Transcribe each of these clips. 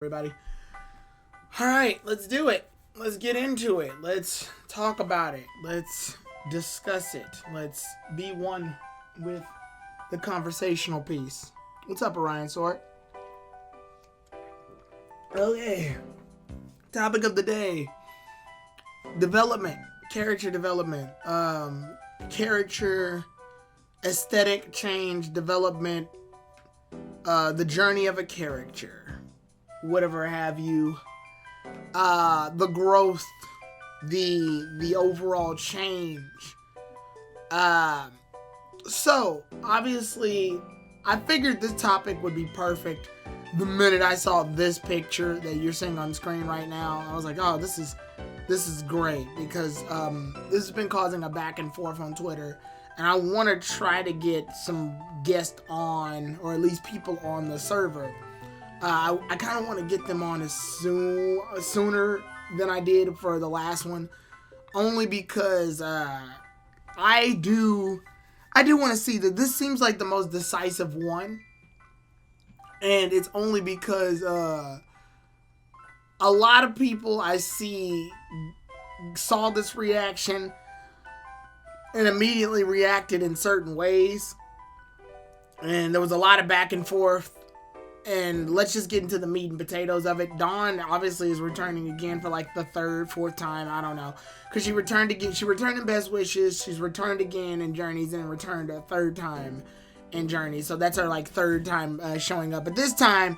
Everybody. All right, let's do it. Let's get into it. Let's talk about it. Let's discuss it. Let's be one with the conversational piece. What's up, Orion Sword? Okay. Topic of the day. Development. Character development. Character aesthetic change development. The journey of a character. Whatever have you, the growth, the overall change. So obviously, I figured this topic would be perfect the minute I saw this picture that you're seeing on screen right now. I was like, oh, this is great because this has been causing a back and forth on Twitter, and I want to try to get some guests on, or at least people on the server. I kind of want to get them on sooner than I did for the last one, only because I do want to see that this seems like the most decisive one, and it's only because a lot of people I see saw this reaction and immediately reacted in certain ways, and there was a lot of back and forth. And let's just get into the meat and potatoes of it. Dawn obviously is returning again for like the third, fourth time. I don't know. Because she returned again. She returned in Best Wishes. She's returned again in Journeys and returned a third time in Journeys. So that's her like third time showing up. But this time,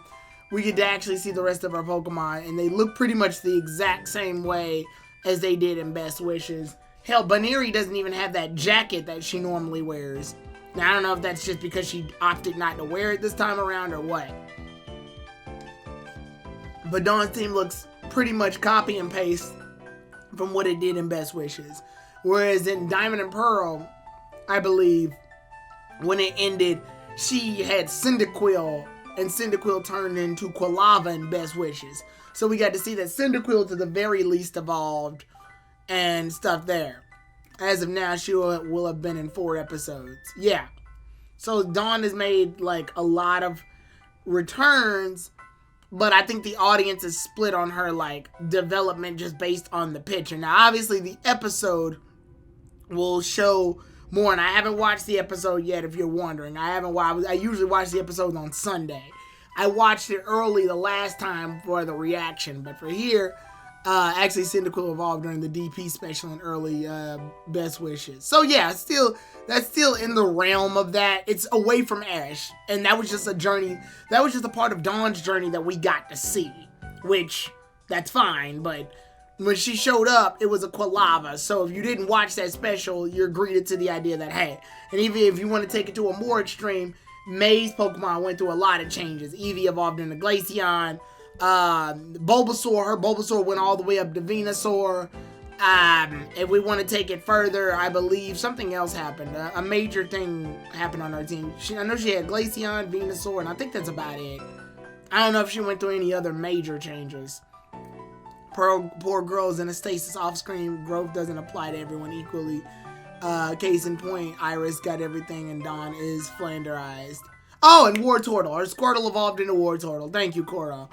we get to actually see the rest of our Pokemon. And they look pretty much the exact same way as they did in Best Wishes. Hell, Baneri doesn't even have that jacket that she normally wears. Now, I don't know if that's just because she opted not to wear it this time around or what. But Dawn's team looks pretty much copy and paste from what it did in Best Wishes. Whereas in Diamond and Pearl, I believe, when it ended, she had Cyndaquil, and Cyndaquil turned into Quilava in Best Wishes. So we got to see that Cyndaquil to the very least evolved and stuff there. As of now, she will have been in 4 episodes. Yeah. So Dawn has made like a lot of returns, but I think the audience is split on her like development just based on the picture. Now, obviously, the episode will show more, and I haven't watched the episode yet. If you're wondering, I usually watch the episodes on Sunday. I watched it early the last time for the reaction, but for here, actually, Cyndaquil evolved during the DP special in early Best Wishes. So yeah, that's still in the realm of that. It's away from Ash, and that was just a journey. That was just a part of Dawn's journey that we got to see, which that's fine. But when she showed up, it was a Quilava. So if you didn't watch that special, you're greeted to the idea that hey, and even if you want to take it to a more extreme, May's Pokemon went through a lot of changes. Eevee evolved into Glaceon. Bulbasaur, her Bulbasaur went all the way up to Venusaur. If we want to take it further, I believe something else happened. A major thing happened on her team. I know she had Glaceon, Venusaur, and I think that's about it. I don't know if she went through any other major changes. Poor girls in a stasis off-screen. Growth doesn't apply to everyone equally. Case in point, Iris got everything and Dawn is flanderized. Oh, and Wartortle. Her Squirtle evolved into Wartortle. Thank you, Coro.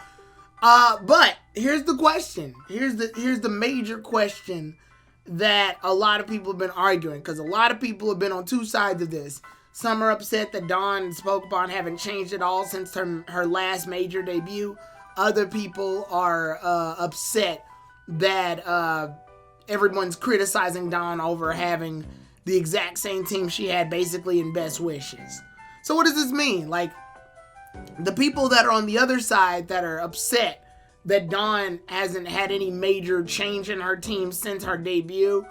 But here's the question. Here's the major question that a lot of people have been arguing, because a lot of people have been on two sides of this. Some are upset that Dawn's Pokemon haven't changed at all since her last major debut. Other people are upset that everyone's criticizing Dawn over having the exact same team she had basically in Best Wishes. So what does this mean? Like, the people that are on the other side that are upset that Dawn hasn't had any major change in her team since her debut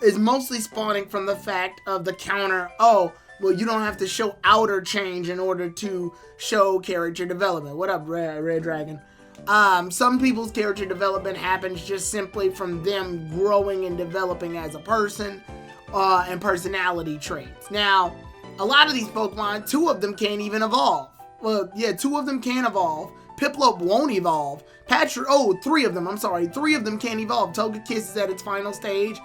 is mostly spawning from the fact of the counter, oh, well, you don't have to show outer change in order to show character development. What up, Red Dragon? Some people's character development happens just simply from them growing and developing as a person and personality traits. Now, a lot of these Pokemon, 2 of them can't even evolve. Well, yeah, 2 of them can evolve. Piplup won't evolve. 3 of them, I'm sorry. 3 of them can't evolve. Togekiss is at its final stage.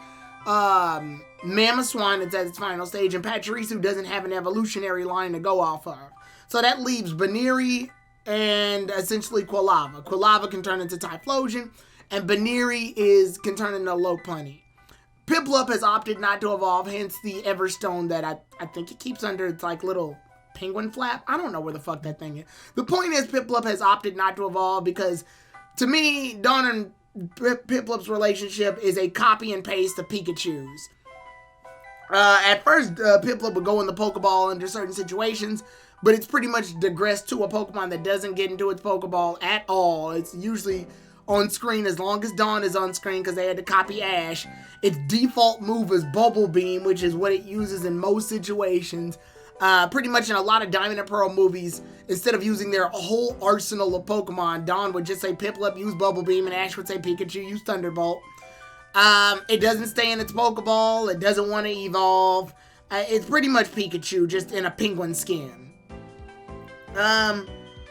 Mamoswine is at its final stage. And Pachirisu doesn't have an evolutionary line to go off of. So that leaves Baneri, and essentially Quilava. Quilava can turn into Typhlosion, and Baneri can turn into Lopunny. Piplup has opted not to evolve, hence the Everstone that I think it keeps under its like little penguin flap. I don't know where the fuck that thing is. The point is Piplup has opted not to evolve because, to me, Dawn and Piplup's relationship is a copy and paste of Pikachu's. At first, Piplup would go in the Pokeball under certain situations, but it's pretty much digressed to a Pokemon that doesn't get into its Pokeball at all. It's usually on screen as long as Dawn is on screen because they had to copy Ash. Its default move is Bubble Beam, which is what it uses in most situations. Pretty much in a lot of Diamond and Pearl movies, instead of using their whole arsenal of Pokemon, Dawn would just say Piplup, use Bubble Beam, and Ash would say Pikachu, use Thunderbolt. It doesn't stay in its Pokeball. It doesn't want to evolve. It's pretty much Pikachu, just in a penguin skin.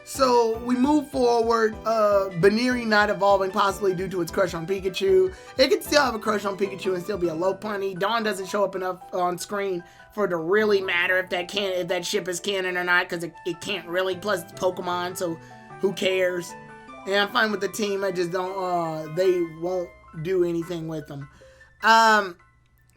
So we move forward. Baneri not evolving, possibly due to its crush on Pikachu. It could still have a crush on Pikachu and still be a Lopunny. Dawn doesn't show up enough on screen for it to really matter if that ship is canon or not, because it can't really. Plus, it's Pokemon, so who cares? And I'm fine with the team. I just don't. They won't do anything with them.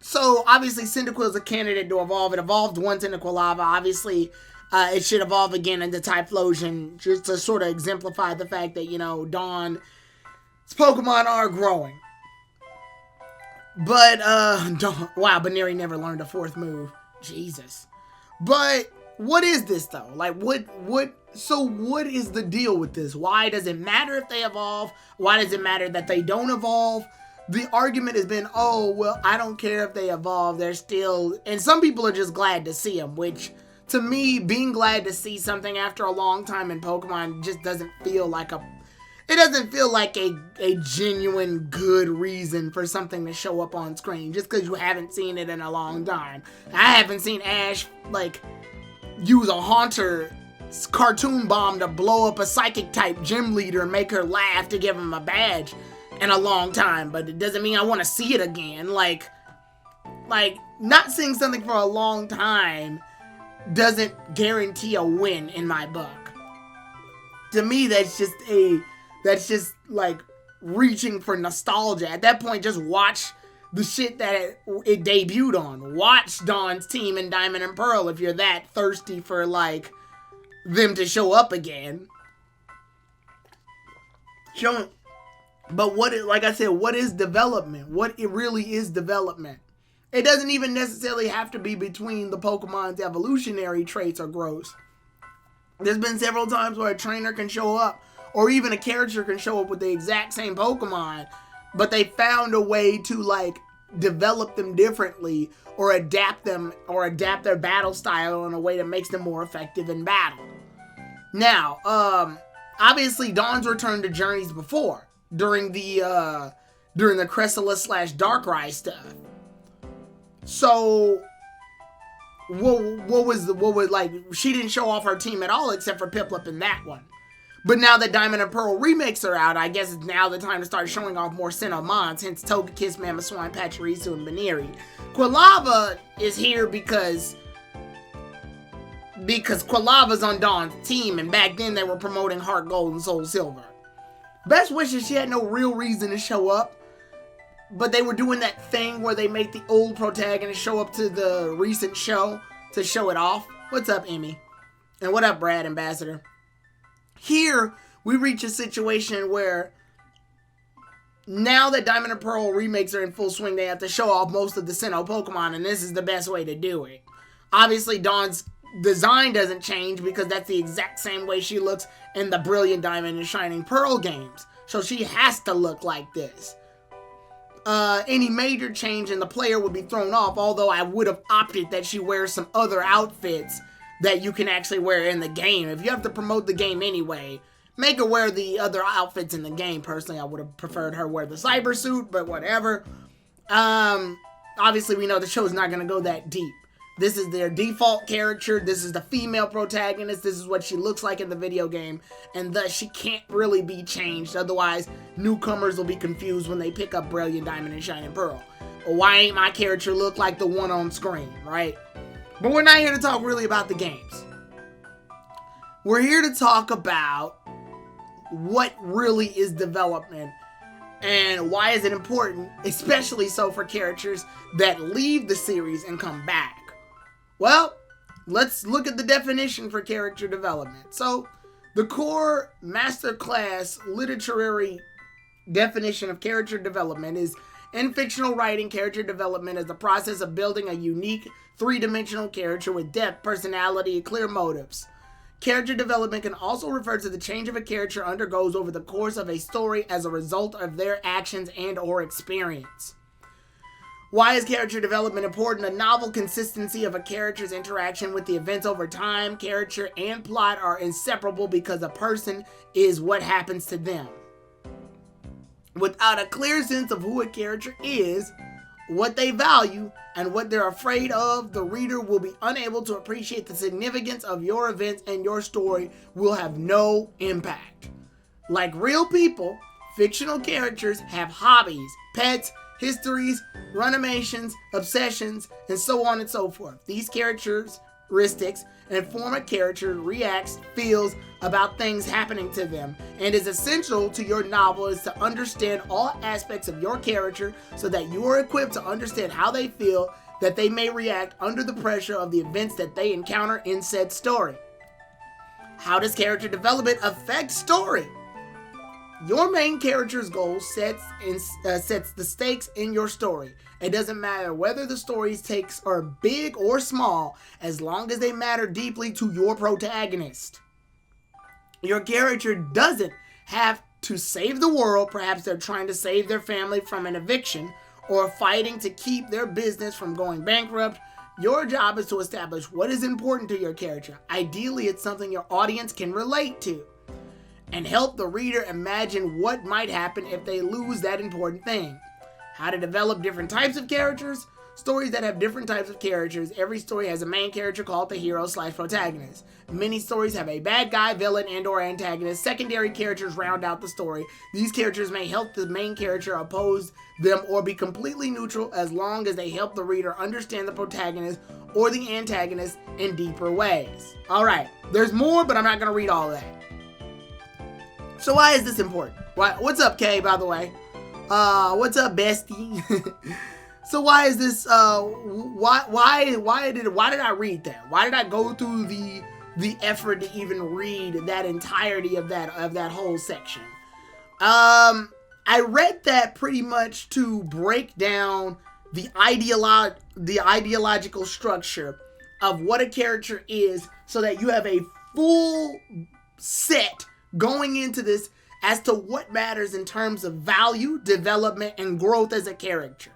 So obviously Cyndaquil is a candidate to evolve. It evolved once into Quilava. Obviously, it should evolve again into Typhlosion, just to sort of exemplify the fact that, you know, Dawn's Pokemon are growing. But, wow, Baneri never learned a fourth move. Jesus. But, what is this, though? Like, what is the deal with this? Why does it matter if they evolve? Why does it matter that they don't evolve? The argument has been, oh, well, I don't care if they evolve. They're still... And some people are just glad to see them, which, to me, being glad to see something after a long time in Pokemon just doesn't feel like a... It doesn't feel like a genuine good reason for something to show up on screen, just because you haven't seen it in a long time. I haven't seen Ash, like, use a Haunter cartoon bomb to blow up a Psychic-type gym leader and make her laugh to give him a badge in a long time, but it doesn't mean I want to see it again. Like, not seeing something for a long time doesn't guarantee a win in my book. To me, that's just like reaching for nostalgia. At that point, just watch the shit that it debuted on. Watch Dawn's team in Diamond and Pearl if you're that thirsty for, like, them to show up again. But like I said, what is development? What it really is development? It doesn't even necessarily have to be between the Pokemon's evolutionary traits or growths. There's been several times where a trainer can show up, or even a character can show up with the exact same Pokemon, but they found a way to, like, develop them differently, or adapt their battle style in a way that makes them more effective in battle. Now, obviously Dawn's returned to Journeys before, during the Cresselia / Darkrai stuff. So, what was like, she didn't show off her team at all except for Piplup in that one. But now that Diamond and Pearl remakes are out, I guess it's now the time to start showing off more Sinnohmons, hence Togekiss, Mamoswine, Pachirisu, and Baneri. Quilava is here because Quilava's on Dawn's team, and back then they were promoting Heart Gold and Soul Silver. Best Wishes, she had no real reason to show up, but they were doing that thing where they make the old protagonist show up to the recent show to show it off. What's up, Emmy? And what up, Brad Ambassador? Here, we reach a situation where now that Diamond and Pearl remakes are in full swing, they have to show off most of the Sinnoh Pokemon, and this is the best way to do it. Obviously, Dawn's design doesn't change because that's the exact same way she looks in the Brilliant Diamond and Shining Pearl games. So she has to look like this. Any major change in the player would be thrown off, although I would have opted that she wears some other outfits that you can actually wear in the game. If you have to promote the game anyway, make her wear the other outfits in the game. Personally, I would have preferred her wear the cyber suit, but whatever. Obviously, we know the show's not going to go that deep. This is their default character. This is the female protagonist. This is what she looks like in the video game. And thus, she can't really be changed. Otherwise, newcomers will be confused when they pick up Brilliant Diamond and Shining Pearl. Well, why ain't my character look like the one on screen, right? But we're not here to talk really about the games. We're here to talk about what really is development and why is it important, especially so for characters that leave the series and come back. Well, let's look at the definition for character development. So, the core masterclass literary definition of character development is, in fictional writing, character development is the process of building a unique, three-dimensional character with depth, personality, and clear motives. Character development can also refer to the change of a character undergoes over the course of a story as a result of their actions and or experience. Why is character development important? A novel consistency of a character's interaction with the events over time, character, and plot are inseparable because a person is what happens to them. Without a clear sense of who a character is, what they value, and what they're afraid of, the reader will be unable to appreciate the significance of your events, and your story will have no impact. Like real people, fictional characters have hobbies, pets, histories, ruminations, obsessions, and so on and so forth. These characteristics inform a character reacts, feels about things happening to them, and is essential to your novel is to understand all aspects of your character so that you are equipped to understand how they feel, that they may react under the pressure of the events that they encounter in said story. How does character development affect story? Your main character's goal sets the stakes in your story. It doesn't matter whether the story's stakes are big or small, as long as they matter deeply to your protagonist. Your character doesn't have to save the world. Perhaps they're trying to save their family from an eviction or fighting to keep their business from going bankrupt. Your job is to establish what is important to your character. Ideally, it's something your audience can relate to, and help the reader imagine what might happen if they lose that important thing. How to develop different types of characters? Stories that have different types of characters. Every story has a main character called the hero/protagonist. Many stories have a bad guy, villain, and or antagonist. Secondary characters round out the story. These characters may help the main character, oppose them, or be completely neutral as long as they help the reader understand the protagonist or the antagonist in deeper ways. Alright, there's more, but I'm not going to read all of that. So why is this important? What's up, Kay, by the way? What's up, bestie? So why is this, why did I read that? Why did I go through the effort to even read that entirety of that whole section? I read that pretty much to break down the ideological structure of what a character is so that you have a full set going into this as to what matters in terms of value, development, and growth as a character.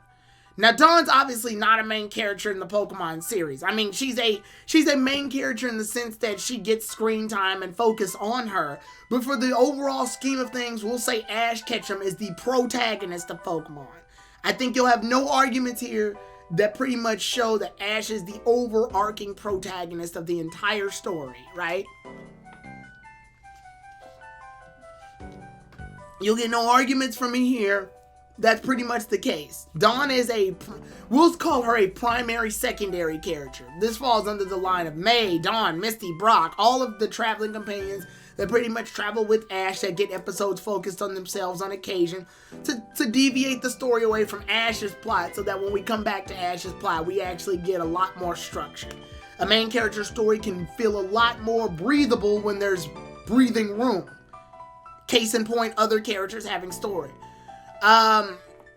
Now, Dawn's obviously not a main character in the Pokemon series. I mean, she's a main character in the sense that she gets screen time and focus on her. But for the overall scheme of things, we'll say Ash Ketchum is the protagonist of Pokemon. I think you'll have no arguments here that pretty much show that Ash is the overarching protagonist of the entire story, right? You'll get no arguments from me here. That's pretty much the case. Dawn is we'll call her a primary-secondary character. This falls under the line of May, Dawn, Misty, Brock, all of the traveling companions that pretty much travel with Ash that get episodes focused on themselves on occasion to deviate the story away from Ash's plot so that when we come back to Ash's plot, we actually get a lot more structure. A main character story can feel a lot more breathable when there's breathing room. Case in point, other characters having story.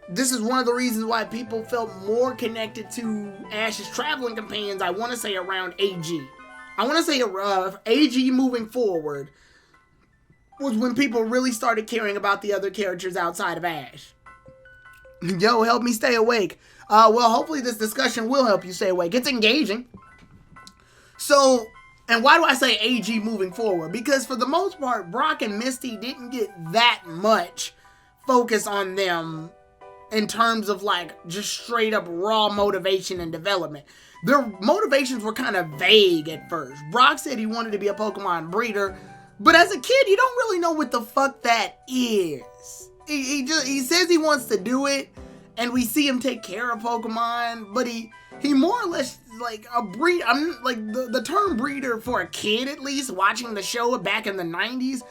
This is one of the reasons why people felt more connected to Ash's traveling companions, I want to say around AG. I want to say AG moving forward was when people really started caring about the other characters outside of Ash. Yo, help me stay awake. Well, hopefully this discussion will help you stay awake. It's engaging. So, and why do I say AG moving forward? Because for the most part, Brock and Misty didn't get that much focus on them in terms of like just straight up raw motivation and development. Their motivations were kind of vague at first. Brock said he wanted to be a Pokemon breeder, but as a kid, you don't really know what the fuck that is. He says he wants to do it, and we see him take care of Pokemon, but he more or less like a breed. I'm like the term breeder for a kid, at least watching the show back in the 90s,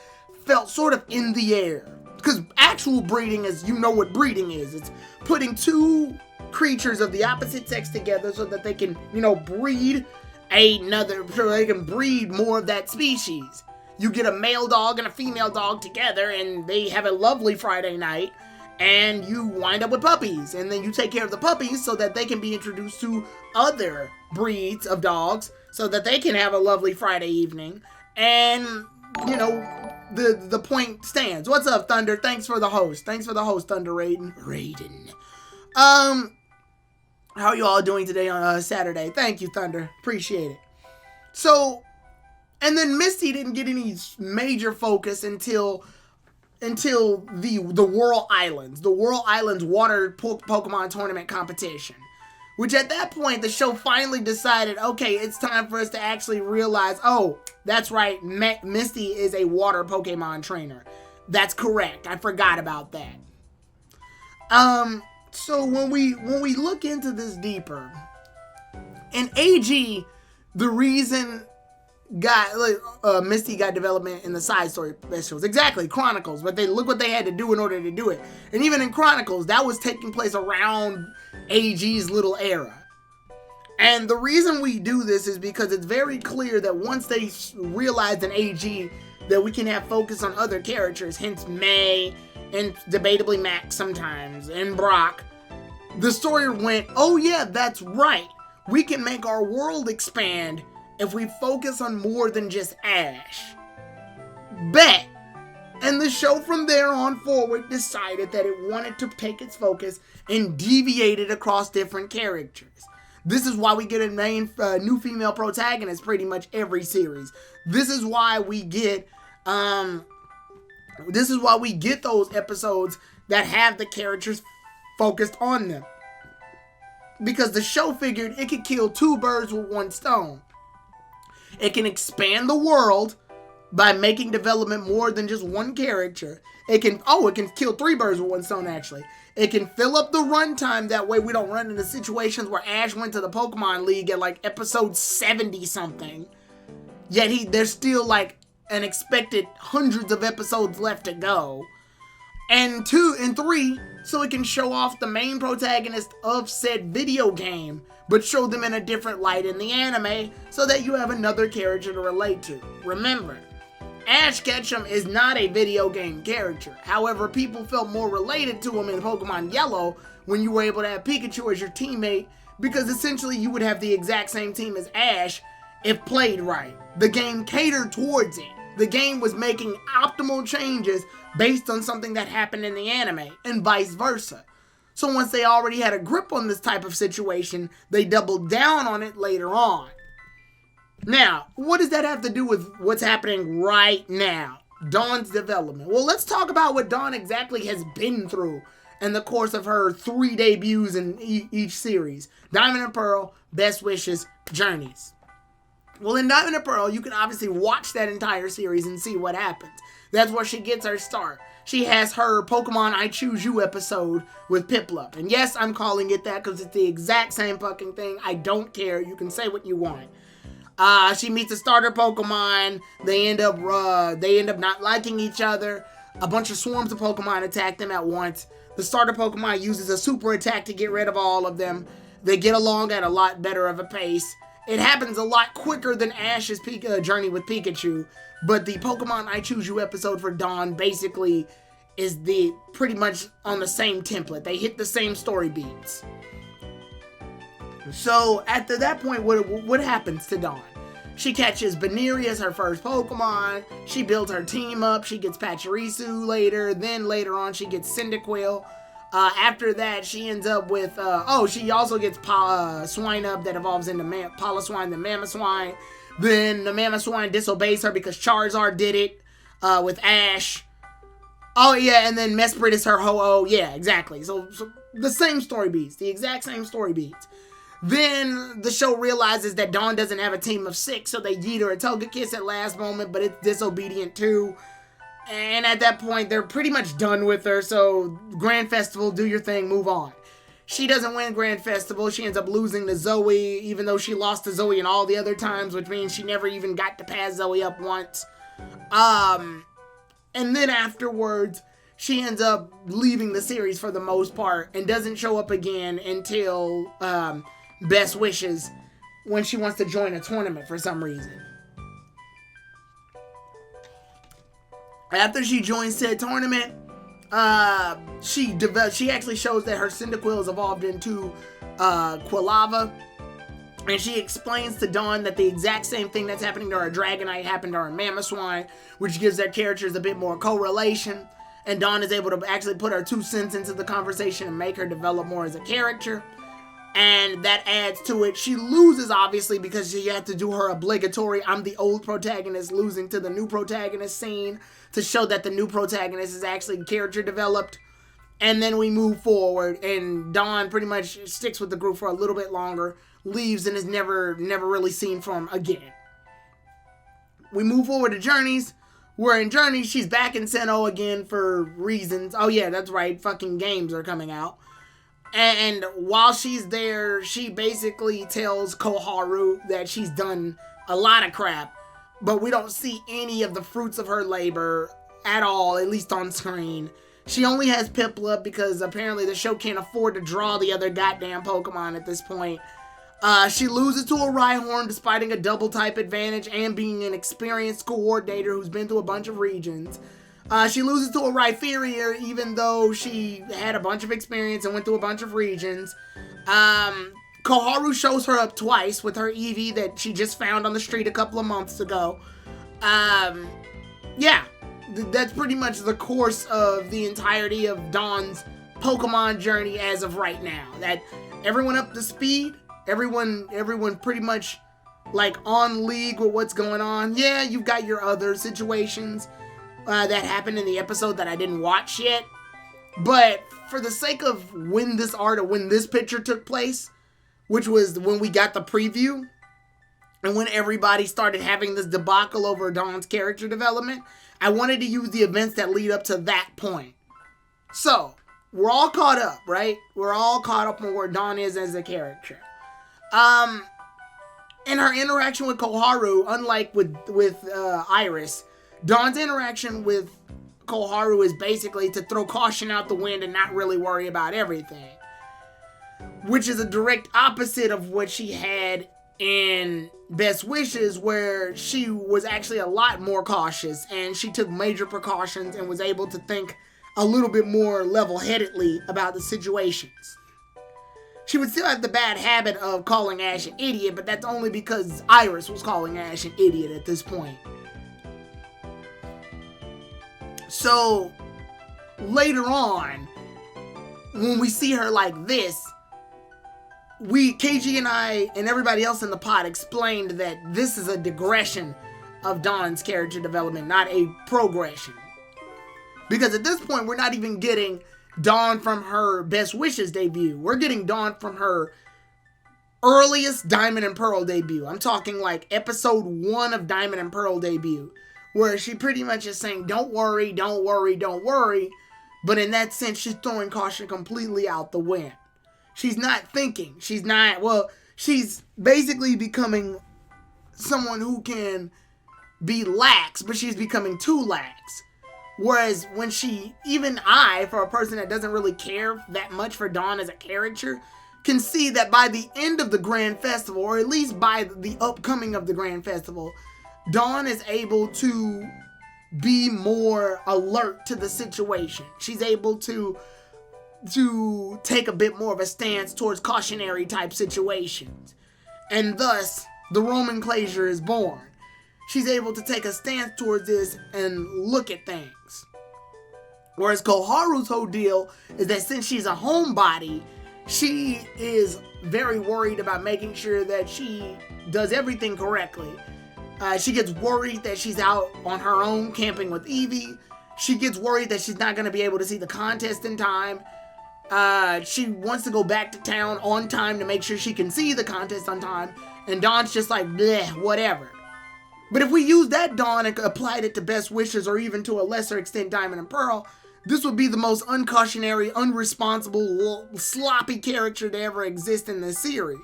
felt sort of in the air. Because actual breeding is, you know what breeding is. It's putting two creatures of the opposite sex together so that they can, breed so they can breed more of that species. You get a male dog and a female dog together and they have a lovely Friday night and you wind up with puppies. And then you take care of the puppies so that they can be introduced to other breeds of dogs so that they can have a lovely Friday evening. And, the point stands. What's up, Thunder? Thanks for the host. Thunder Raiden. How are you all doing today on Saturday? Thank you, Thunder. Appreciate it. So, and then Misty didn't get any major focus until the Whirl Islands. The Whirl Islands water Pokemon tournament competition. Which at that point, the show finally decided, okay, it's time for us to actually realize, oh, that's right, Misty is a water Pokemon trainer. That's correct. I forgot about that. So when we look into this deeper, in AG, the reason Misty got development in the side story specials. Exactly, Chronicles. But look what they had to do in order to do it. And even in Chronicles, that was taking place around AG's little era. And the reason we do this is because it's very clear that once they realized in AG that we can have focus on other characters, hence May, and debatably Max sometimes, and Brock, the story went, oh yeah, that's right. We can make our world expand if we focus on more than just Ash. Bet. And the show from there on forward decided that it wanted to take its focus and deviate it across different characters. This is why we get a new female protagonist pretty much every series. This is why we get those episodes that have the characters focused on them. Because the show figured it could kill two birds with one stone. It can expand the world by making development more than just one character. It can kill three birds with one stone, actually. It can fill up the runtime, that way we don't run into situations where Ash went to the Pokemon League at like episode 70-something. Yet there's still like an expected hundreds of episodes left to go. And 2 and 3, so it can show off the main protagonist of said video game, but show them in a different light in the anime, so that you have another character to relate to. Remember, Ash Ketchum is not a video game character. However, people felt more related to him in Pokemon Yellow when you were able to have Pikachu as your teammate, because essentially you would have the exact same team as Ash if played right. The game catered towards it. The game was making optimal changes based on something that happened in the anime, and vice versa. So once they already had a grip on this type of situation, they doubled down on it later on. Now, what does that have to do with what's happening right now? Dawn's development. Well, let's talk about what Dawn exactly has been through in the course of her 3 debuts in each series. Diamond and Pearl, Best Wishes, Journeys. Well, in Diamond and Pearl, you can obviously watch that entire series and see what happens. That's where she gets her start. She has her Pokemon I Choose You episode with Piplup. And yes, I'm calling it that because it's the exact same fucking thing. I don't care. You can say what you want. She meets a starter Pokemon. They end up not liking each other. A bunch of swarms of Pokemon attack them at once. The starter Pokemon uses a super attack to get rid of all of them. They get along at a lot better of a pace. It happens a lot quicker than Ash's journey with Pikachu, but the Pokemon I Choose You episode for Dawn basically is pretty much on the same template. They hit the same story beats. So after that point, what happens to Dawn? She catches Baneri as her first Pokemon. She builds her team up. She gets Pachirisu later. Then later on, she gets Cyndaquil. After that, she ends up with, she also gets Swinub that evolves into Piloswine, then Mamoswine. Then the Mamoswine disobeys her because Charizard did it with Ash. Oh, yeah, and then Mesprit is her Ho-Oh. Yeah, exactly. So the same story beats, the exact same story beats. Then the show realizes that Dawn doesn't have a team of 6, so they yeet her a Togekiss at last moment, but it's disobedient too. And at that point, they're pretty much done with her, so Grand Festival, do your thing, move on. She doesn't win Grand Festival. She ends up losing to Zoe, even though she lost to Zoe in all the other times, which means she never even got to pass Zoe up once. And then afterwards, she ends up leaving the series for the most part and doesn't show up again until Best Wishes, when she wants to join a tournament for some reason. After she joins said tournament, she actually shows that her Cyndaquil has evolved into Quilava. And she explains to Dawn that the exact same thing that's happening to her Dragonite happened to her Mamoswine, which gives their characters a bit more correlation. And Dawn is able to actually put her 2 cents into the conversation and make her develop more as a character. And that adds to it. She loses, obviously, because she had to do her obligatory I'm the old protagonist losing to the new protagonist scene to show that the new protagonist is actually character developed. And then we move forward, and Dawn pretty much sticks with the group for a little bit longer, leaves, and is never really seen from again. We move forward to Journeys. We're in Journeys. She's back in Sinnoh again for reasons. Oh yeah, that's right. Fucking games are coming out. And while she's there, she basically tells Koharu that she's done a lot of crap, but we don't see any of the fruits of her labor at all, at least on screen. She only has Piplup because apparently the show can't afford to draw the other goddamn Pokemon at this point. She loses to a Rhyhorn despite a double type advantage and being an experienced coordinator who's been through a bunch of regions. She loses to a Rhyperior even though she had a bunch of experience and went through a bunch of regions. Koharu shows her up twice with her Eevee that she just found on the street a couple of months ago. Yeah, that's pretty much the course of the entirety of Dawn's Pokemon journey as of right now. That everyone up to speed. Everyone pretty much like on league with what's going on. Yeah, you've got your other situations that happened in the episode that I didn't watch yet. But for the sake of when this picture took place, which was when we got the preview, and when everybody started having this debacle over Dawn's character development, I wanted to use the events that lead up to that point. So, we're all caught up, right? We're all caught up on where Dawn is as a character. In her interaction with Koharu, unlike with Iris, Dawn's interaction with Koharu is basically to throw caution out the wind and not really worry about everything. Which is a direct opposite of what she had in Best Wishes, where she was actually a lot more cautious and she took major precautions and was able to think a little bit more level-headedly about the situations. She would still have the bad habit of calling Ash an idiot, but that's only because Iris was calling Ash an idiot at this point. So, later on, when we see her like this, KG and I and everybody else in the pod explained that this is a digression of Dawn's character development, not a progression. Because at this point, we're not even getting Dawn from her Best Wishes debut. We're getting Dawn from her earliest Diamond and Pearl debut. I'm talking like episode 1 of Diamond and Pearl debut, where she pretty much is saying, don't worry, don't worry, don't worry. But in that sense, she's throwing caution completely out the wind. She's not thinking. She's basically becoming someone who can be lax, but she's becoming too lax. Whereas when even I, for a person that doesn't really care that much for Dawn as a character, can see that by the end of the Grand Festival, or at least by the upcoming of the Grand Festival, Dawn is able to be more alert to the situation. She's able to take a bit more of a stance towards cautionary type situations. And thus, the Romanclature is born. She's able to take a stance towards this and look at things. Whereas Koharu's whole deal is that since she's a homebody, she is very worried about making sure that she does everything correctly. She gets worried that she's out on her own camping with Eevee. She gets worried that she's not going to be able to see the contest in time. She wants to go back to town on time to make sure she can see the contest on time. And Dawn's just like, bleh, whatever. But if we use that Dawn and applied it to Best Wishes, or even to a lesser extent Diamond and Pearl, this would be the most uncautionary, unresponsible, sloppy character to ever exist in this series.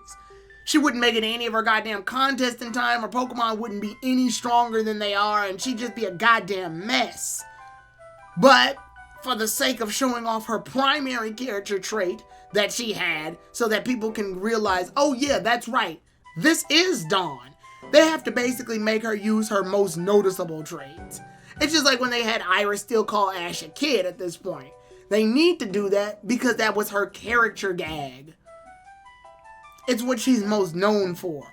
She wouldn't make it to any of her goddamn contests in time, her Pokemon wouldn't be any stronger than they are, and she'd just be a goddamn mess. But for the sake of showing off her primary character trait that she had, so that people can realize, oh yeah, that's right, this is Dawn, they have to basically make her use her most noticeable traits. It's just like when they had Iris still call Ash a kid at this point. They need to do that because that was her character gag. It's what she's most known for.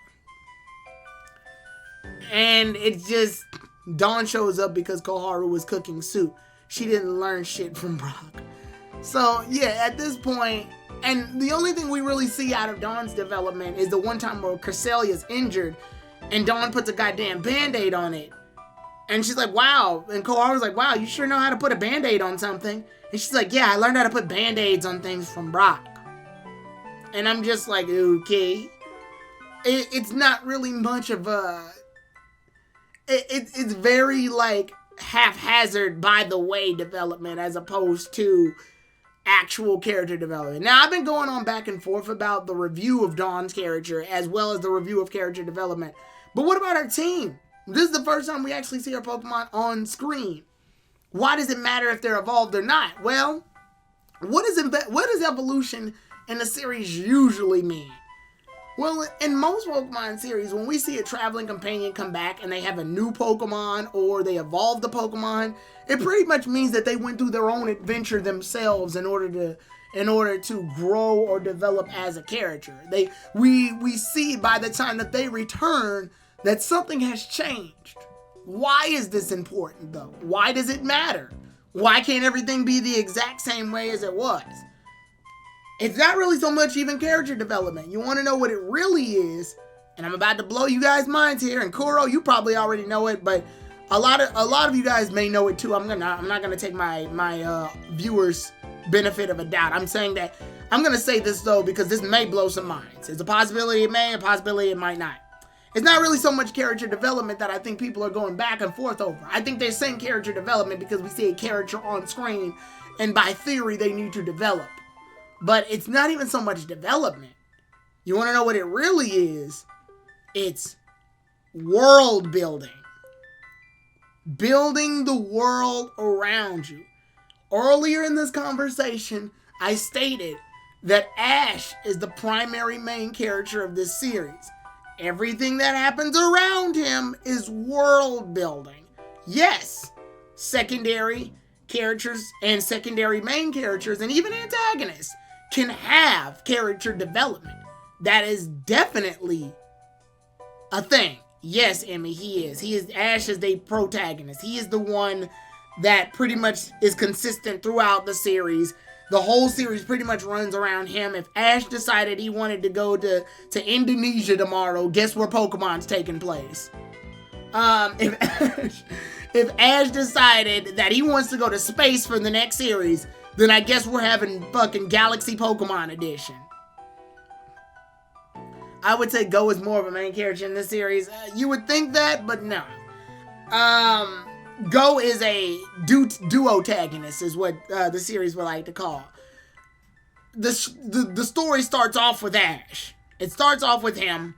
And it's just, Dawn shows up because Koharu was cooking soup. She didn't learn shit from Brock. So yeah, at this point, and the only thing we really see out of Dawn's development is the one time where Cresselia's injured and Dawn puts a goddamn band-aid on it. And she's like, wow. And Koharu's like, wow, you sure know how to put a band-aid on something. And she's like, yeah, I learned how to put band-aids on things from Brock. And I'm just like, okay. It's not really much of a... It's very, like, haphazard, by the way, development as opposed to actual character development. Now, I've been going on back and forth about the review of Dawn's character as well as the review of character development. But what about her team? This is the first time we actually see our Pokemon on screen. Why does it matter if they're evolved or not? Well, what does evolution in the series usually mean? Well, in most Pokemon series, when we see a traveling companion come back and they have a new Pokemon or they evolved the Pokemon, it pretty much means that they went through their own adventure themselves in order to grow or develop as a character. We see by the time that they return that something has changed. Why is this important though? Why does it matter? Why can't everything be the exact same way as it was? It's not really so much even character development. You want to know what it really is, and I'm about to blow you guys' minds here. And Kuro, you probably already know it, but a lot of you guys may know it too. I'm not gonna take my viewers' benefit of a doubt. I'm gonna say this though because this may blow some minds. It's a possibility it may, a possibility it might not. It's not really so much character development that I think people are going back and forth over. I think they're saying character development because we see a character on screen, and by theory they need to develop. But it's not even so much development. You want to know what it really is? It's world building. Building the world around you. Earlier in this conversation, I stated that Ash is the primary main character of this series. Everything that happens around him is world building. Yes, secondary characters and secondary main characters and even antagonists can have character development. That is definitely a thing. Yes, Emmy, he is. Ash is the protagonist. He is the one that pretty much is consistent throughout the series. The whole series pretty much runs around him. If Ash decided he wanted to go to Indonesia tomorrow, guess where Pokemon's taking place? If Ash decided that he wants to go to space for the next series, then I guess we're having fucking Galaxy Pokemon Edition. I would say Go is more of a main character in this series. You would think that, but no. Go is a duotagonist, is what the series would like to call. The story starts off with Ash. It starts off with him.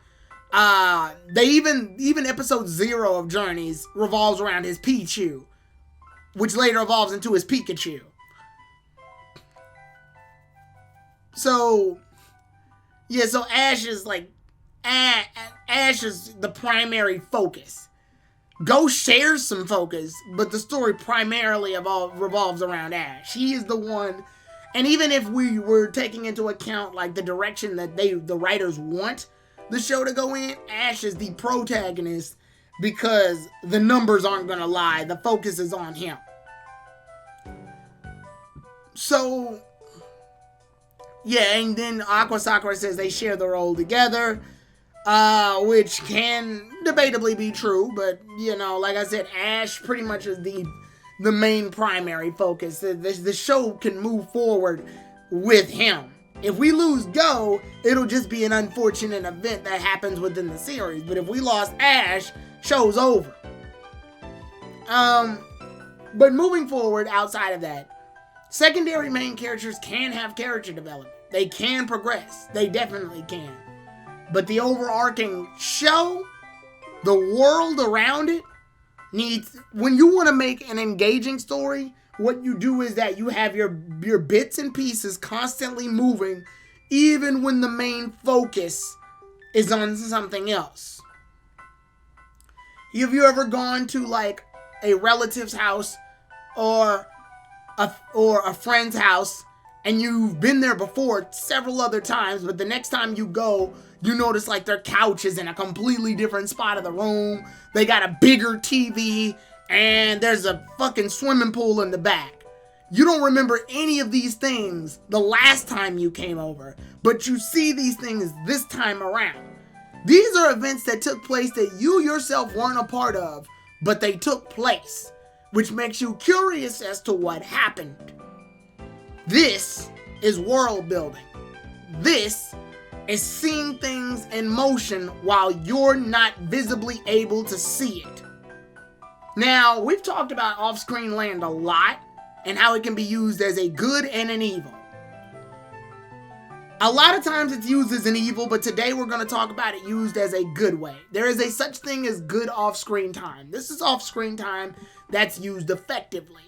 They even episode 0 of Journeys revolves around his Pichu, which later evolves into his Pikachu. So Ash is like, Ash is the primary focus. Go shares some focus, but the story primarily revolves around Ash. He is the one, and even if we were taking into account like the direction that the writers want the show to go in, Ash is the protagonist because the numbers aren't gonna lie. The focus is on him. So, yeah, and then Aqua Sakura says they share the role together. Which can debatably be true, but, you know, like I said, Ash pretty much is the main primary focus. The show can move forward with him. If we lose Go, it'll just be an unfortunate event that happens within the series, but if we lost Ash, show's over. But moving forward outside of that, secondary main characters can have character development. They can progress. They definitely can. But the overarching show, the world around it, needs... When you want to make an engaging story, what you do is that you have your bits and pieces constantly moving, even when the main focus is on something else. Have you ever gone to like a relative's house or a friend's house, and you've been there before several other times, but the next time you go, you notice like their couch is in a completely different spot of the room. They got a bigger TV, and there's a fucking swimming pool in the back. You don't remember any of these things the last time you came over, but you see these things this time around. These are events that took place that you yourself weren't a part of, but they took place, which makes you curious as to what happened. This is world building. This is seeing things in motion while you're not visibly able to see it. Now, we've talked about off-screen land a lot and how it can be used as a good and an evil. A lot of times it's used as an evil, but today we're going to talk about it used as a good way. There is a such thing as good off-screen time. This is off-screen time that's used effectively.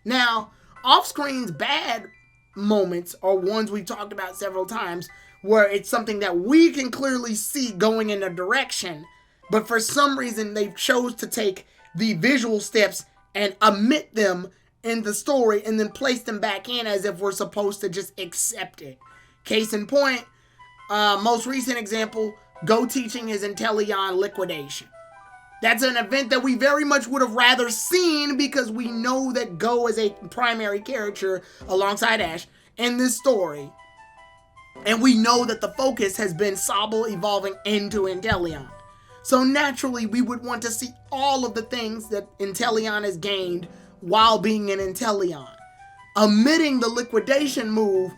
Now, off-screen's bad moments are ones we've talked about several times, where it's something that we can clearly see going in a direction, but for some reason they chose to take the visual steps and omit them in the story and then place them back in as if we're supposed to just accept it. Case in point, most recent example, Go teaching his Inteleon liquidation. That's an event that we very much would have rather seen because we know that Go is a primary character alongside Ash in this story. And we know that the focus has been Sobble evolving into Inteleon. So naturally, we would want to see all of the things that Inteleon has gained while being an Inteleon. Omitting the liquidation move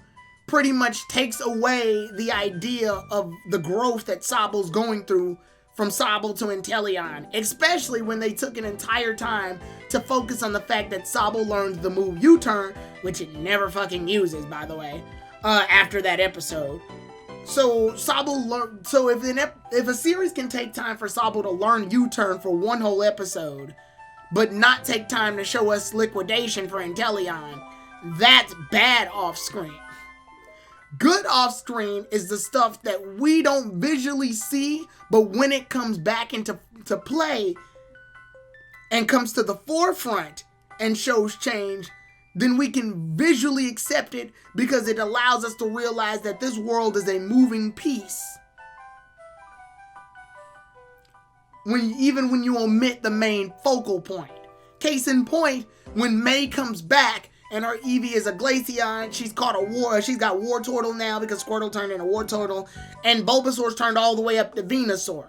pretty much takes away the idea of the growth that Sobble's going through from Sobble to Inteleon, especially when they took an entire time to focus on the fact that Sobble learned the move U-turn, which it never fucking uses, by the way, after that episode. So Sobble learned. So if a series can take time for Sobble to learn U-turn for one whole episode, but not take time to show us liquidation for Inteleon, that's bad off-screen. Good off-screen is the stuff that we don't visually see, but when it comes back into play and comes to the forefront and shows change, then we can visually accept it because it allows us to realize that this world is a moving piece. Even when you omit the main focal point. Case in point, when May comes back and her Eevee is a Glaceon, she's got War Turtle now because Squirtle turned into War Turtle, and Bulbasaur's turned all the way up to Venusaur.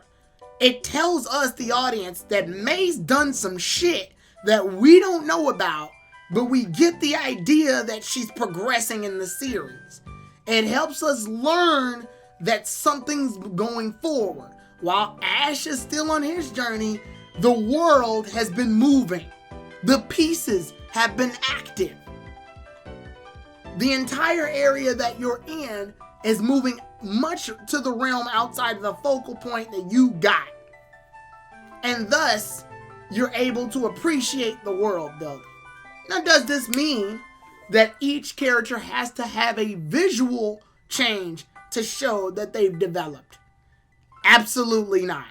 It tells us, the audience, that May's done some shit that we don't know about, but we get the idea that she's progressing in the series. It helps us learn that something's going forward. While Ash is still on his journey, the world has been moving. The pieces have been active. The entire area that you're in is moving much to the realm outside of the focal point that you got. And thus, you're able to appreciate the world building. Now, does this mean that each character has to have a visual change to show that they've developed? Absolutely not.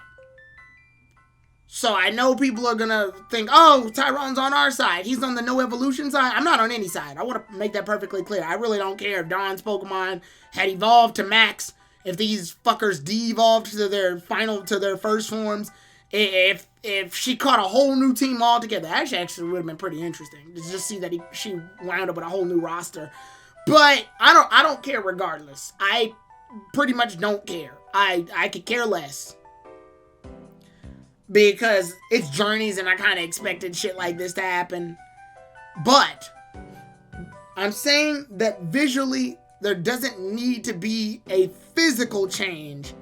So I know people are going to think, oh, Tyrone's on our side. He's on the no evolution side. I'm not on any side. I want to make that perfectly clear. I really don't care if Dawn's Pokemon had evolved to max, if these fuckers de-evolved to their first forms, if she caught a whole new team altogether. Actually would have been pretty interesting to just see that she wound up with a whole new roster. But I don't care regardless. I pretty much don't care. I could care less. Because it's Journeys and I kind of expected shit like this to happen. But I'm saying that visually there doesn't need to be a physical change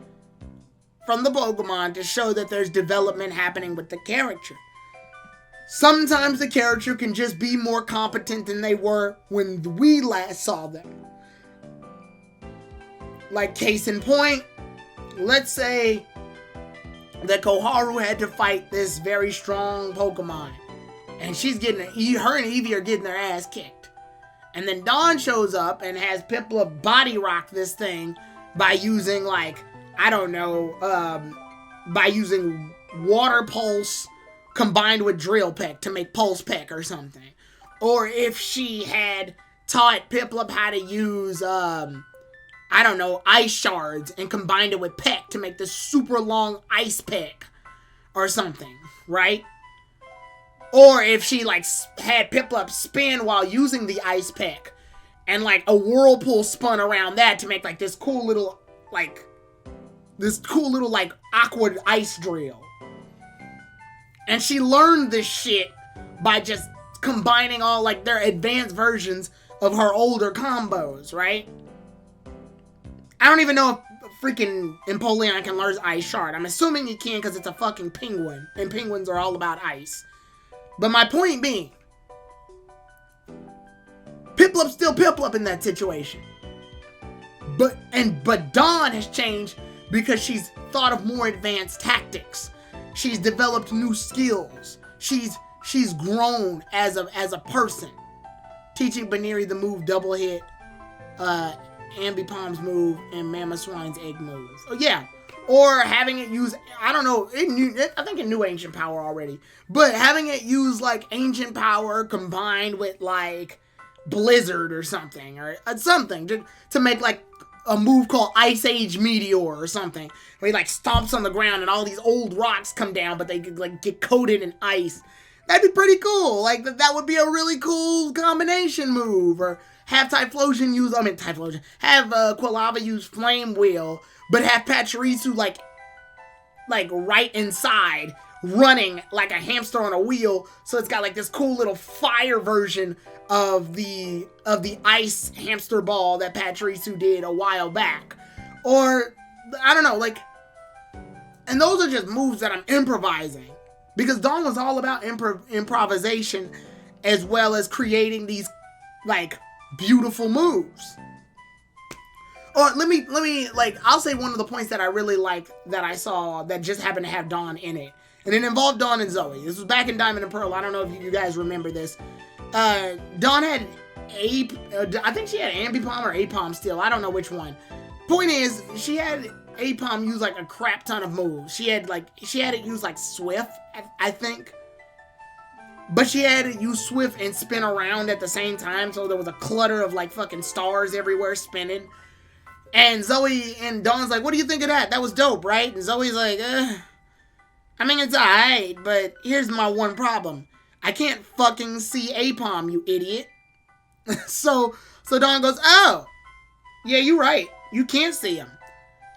from the Pokemon to show that there's development happening with the character. Sometimes the character can just be more competent than they were when we last saw them. Like case in point, let's say that Koharu had to fight this very strong Pokemon. And her and Eevee are getting their ass kicked. And then Dawn shows up and has Piplup body rock this thing by using, like, I don't know, by using water pulse combined with drill peck to make pulse peck or something. Or if she had taught Piplup how to use, I don't know, ice shards and combined it with peck to make this super long ice peck or something, right? Or if she, like, had Piplup spin while using the ice peck and, like, a whirlpool spun around that to make, like, this cool little, like, aqua ice drill. And she learned this shit by just combining all, like, their advanced versions of her older combos, right? I don't even know if freaking Empoleon can learn Ice Shard. I'm assuming he can because it's a fucking penguin, and penguins are all about ice. But my point being, Piplup's still Piplup in that situation. But Dawn has changed because she's thought of more advanced tactics. She's developed new skills. She's grown as a person. Teaching Baneri the move double hit, Ambipom's move, and Mamoswine's egg move. Oh yeah. Or having it use, I don't know, I think it knew Ancient Power already. But having it use, like, Ancient Power combined with, like, Blizzard or something. Or something to make, like, a move called Ice Age Meteor or something. Where he, like, stomps on the ground and all these old rocks come down, but they, like, get coated in ice. That'd be pretty cool. Like, that would be a really cool combination move. Or have Typhlosion use, have Quilava use Flame Wheel, but have Pachirisu, like right inside, running like a hamster on a wheel, so it's got, like, this cool little fire version of the ice hamster ball that Pachirisu did a while back. Or, I don't know, like, and those are just moves that I'm improvising. Because Dawn was all about improvisation as well as creating these, like, beautiful moves. Or let me, like, I'll say one of the points that I really like that I saw that just happened to have Dawn in it. And it involved Dawn and Zoe. This was back in Diamond and Pearl. I don't know if you guys remember this. Dawn had I think she had Ambipom or Apom still. I don't know which one. Point is, she had Apom use, like, a crap ton of moves. She had it use, like, Swift, I think. But she had it use Swift and spin around at the same time, so there was a clutter of, like, fucking stars everywhere spinning. And Zoe and Dawn's like, what do you think of that? That was dope, right? And Zoe's like, I mean, it's alright, but here's my one problem. I can't fucking see Apom, you idiot. So Dawn goes, oh, yeah, you're right. You can't see him.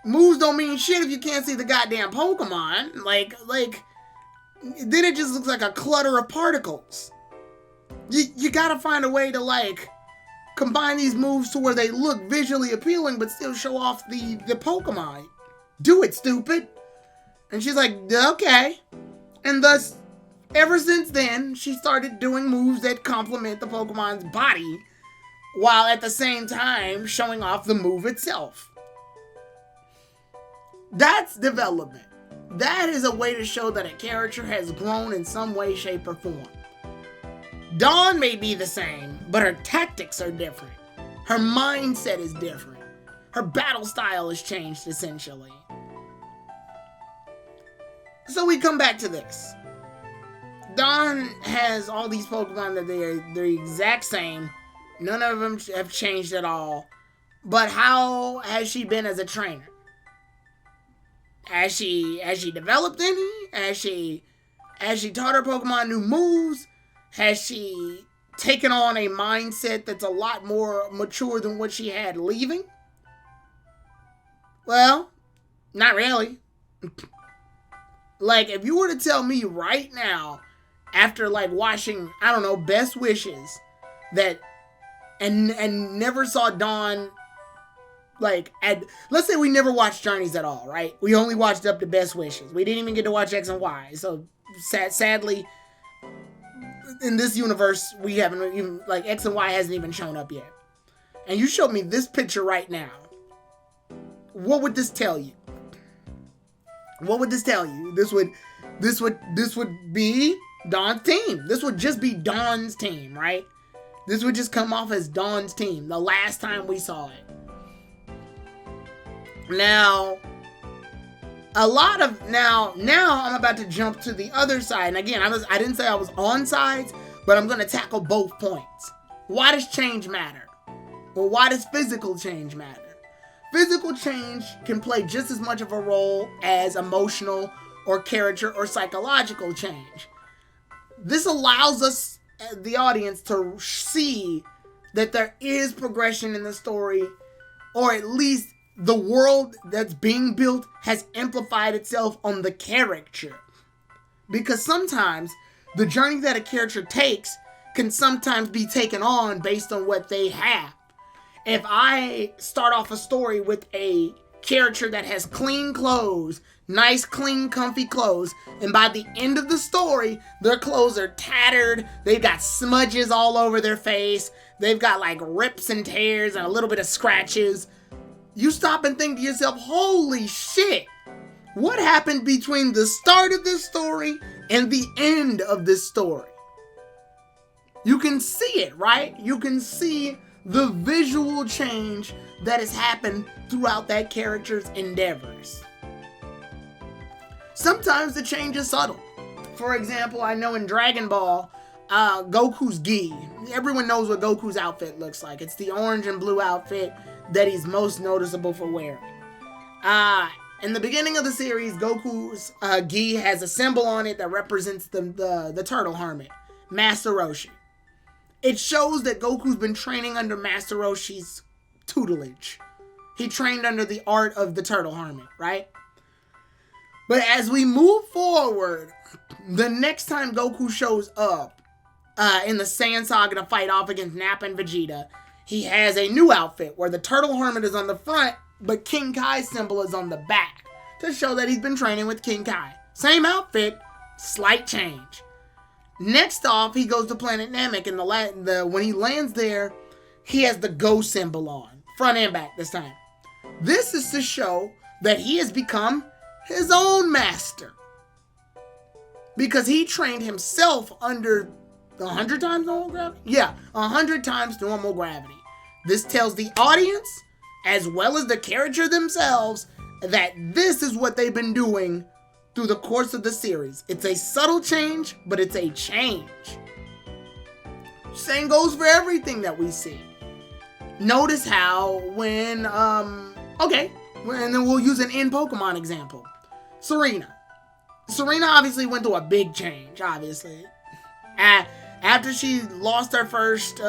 Moves don't mean shit if you can't see the goddamn Pokemon. Like, then it just looks like a clutter of particles. You gotta find a way to, like, combine these moves to where they look visually appealing but still show off the Pokemon. Do it, stupid. And she's like, okay. And thus, ever since then, she started doing moves that complement the Pokemon's body while at the same time showing off the move itself. That's development. That is a way to show that a character has grown in some way, shape, or form. Dawn may be the same, but her tactics are different. Her mindset is different. Her battle style has changed, essentially. So we come back to this. Dawn has all these Pokemon that they're the exact same. None of them have changed at all. But how has she been as a trainer? Has she developed any? Has she taught her Pokemon new moves? Has she taken on a mindset that's a lot more mature than what she had leaving? Well, not really. Like, if you were to tell me right now, after, like, watching, I don't know, Best Wishes, that, and never saw Dawn, like, let's say we never watched Journeys at all, right? We only watched up to Best Wishes. We didn't even get to watch X and Y. So, sadly, in this universe, we haven't even, like, X and Y hasn't even shown up yet. And you showed me this picture right now. What would this tell you? What would this tell you? This would be Dawn's team. This would just be Dawn's team, right? This would just come off as Dawn's team the last time we saw it. Now I'm about to jump to the other side. And again, I didn't say I was on sides, but I'm going to tackle both points. Why does change matter? Or why does physical change matter? Physical change can play just as much of a role as emotional or character or psychological change. This allows us, the audience, to see that there is progression in the story, or at least the world that's being built has amplified itself on the character. Because sometimes the journey that a character takes can sometimes be taken on based on what they have. If I start off a story with a character that has clean clothes, nice, clean, comfy clothes, and by the end of the story, their clothes are tattered, they've got smudges all over their face, they've got like rips and tears and a little bit of scratches, you stop and think to yourself, holy shit, what happened between the start of this story and the end of this story? You can see it, right? You can see the visual change that has happened throughout that character's endeavors. Sometimes the change is subtle. For example, I know in Dragon Ball, Goku's gi. Everyone knows what Goku's outfit looks like. It's the orange and blue outfit that he's most noticeable for wearing. In the beginning of the series, Goku's gi has a symbol on it that represents the turtle hermit, Master Roshi. It shows that Goku's been training under Master Roshi's tutelage. He trained under the art of the turtle hermit, right? But as we move forward, the next time Goku shows up in the Saiyan Saga to fight off against Nappa and Vegeta, he has a new outfit where the turtle hermit is on the front, but King Kai's symbol is on the back to show that he's been training with King Kai. Same outfit, slight change. Next off, he goes to Planet Namek, and when he lands there, he has the Go symbol on, front and back this time. This is to show that he has become his own master, because he trained himself under 100 times normal gravity? Yeah, 100 times normal gravity. This tells the audience, as well as the character themselves, that this is what they've been doing through the course of the series. It's a subtle change, but it's a change. Same goes for everything that we see. Notice how and then we'll use an in Pokemon example. Serena obviously went through a big change, obviously. After she lost her first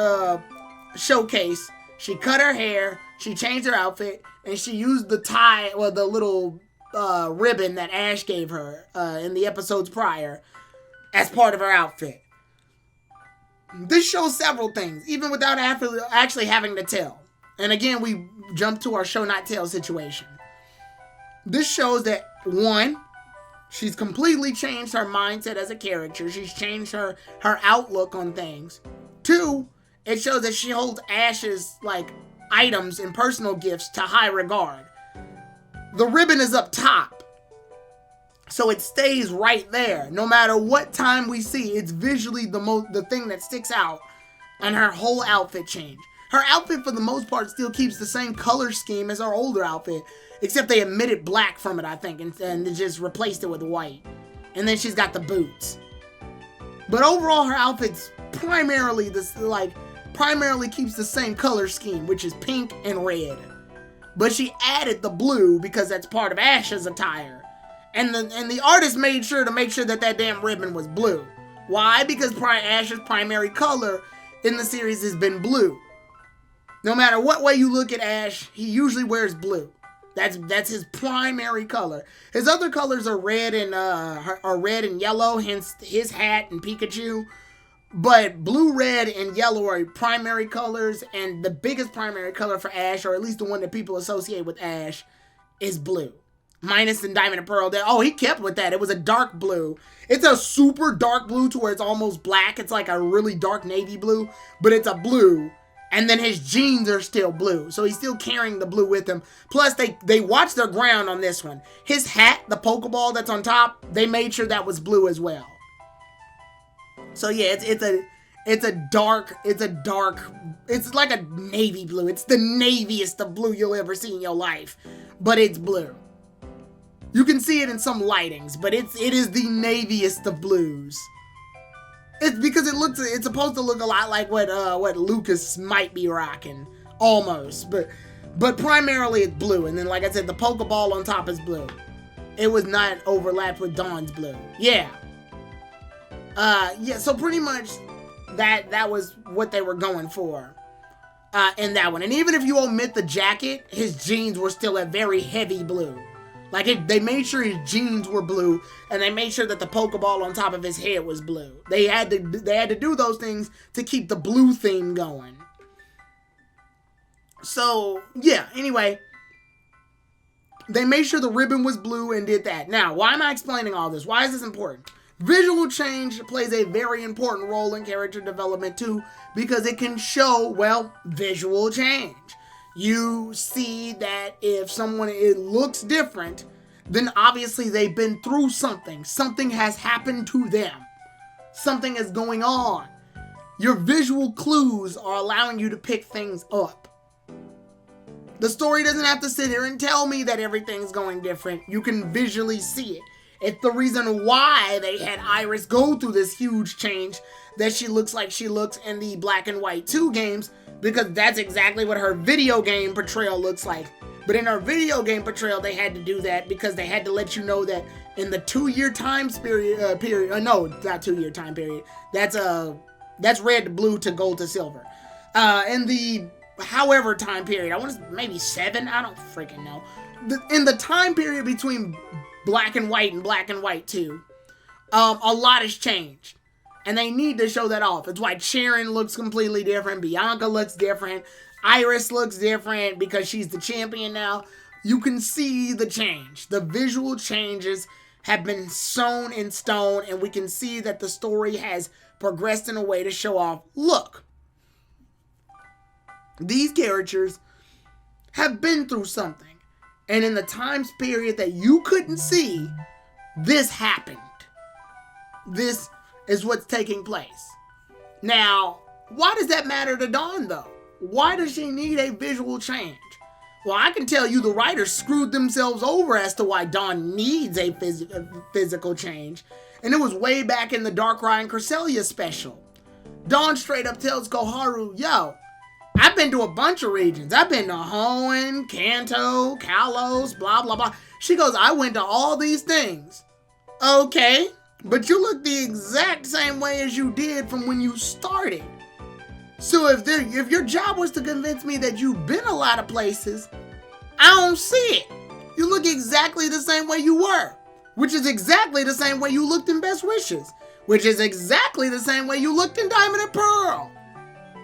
showcase, she cut her hair, she changed her outfit, and she used the tie, or the little ribbon that Ash gave her in the episodes prior as part of her outfit. This shows several things, even without actually having to tell. And again, we jump to our show not tell situation. This shows that, one, she's completely changed her mindset as a character. She's changed her outlook on things. Two, it shows that she holds Ash's items and personal gifts to high regard. The ribbon is up top, so it stays right there. No matter what time we see, it's visually the thing that sticks out, and her whole outfit change. Her outfit, for the most part, still keeps the same color scheme as her older outfit, except they omitted black from it, I think, and they just replaced it with white. And then she's got the boots. But overall, her outfit's primarily keeps the same color scheme, which is pink and red. But she added the blue because that's part of Ash's attire. And the artist made sure that damn ribbon was blue. Why? Because Ash's primary color in the series has been blue. No matter what way you look at Ash, he usually wears blue. That's his primary color. His other colors are red and yellow, hence his hat and Pikachu. But blue, red, and yellow are primary colors, and the biggest primary color for Ash, or at least the one that people associate with Ash, is blue. Minus in Diamond and Pearl. He kept with that. It was a dark blue. It's a super dark blue to where it's almost black. It's like a really dark navy blue, but it's a blue. And then his jeans are still blue, so he's still carrying the blue with him. Plus, they watched their ground on this one. His hat, the Pokeball that's on top, they made sure that was blue as well. So yeah, it's like a navy blue. It's the naviest of blue you'll ever see in your life, but it's blue. You can see it in some lightings, but it is the naviest of blues. It's because it's supposed to look a lot like what Lucas might be rocking, almost, but primarily it's blue. And then, like I said, the Pokeball on top is blue. It was not overlapped with Dawn's blue. Yeah. So pretty much that was what they were going for in that one. And even if you omit the jacket, his jeans were still a very heavy blue. Like, they made sure his jeans were blue, and they made sure that the Pokeball on top of his head was blue. They had to do those things to keep the blue theme going. So, yeah, anyway, they made sure the ribbon was blue and did that. Now, why am I explaining all this? Why is this important? Visual change plays a very important role in character development too, because it can show, well, visual change. You see that if it looks different, then obviously they've been through something. Something has happened to them. Something is going on. Your visual clues are allowing you to pick things up. The story doesn't have to sit here and tell me that everything's going different. You can visually see it. It's the reason why they had Iris go through this huge change that she looks like she looks in the Black and White 2 games, because that's exactly what her video game portrayal looks like. But in her video game portrayal, they had to do that because they had to let you know that in the 2-year time period, no, not 2-year time period. That's red to blue to gold to silver. In the however time period, I want to maybe 7. I don't freaking know. In the time period between Black and White and Black and White 2, a lot has changed. And they need to show that off. It's why Sharon looks completely different. Bianca looks different. Iris looks different because she's the champion now. You can see the change. The visual changes have been sewn in stone, and we can see that the story has progressed in a way to show off, look, these characters have been through something. And in the time period that you couldn't see, this happened. This is what's taking place. Now, why does that matter to Dawn, though? Why does she need a visual change? Well, I can tell you the writers screwed themselves over as to why Dawn needs a physical change. And it was way back in the Darkrai and Cresselia special. Dawn straight up tells Koharu, yo, I've been to a bunch of regions. I've been to Hoenn, Kanto, Kalos, blah, blah, blah. She goes, I went to all these things. Okay. But you look the exact same way as you did from when you started. So if your job was to convince me that you've been a lot of places, I don't see it. You look exactly the same way you were, which is exactly the same way you looked in Best Wishes, which is exactly the same way you looked in Diamond and Pearl.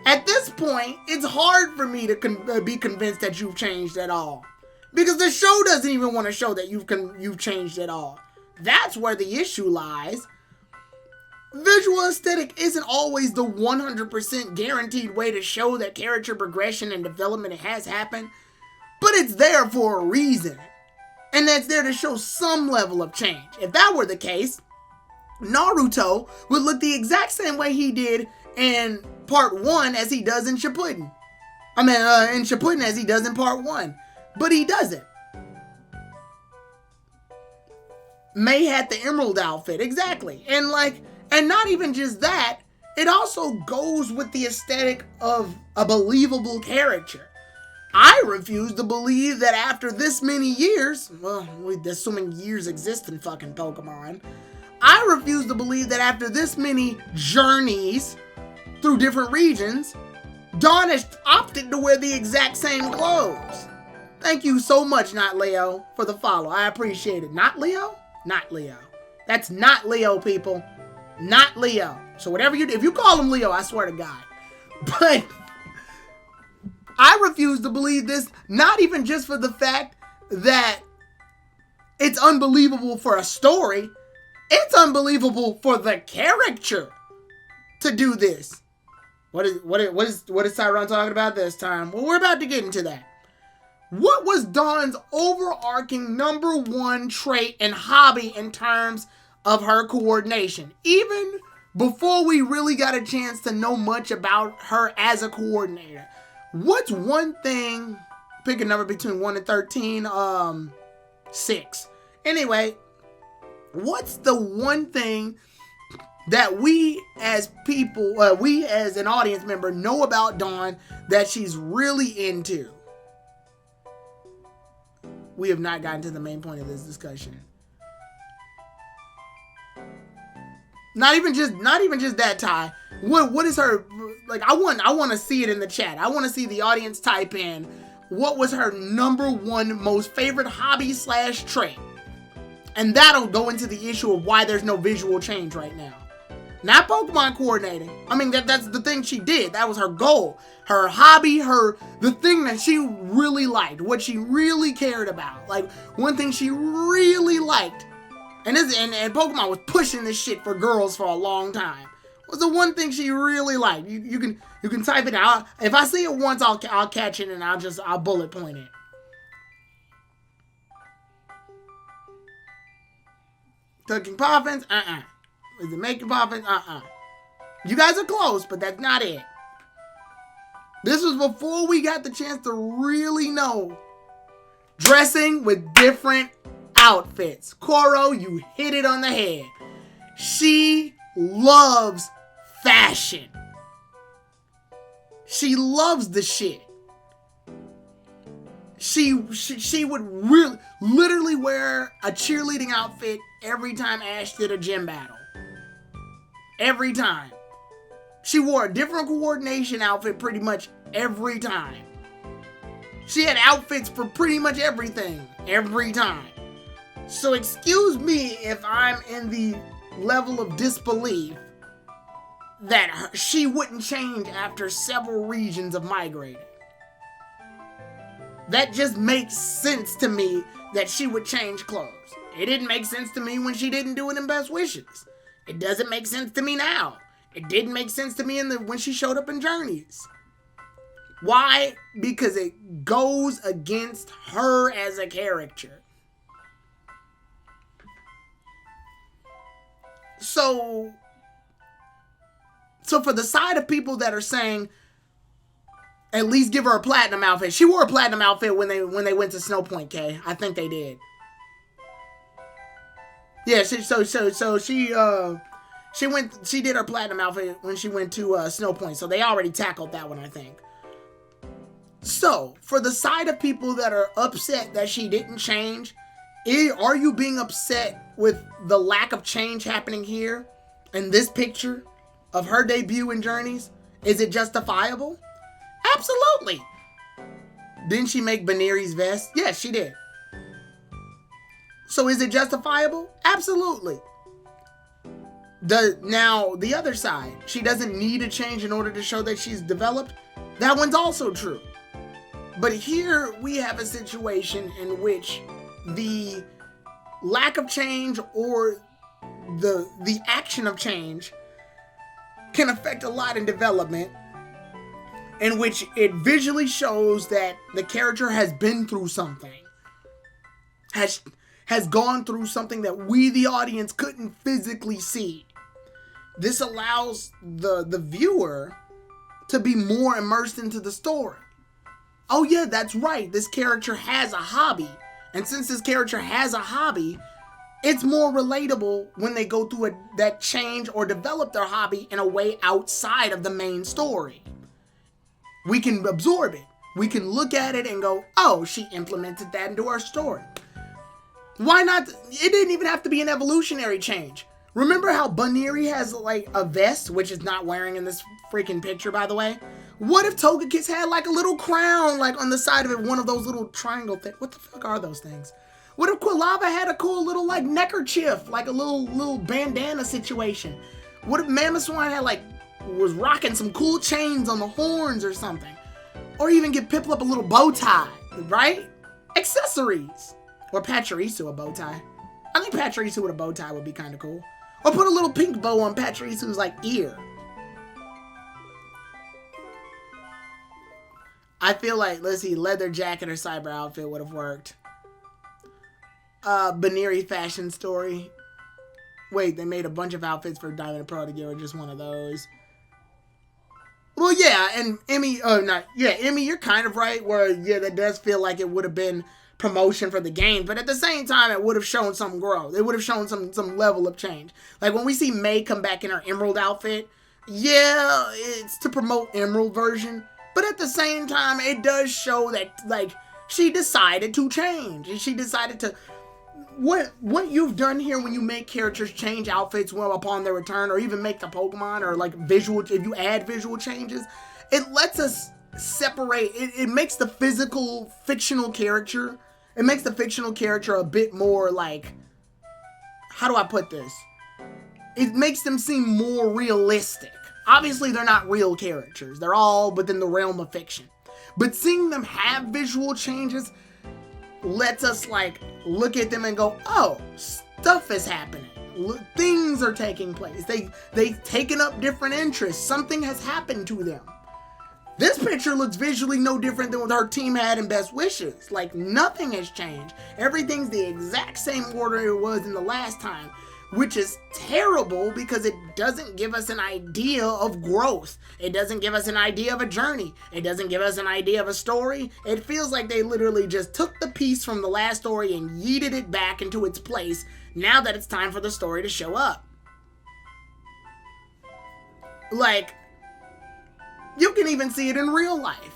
At this point, it's hard for me to be convinced that you've changed at all, because the show doesn't even want to show that you've changed at all. That's where the issue lies. Visual aesthetic isn't always the 100% guaranteed way to show that character progression and development has happened, but it's there for a reason. And that's there to show some level of change. If that were the case, Naruto would look the exact same way he did in Part 1 as he does in Shippuden. In Shippuden as he does in Part 1. But he doesn't. May had the emerald outfit, exactly. And not even just that, it also goes with the aesthetic of a believable character. I refuse to believe that after this many years, well, assuming years exist in fucking Pokemon, I refuse to believe that after this many journeys through different regions, Dawn has opted to wear the exact same clothes. Thank you so much, Not Leo, for the follow. I appreciate it. Not Leo? Not Leo. That's not Leo, people. Not Leo. So whatever you do, if you call him Leo, I swear to God. But I refuse to believe this, not even just for the fact that it's unbelievable for a story. It's unbelievable for the character to do this. What is Tyron talking about this time? Well, we're about to get into that. What was Dawn's overarching #1 trait and hobby in terms of her coordination? Even before we really got a chance to know much about her as a coordinator, what's one thing, pick a number between 1 and 13, 6. Anyway, what's the one thing that we as people, we as an audience member know about Dawn that she's really into? We have not gotten to the main point of this discussion. Not even just that, Ty. What is her, like, I want to see it in the chat. I want to see the audience type in what was her number one most favorite hobby / trait. And that'll go into the issue of why there's no visual change right now. Not Pokemon coordinating. I mean, that's the thing she did. That was her goal. Her hobby, the thing that she really liked, what she really cared about. Like, one thing she really liked. And Pokemon was pushing this shit for girls for a long time. Was the one thing she really liked. You can type it out. If I see it once, I'll catch it and I'll bullet point it. Cooking puffins? Is it making puffins? You guys are close, but that's not it. This was before we got the chance to really know dressing with different outfits. Koro, you hit it on the head. She loves fashion. She loves the shit. She would literally wear a cheerleading outfit every time Ash did a gym battle. Every time. She wore a different coordination outfit pretty much every time. She had outfits for pretty much everything. Every time. So excuse me if I'm in the level of disbelief that she wouldn't change after several regions of migrating. That just makes sense to me that she would change clothes. It didn't make sense to me when she didn't do it in Best Wishes. It doesn't make sense to me now. It didn't make sense to me when she showed up in Journeys. Why? Because it goes against her as a character. So for the side of people that are saying, at least give her a platinum outfit. She wore a platinum outfit when they went to Snow Point, Kay. I think they did. Yeah, she did her platinum outfit when she went to Snow Point. So they already tackled that one, I think. So, for the side of people that are upset that she didn't change, are you being upset with the lack of change happening here in this picture of her debut in Journeys? Is it justifiable? Absolutely. Didn't she make Baneri's vest? Yes, she did. So is it justifiable? Absolutely. Now, the other side, she doesn't need a change in order to show that she's developed. That one's also true. But here we have a situation in which the lack of change or the action of change can affect a lot in development, in which it visually shows that the character has been through something, has gone through something that we, the audience, couldn't physically see. This allows the viewer to be more immersed into the story. Oh yeah, that's right, this character has a hobby. And since this character has a hobby, it's more relatable when they go through that change or develop their hobby in a way outside of the main story. We can absorb it. We can look at it and go, oh, she implemented that into her story. Why not? It didn't even have to be an evolutionary change. Remember how Baneri has like a vest, which is not wearing in this freaking picture, by the way? What if Togekiss had like a little crown, like on the side of it, one of those little triangle things? What the fuck are those things? What if Quilava had a cool little like neckerchief, like a little bandana situation? What if Mamoswine was rocking some cool chains on the horns or something? Or even get Piplup a little bow tie, right? Accessories. Or Pachirisu a bow tie. I think Pachirisu with a bow tie would be kind of cool. Or put a little pink bow on Pachirisu's like ear. I feel like, let's see, leather jacket or cyber outfit would have worked. Baneri fashion story. Wait, they made a bunch of outfits for Diamond and Pearl to give her just one of those. Well, yeah, and Emmy, Emmy, you're kind of right, where, yeah, that does feel like it would have been promotion for the game, but at the same time, it would have shown some growth. It would have shown some level of change. Like, when we see May come back in her Emerald outfit, yeah, it's to promote Emerald version, but at the same time, it does show that, like, she decided to change, and she decided to... What you've done here when you make characters change outfits well upon their return, or even make the Pokemon, or like visual, if you add visual changes, it lets us separate, it makes the fictional character a bit more like, how do I put this? It makes them seem more realistic. Obviously, they're not real characters. They're all within the realm of fiction. But seeing them have visual changes lets us like look at them and go, oh, stuff is happening. Things are taking place. They've taken up different interests. Something has happened to them. This picture looks visually no different than what her team had in Best Wishes. Like, nothing has changed. Everything's the exact same order it was in the last time, which is terrible because it doesn't give us an idea of growth. It doesn't give us an idea of a journey. It doesn't give us an idea of a story. It feels like they literally just took the piece from the last story and yeeted it back into its place now that it's time for the story to show up. Like, you can even see it in real life.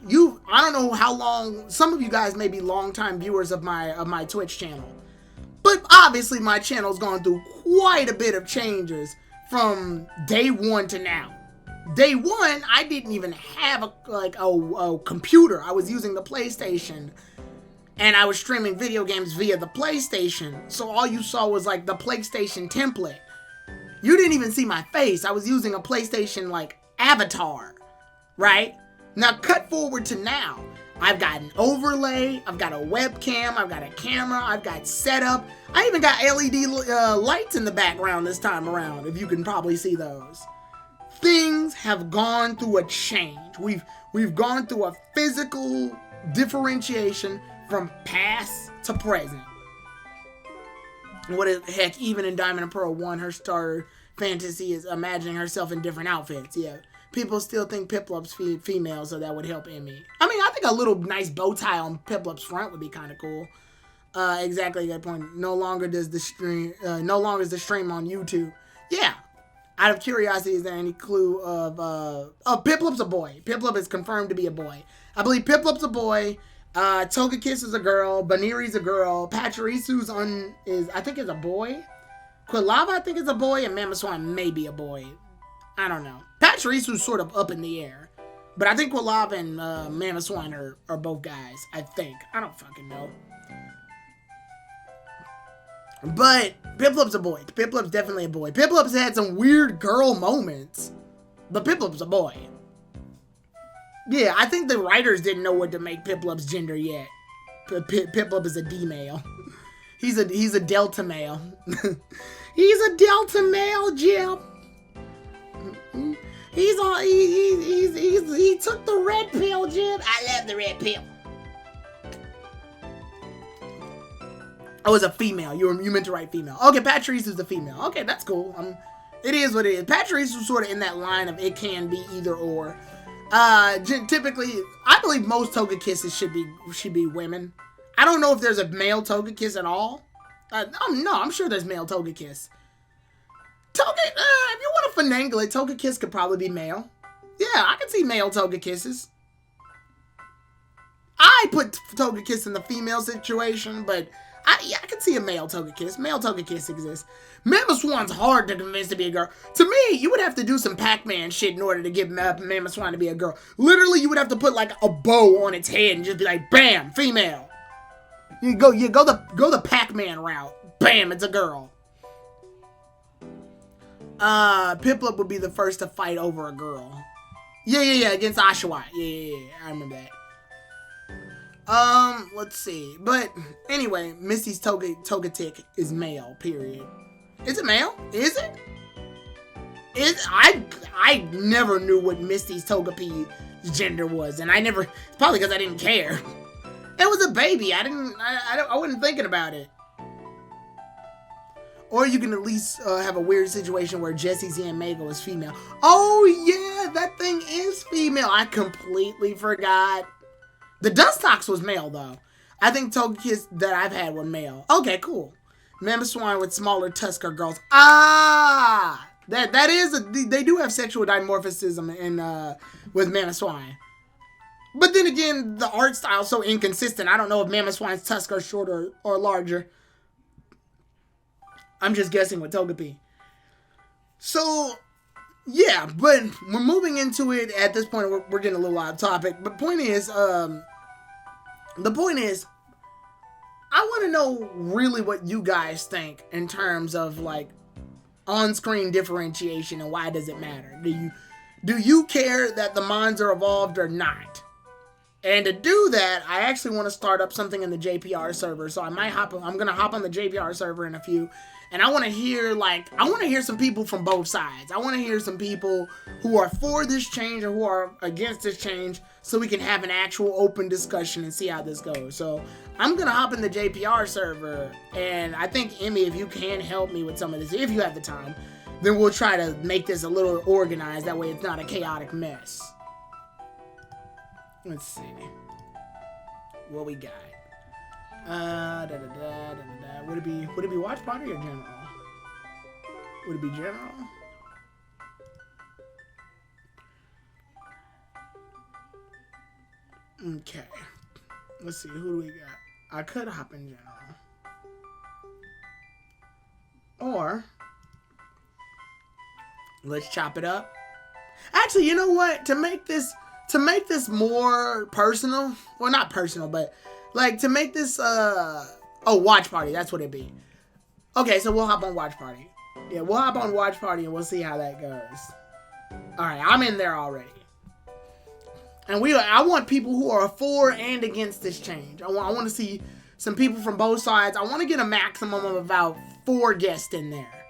I don't know how long, some of you guys may be longtime viewers of my Twitch channel. But obviously my channel's gone through quite a bit of changes from day one to now. Day one, I didn't even have a computer. I was using the PlayStation. And I was streaming video games via the PlayStation. So all you saw was like the PlayStation template. You didn't even see my face. I was using a PlayStation like avatar. Right? Now cut forward to now. I've got an overlay, I've got a webcam, I've got a camera, I've got setup. I even got LED lights in the background this time around, if you can probably see those. Things have gone through a change. We've gone through a physical differentiation from past to present. What the heck, even in Diamond and Pearl 1, her star fantasy is imagining herself in different outfits, yeah. People still think Piplup's female, so that would help Emmy. I mean, I think a little nice bow tie on Piplup's front would be kind of cool. Exactly that point. No longer is the stream on YouTube. Yeah. Out of curiosity, is there any clue of Piplup's a boy. Piplup is confirmed to be a boy. I believe Piplup's a boy. Togekiss is a girl. Baniri's a girl. Pachirisu's I think is a boy. Quilava, I think is a boy, and Mamoswine may be a boy. I don't know. Pachirisu's sort of up in the air. But I think Quilava and Mamoswine are both guys. I think. I don't fucking know. But Piplup's a boy. Piplup's definitely a boy. Piplup's had some weird girl moments. But Piplup's a boy. Yeah, I think the writers didn't know what to make Piplup's gender yet. Piplup is a D-male. He's a Delta male. He's a Delta male, Jim. He took the red pill, Jim. I love the red pill. Oh, it's a female. You meant to write female. Okay, Pachirisu's a female. Okay, that's cool. It is what it is. Pachirisu's sort of in that line of it can be either or. Typically, I believe most Togekisses should be women. I don't know if there's a male Togekiss at all. No, I'm sure there's male Togekiss. If you want to finagle it, Togekiss could probably be male. Yeah, I can see male Togekisses. I put Togekiss in the female situation, but I can see a male Togekiss. Male Togekiss exists. Mamoswine's hard to convince to be a girl. To me, you would have to do some Pac-Man shit in order to get Mamoswine to be a girl. Literally, you would have to put like a bow on its head and just be like, bam, female. You go the Pac-Man route. Bam, it's a girl. Piplup would be the first to fight over a girl. Yeah, against Oshawott. Yeah, I remember that. Let's see. But anyway, Misty's Togetic is male, period. Is it male? Is it? I never knew what Misty's Togepi's gender was, and it's probably because I didn't care. It was a baby. I wasn't thinking about it. Or you can at least have a weird situation where Jesse's Aunt Mako is female. Oh yeah, that thing is female. I completely forgot. The Dustox was male though. I think Togekiss that I've had were male. Okay, cool. Mamoswine with smaller Tusker girls. Ah, that is they do have sexual dimorphism in with Mamoswine. But then again, the art style is so inconsistent. I don't know if Mamoswine's Tusker are shorter or larger. I'm just guessing with Togepi. So, yeah, but we're moving into it at this point. We're getting a little off topic. But the point is, I want to know really what you guys think in terms of like on-screen differentiation and why does it matter? Do you care that the Mons are evolved or not? And to do that, I actually want to start up something in the JPR server. So I'm going to hop on the JPR server in a few. And I want to hear some people from both sides. I want to hear some people who are for this change or who are against this change so we can have an actual open discussion and see how this goes. So I'm going to hop in the JPR server. And I think, Emmy, if you can help me with some of this, if you have the time, then we'll try to make this a little organized. That way it's not a chaotic mess. Let's see what we got. Would it be watch party or general? Would it be general? Okay. Let's see. Who do we got? I could hop in general, or let's chop it up. Actually, you know what? To make this more personal, well, not personal, but like to make this watch party, that's what it'd be. Okay, so we'll hop on watch party. Yeah, we'll hop on watch party and we'll see how that goes. Alright, I'm in there already. And I want people who are for and against this change. I want to see some people from both sides. I want to get a maximum of about 4 guests in there.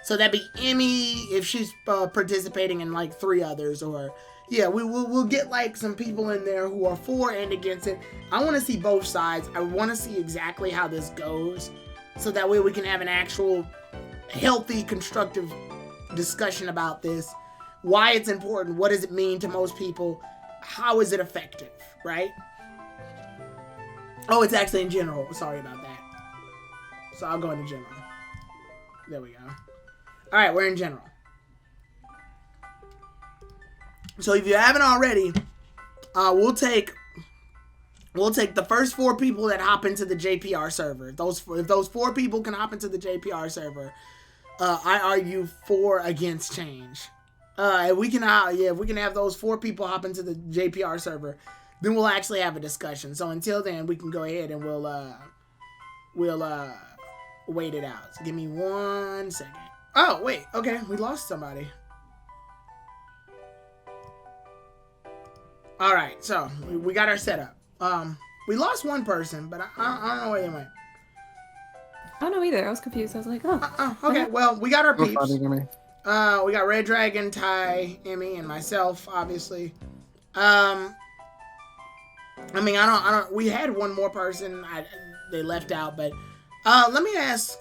So that'd be Emmy if she's participating, and like 3 others, or yeah, we'll get like some people in there who are for and against it. I want to see both sides. I want to see exactly how this goes, so that way we can have an actual healthy, constructive discussion about this. Why it's important, what does it mean to most people, how is it effective, right? Oh, it's actually in general. Sorry about that. So I'll go into general. There we go. Alright, we're in general. So if you haven't already, we'll take the first 4 people that hop into the JPR server. If those 4 people can hop into the JPR server, I argue for against change. If we can have those 4 people hop into the JPR server, then we'll actually have a discussion. So until then, we can go ahead and we'll wait it out. So give me 1 second. Oh wait, okay, we lost somebody. All right, so we got our setup. We lost one person, but I don't know where they went. I don't know either. I was confused. I was like, okay. Well, we got our peeps. We got Red Dragon, Ty, Emmy, and myself, obviously. I mean, I don't. We had one more person. They left out, but let me ask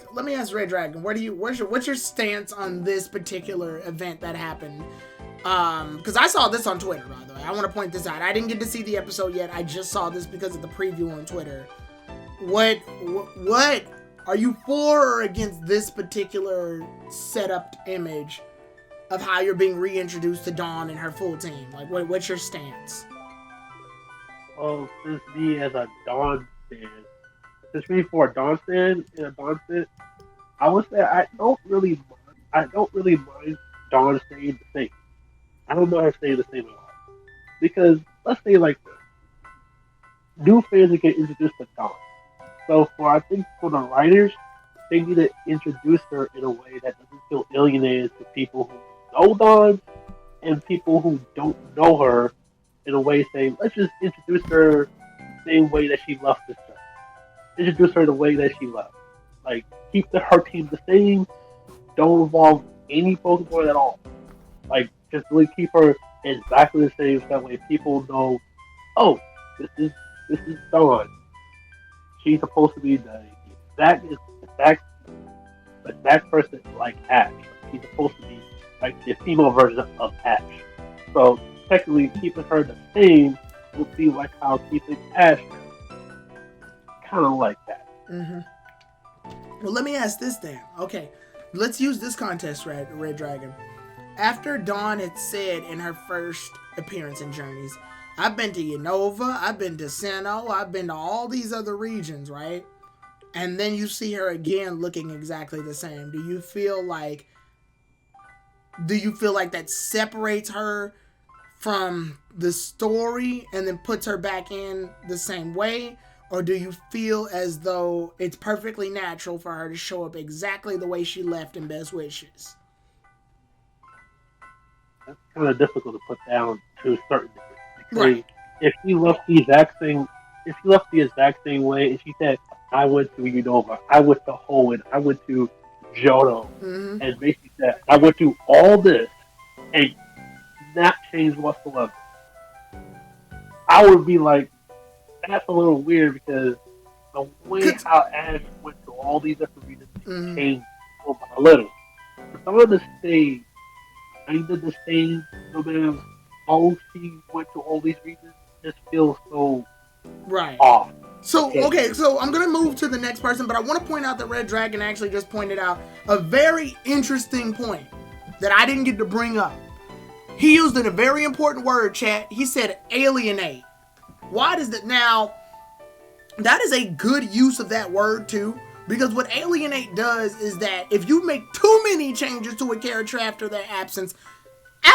Red Dragon. What's your stance on this particular event that happened? Because I saw this on Twitter, by the way. I want to point this out. I didn't get to see the episode yet. I just saw this because of the preview on Twitter. What are you for or against this particular setup image of how you're being reintroduced to Dawn and her full team? Like, what's your stance? Well, since me as a Dawn fan, since me for a Dawn fan and a Dawn fan, I would say I don't really mind Dawn staying the same. I don't mind her staying the same at all. Because, let's say like this. New fans are getting introduced to Dawn. So I think for the writers, they need to introduce her in a way that doesn't feel alienated to people who know Dawn and people who don't know her, in a way saying, let's just introduce her the same way that she left this show. Introduce her the way that she left. Like, keep her team the same. Don't involve any Pokemon at all. Like, just really keep her exactly the same, so that way people know, oh, this is Dawn. She's supposed to be the exact exact person like Ash. He's supposed to be like the female version of Ash. So technically, keeping her the same would be like how keeping Ash kind of like that. Mm-hmm. Well, let me ask this then. Okay, let's use this contest, Red Dragon. After Dawn had said in her first appearance in Journeys, I've been to Unova, I've been to Sinnoh, I've been to all these other regions, right? And then you see her again looking exactly the same. Do you feel like that separates her from the story and then puts her back in the same way? Or do you feel as though it's perfectly natural for her to show up exactly the way she left in Best Wishes? That's kind of difficult to put down to a certain degree. Because Right. if she left the exact same way, and she said, "I went to Unova, I went to Hoenn, I went to Johto," Mm-hmm. and basically said, "I went through all this and not changed whatsoever," I would be like, "That's a little weird," because the way how Ash went to all these different regions changed little by little. For someone to stay kind of the same, no matter how she went to all these regions, just feels so Right. off. So, okay, so I'm going to move to the next person, but I want to point out that Red Dragon actually just pointed out a very interesting point that I didn't get to bring up. He used a very important word, chat. He said alienate. Why does that? Now, that is a good use of that word, too, because what alienate does is that if you make too many changes to a character after their absence,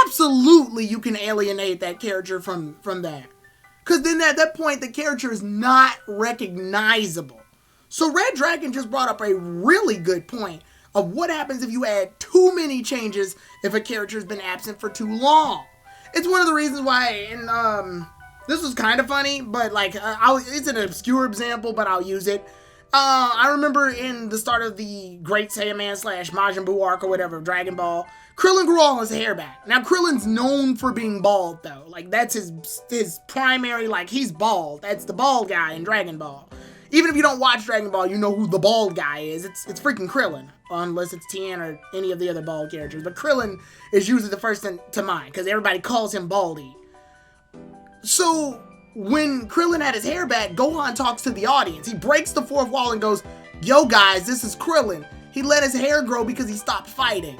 absolutely you can alienate that character from that. Because then at that point, the character is not recognizable. So Red Dragon just brought up a really good point of what happens if you add too many changes if a character has been absent for too long. It's one of the reasons why, and this was kind of funny, but like, it's an obscure example, but I'll use it. I remember in the start of the Great Saiyaman / Majin Buu arc or whatever, Dragon Ball, Krillin grew all his hair back. Now, Krillin's known for being bald, though. Like, that's his primary, like, he's bald. That's the bald guy in Dragon Ball. Even if you don't watch Dragon Ball, you know who the bald guy is. It's freaking Krillin. Unless it's Tien or any of the other bald characters. But Krillin is usually the first to mind, because everybody calls him Baldy. So, when Krillin had his hair back, Gohan talks to the audience. He breaks the fourth wall and goes, "Yo guys, this is Krillin. He let his hair grow because he stopped fighting."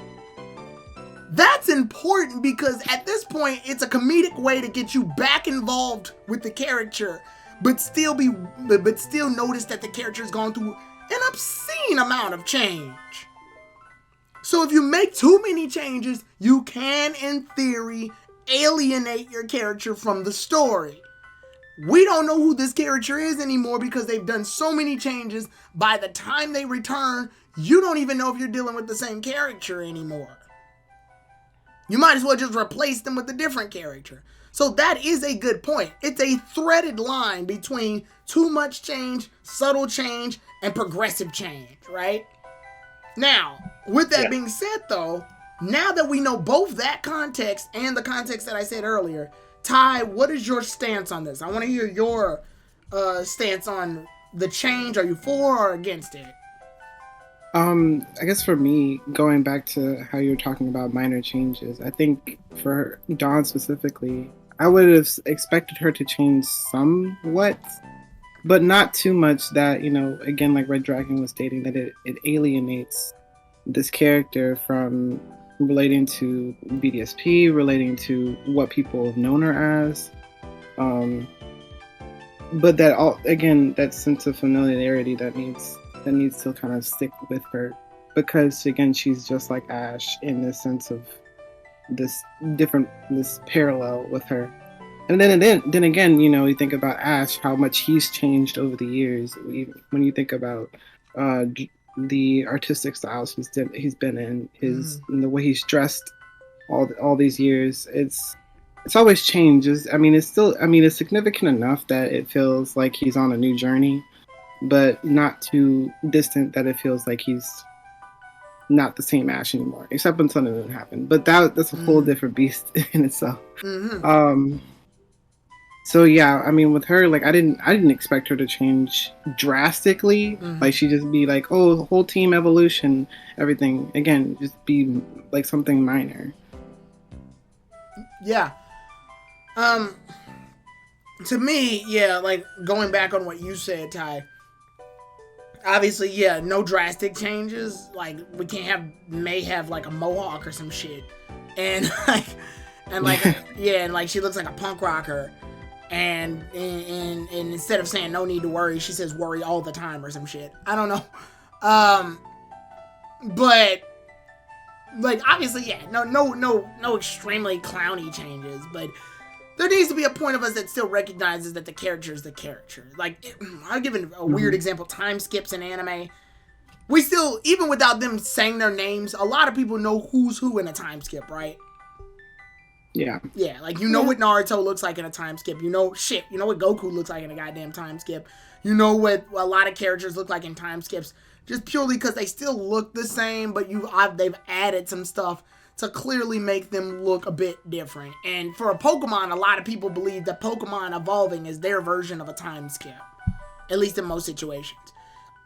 That's important because at this point, it's a comedic way to get you back involved with the character, but still notice that the character's gone through an obscene amount of change. So if you make too many changes, you can, in theory, alienate your character from the story. We don't know who this character is anymore because they've done so many changes. By the time they return, you don't even know if you're dealing with the same character anymore. You might as well just replace them with a different character. So that is a good point. It's a threaded line between too much change, subtle change, and progressive change, right? Now, with that being said, though, now that we know both that context and the context that I said earlier, Ty, what is your stance on this? I want to hear your stance on the change. Are you for or against it? I guess for me, going back to how you were talking about minor changes, I think for Dawn specifically, I would have expected her to change somewhat, but not too much that, again, like Red Dragon was stating, that it alienates this character from relating to BDSP, relating to what people have known her as. But that sense of familiarity that needs to kind of stick with her, because again, she's just like Ash in the sense of this parallel with her. And then again, you think about Ash, how much he's changed over the years. When you think about the artistic styles he's been in, in the way he's dressed, all these years, it's always changes. It's significant enough that it feels like he's on a new journey, but not too distant that it feels like he's not the same Ash anymore, except when something didn't happen. But that's a whole different beast in itself. So yeah, I mean, with her, like, I didn't expect her to change drastically. Like, she just be like, oh, whole team evolution, everything. Again, just be like something minor. Yeah. To me, yeah, like going back on what you said, Ty. Obviously, yeah, no drastic changes. Like we can't have like a mohawk or some shit, and like yeah, and like she looks like a punk rocker, and instead of saying no need to worry, she says worry all the time or some shit. I don't know, but like obviously, yeah, no extremely clowny changes, but there needs to be a point of us that still recognizes that the character is the character. Like, I'll give a weird example. Time skips in anime. We still, even without them saying their names, a lot of people know who's who in a time skip, right? Yeah. Yeah, like you know what Naruto looks like in a time skip. You know what Goku looks like in a goddamn time skip. You know what a lot of characters look like in time skips. Just purely because they still look the same, but they've added some stuff to clearly make them look a bit different. And for a Pokemon, a lot of people believe that Pokemon evolving is their version of a time skip. At least in most situations.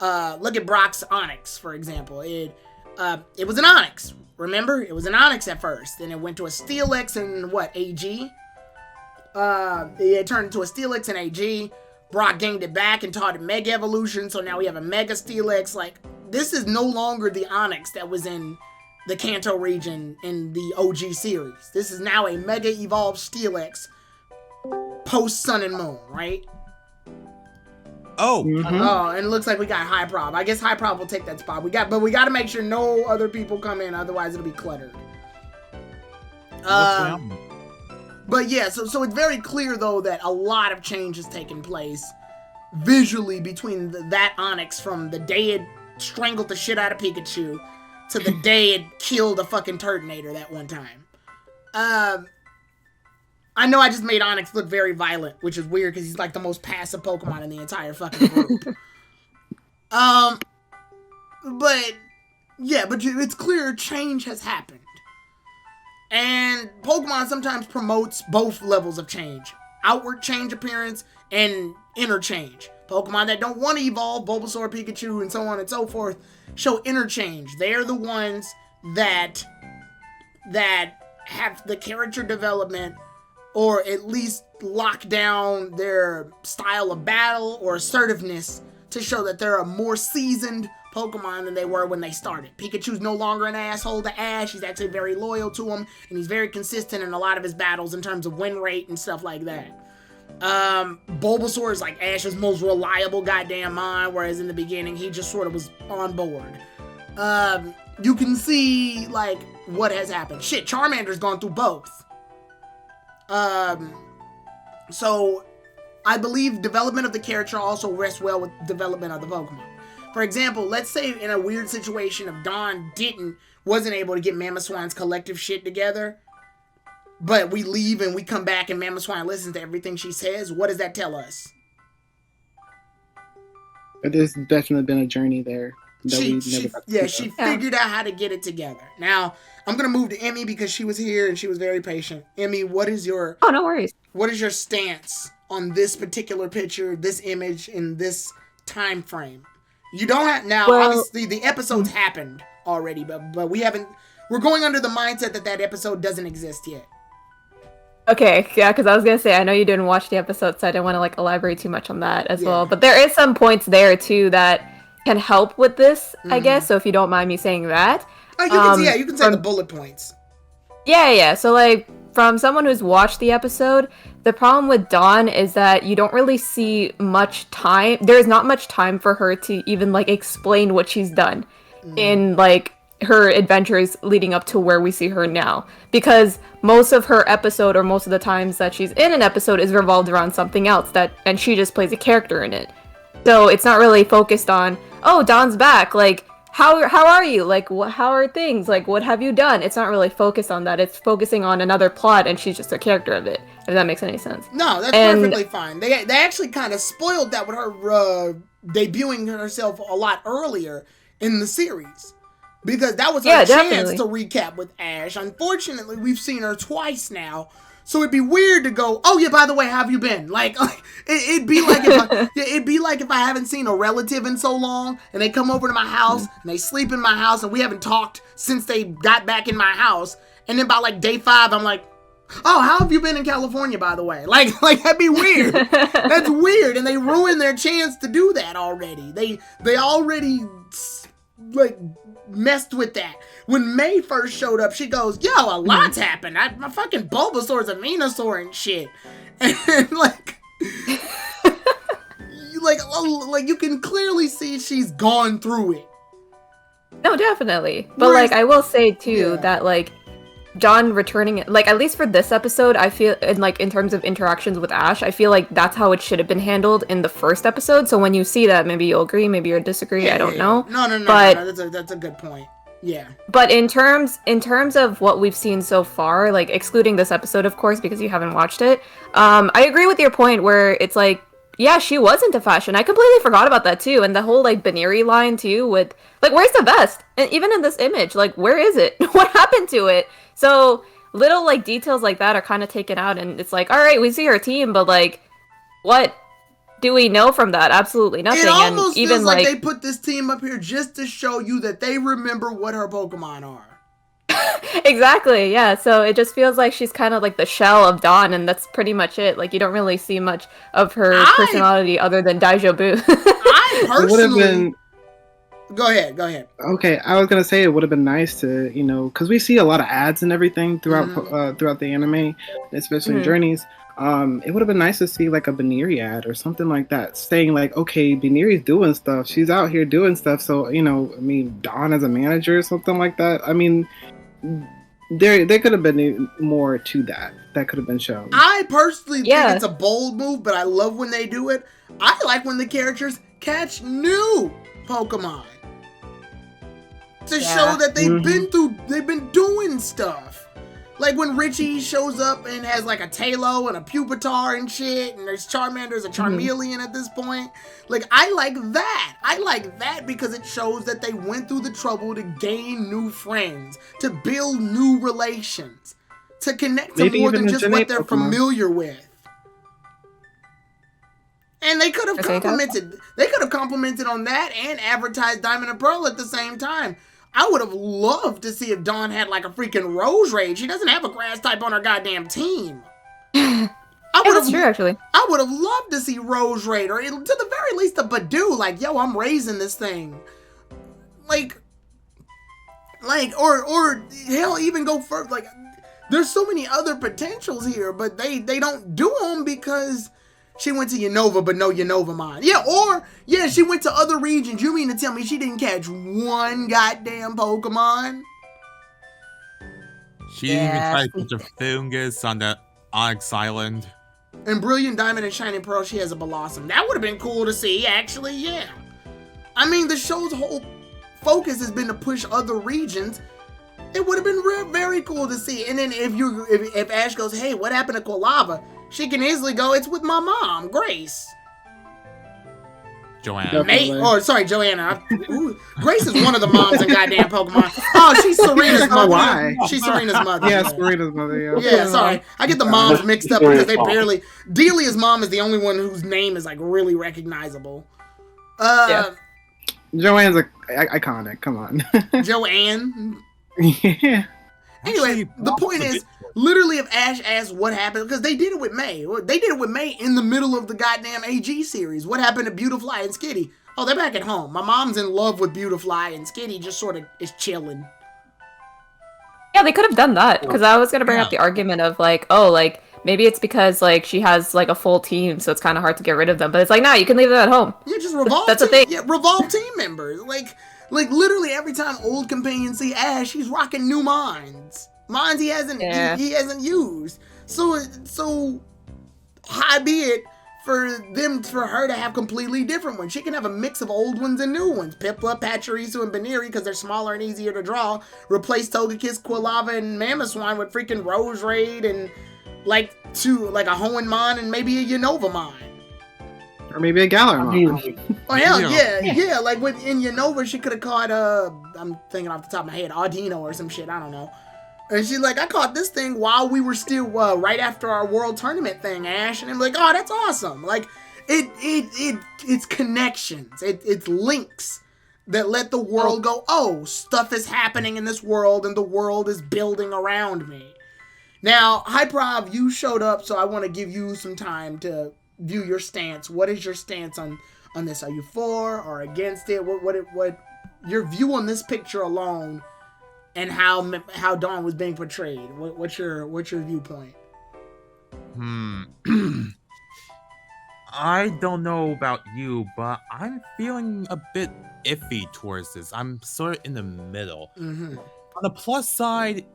Look at Brock's Onix, for example. It was an Onix. Remember? It was an Onix at first. Then it went to a Steelix and AG? It turned into a Steelix and AG. Brock gained it back and taught it Mega Evolution, so now we have a Mega Steelix. Like, this is no longer the Onix that was in the Kanto region in the OG series. This is now a Mega Evolved Steelix post Sun and Moon, right? Oh. Oh, and it looks like we got High Prob. I guess High Prob will take that spot. We got to make sure no other people come in, otherwise it'll be cluttered. But yeah, so it's very clear though that a lot of change has taken place visually between that Onix from the day it strangled the shit out of Pikachu to the day it killed a fucking Turtonator that one time. I know I just made Onix look very violent, which is weird because he's like the most passive Pokemon in the entire fucking group. But it's clear change has happened. And Pokemon sometimes promotes both levels of change. Outward change appearance and inner change. Pokemon that don't want to evolve, Bulbasaur, Pikachu, and so on and so forth, show inner change. They're the ones that have the character development or at least lock down their style of battle or assertiveness to show that they're a more seasoned Pokemon than they were when they started. Pikachu's no longer an asshole to Ash. He's actually very loyal to him, and he's very consistent in a lot of his battles in terms of win rate and stuff like that. Bulbasaur is like Ash's most reliable goddamn mind, whereas in the beginning he just sort of was on board. You can see like what has happened. Shit, Charmander's gone through both. So I believe development of the character also rests well with development of the Pokemon. For example, let's say in a weird situation if Dawn wasn't able to get Mamoswine's collective shit together, but we leave and we come back and Mamoswine listens to everything she says, what does that tell us? There's definitely been a journey there. She figured out how to get it together. Now, I'm going to move to Emmy because she was here and she was very patient. Emmy, what is your... Oh, no worries. What is your stance on this particular picture, this image, in this time frame? You don't have... Now, obviously, the episodes happened already, but we haven't... We're going under the mindset that episode doesn't exist yet. Okay, yeah, because I was going to say, I know you didn't watch the episode, so I didn't want to, elaborate too much on that as well. But there is some points there, too, that can help with this, I guess, so if you don't mind me saying that. Oh, you can say the bullet points. Yeah, so, from someone who's watched the episode, the problem with Dawn is that you don't really see much time. There's not much time for her to even, explain what she's done in, her adventures leading up to where we see her now. Because most of her episode, or most of the times that she's in an episode, is revolved around something else, and she just plays a character in it. So it's not really focused on, oh, Dawn's back, how are you? How are things? What have you done? It's not really focused on that. It's focusing on another plot, and she's just a character of it, if that makes any sense. No, that's perfectly fine. They actually kind of spoiled that with her debuting herself a lot earlier in the series. Because that was her chance to recap with Ash. Unfortunately, we've seen her twice now. So it'd be weird to go, oh yeah, by the way, how have you been? Like it'd be like if I haven't seen a relative in so long, and they come over to my house and they sleep in my house, and we haven't talked since they got back in my house, and then by like day 5, I'm like, oh, how have you been in California, by the way? Like that'd be weird. That's weird, and they ruined their chance to do that already. They already like messed with that. When May first showed up, she goes, yo, a lot's happened. My fucking Bulbasaur's a Venusaur and shit. And like you can clearly see she's gone through it. No, definitely. But like I will say too that like John returning, like at least for this episode, I feel in terms of interactions with Ash, I feel like that's how it should have been handled in the first episode. So when you see that, maybe you'll agree, maybe you'll disagree. I don't know. No. But That's a good point. Yeah. But in terms of what we've seen so far, like excluding this episode, of course, because you haven't watched it, I agree with your point where it's like, yeah, she was into fashion. I completely forgot about that too, and the whole like Baneri line too. With like, where's the vest? And even in this image, like, where is it? What happened to it? So little like details like that are kind of taken out, and it's like, all right, we see her team, but like, what do we know from that? Absolutely nothing. It almost and even feels like they put this team up here just to show you that they remember what her Pokemon are. Exactly, yeah. So it just feels like she's kind of like the shell of Dawn, and that's pretty much it. Like, you don't really see much of her personality other than Daijobu. I personally... Go ahead. Okay, I was gonna say it would have been nice to, because we see a lot of ads and everything throughout throughout the anime, especially in Journeys. It would have been nice to see like a Baneri ad or something like that, saying like, okay, Baneri's doing stuff. She's out here doing stuff. So, Dawn as a manager or something like that. I mean, there could have been more to that could have been shown. I personally think it's a bold move, but I love when they do it. I like when the characters catch new Pokemon to show that they've been doing stuff. Like when Richie shows up and has like a Tailo and a Pupitar and shit, and there's Charmander's a Charmeleon at this point. Like, I like that. I like that because it shows that they went through the trouble to gain new friends, to build new relations, to connect to more than just what they're familiar with. And they could have complimented. They could have complimented on that and advertised Diamond and Pearl at the same time. I would have loved to see if Dawn had like a freaking Rose Raid. She doesn't have a grass type on her goddamn team. That's true, actually. I would have loved to see Rose Raid, or to the very least a Badoo. Like, yo, I'm raising this thing. Like, or hell, even go further. Like, there's so many other potentials here, but they don't do them because she went to Unova, but no Unovamon. Yeah, she went to other regions. You mean to tell me she didn't catch one goddamn Pokemon? She didn't even try to catch a fungus on the Onyx Island. And Brilliant Diamond and Shining Pearl, she has a Blossom. That would have been cool to see, actually, yeah. I mean, the show's whole focus has been to push other regions. It would have been very cool to see. And then if Ash goes, hey, what happened to Quilava? She can easily go, it's with my mom, Grace. Joanna. Joanna. Grace is one of the moms in goddamn Pokemon. Oh, she's Serena's mother. Why? She's Serena's mother. Yeah, Serena's mother, yeah. Yeah, sorry. I get the moms mixed up because they barely... Delia's mom is the only one whose name is, like, really recognizable. Joanne's iconic, come on. Joanne? Yeah. Anyway, the point is, literally if Ash asks what happened, because they did it with May. They did it with May in the middle of the goddamn AG series. What happened to Beautifly and Skitty? Oh, they're back at home. My mom's in love with Beautifly, and Skitty just sort of is chilling. Yeah, they could have done that, because I was going to bring up the argument of, like, oh, like, maybe it's because, like, she has, like, a full team, so it's kind of hard to get rid of them. But it's like, nah, you can leave them at home. Yeah, just revolve. That's the thing. Yeah, revolve team members. Like, literally every time old companions see Ash, he's rocking new mines. Mines he hasn't used. So high be it for her to have completely different ones. She can have a mix of old ones and new ones. Piplup, Pachirisu, and Baneri, because they're smaller and easier to draw. Replace Togekiss, Quilava, and Mamoswine with freaking Rose Raid and like a Hoenmon and maybe a Unovamon. Or maybe a Galarmon. Oh hell yeah. Like in Unova, she could have caught I'm thinking off the top of my head, Audino or some shit. I don't know. And she's like, I caught this thing while we were still right after our world tournament thing, Ash. And I'm like, oh, that's awesome. Like, it's connections. It's links that let the world go, oh, stuff is happening in this world and the world is building around me. Now, Hyprov, you showed up, so I want to give you some time to view your stance. What is your stance on this? Are you for or against it? What your view on this picture alone and how Dawn was being portrayed? What's your viewpoint? I don't know about you, but I'm feeling a bit iffy towards this. I'm sort of in the middle. Mm-hmm. On the plus side,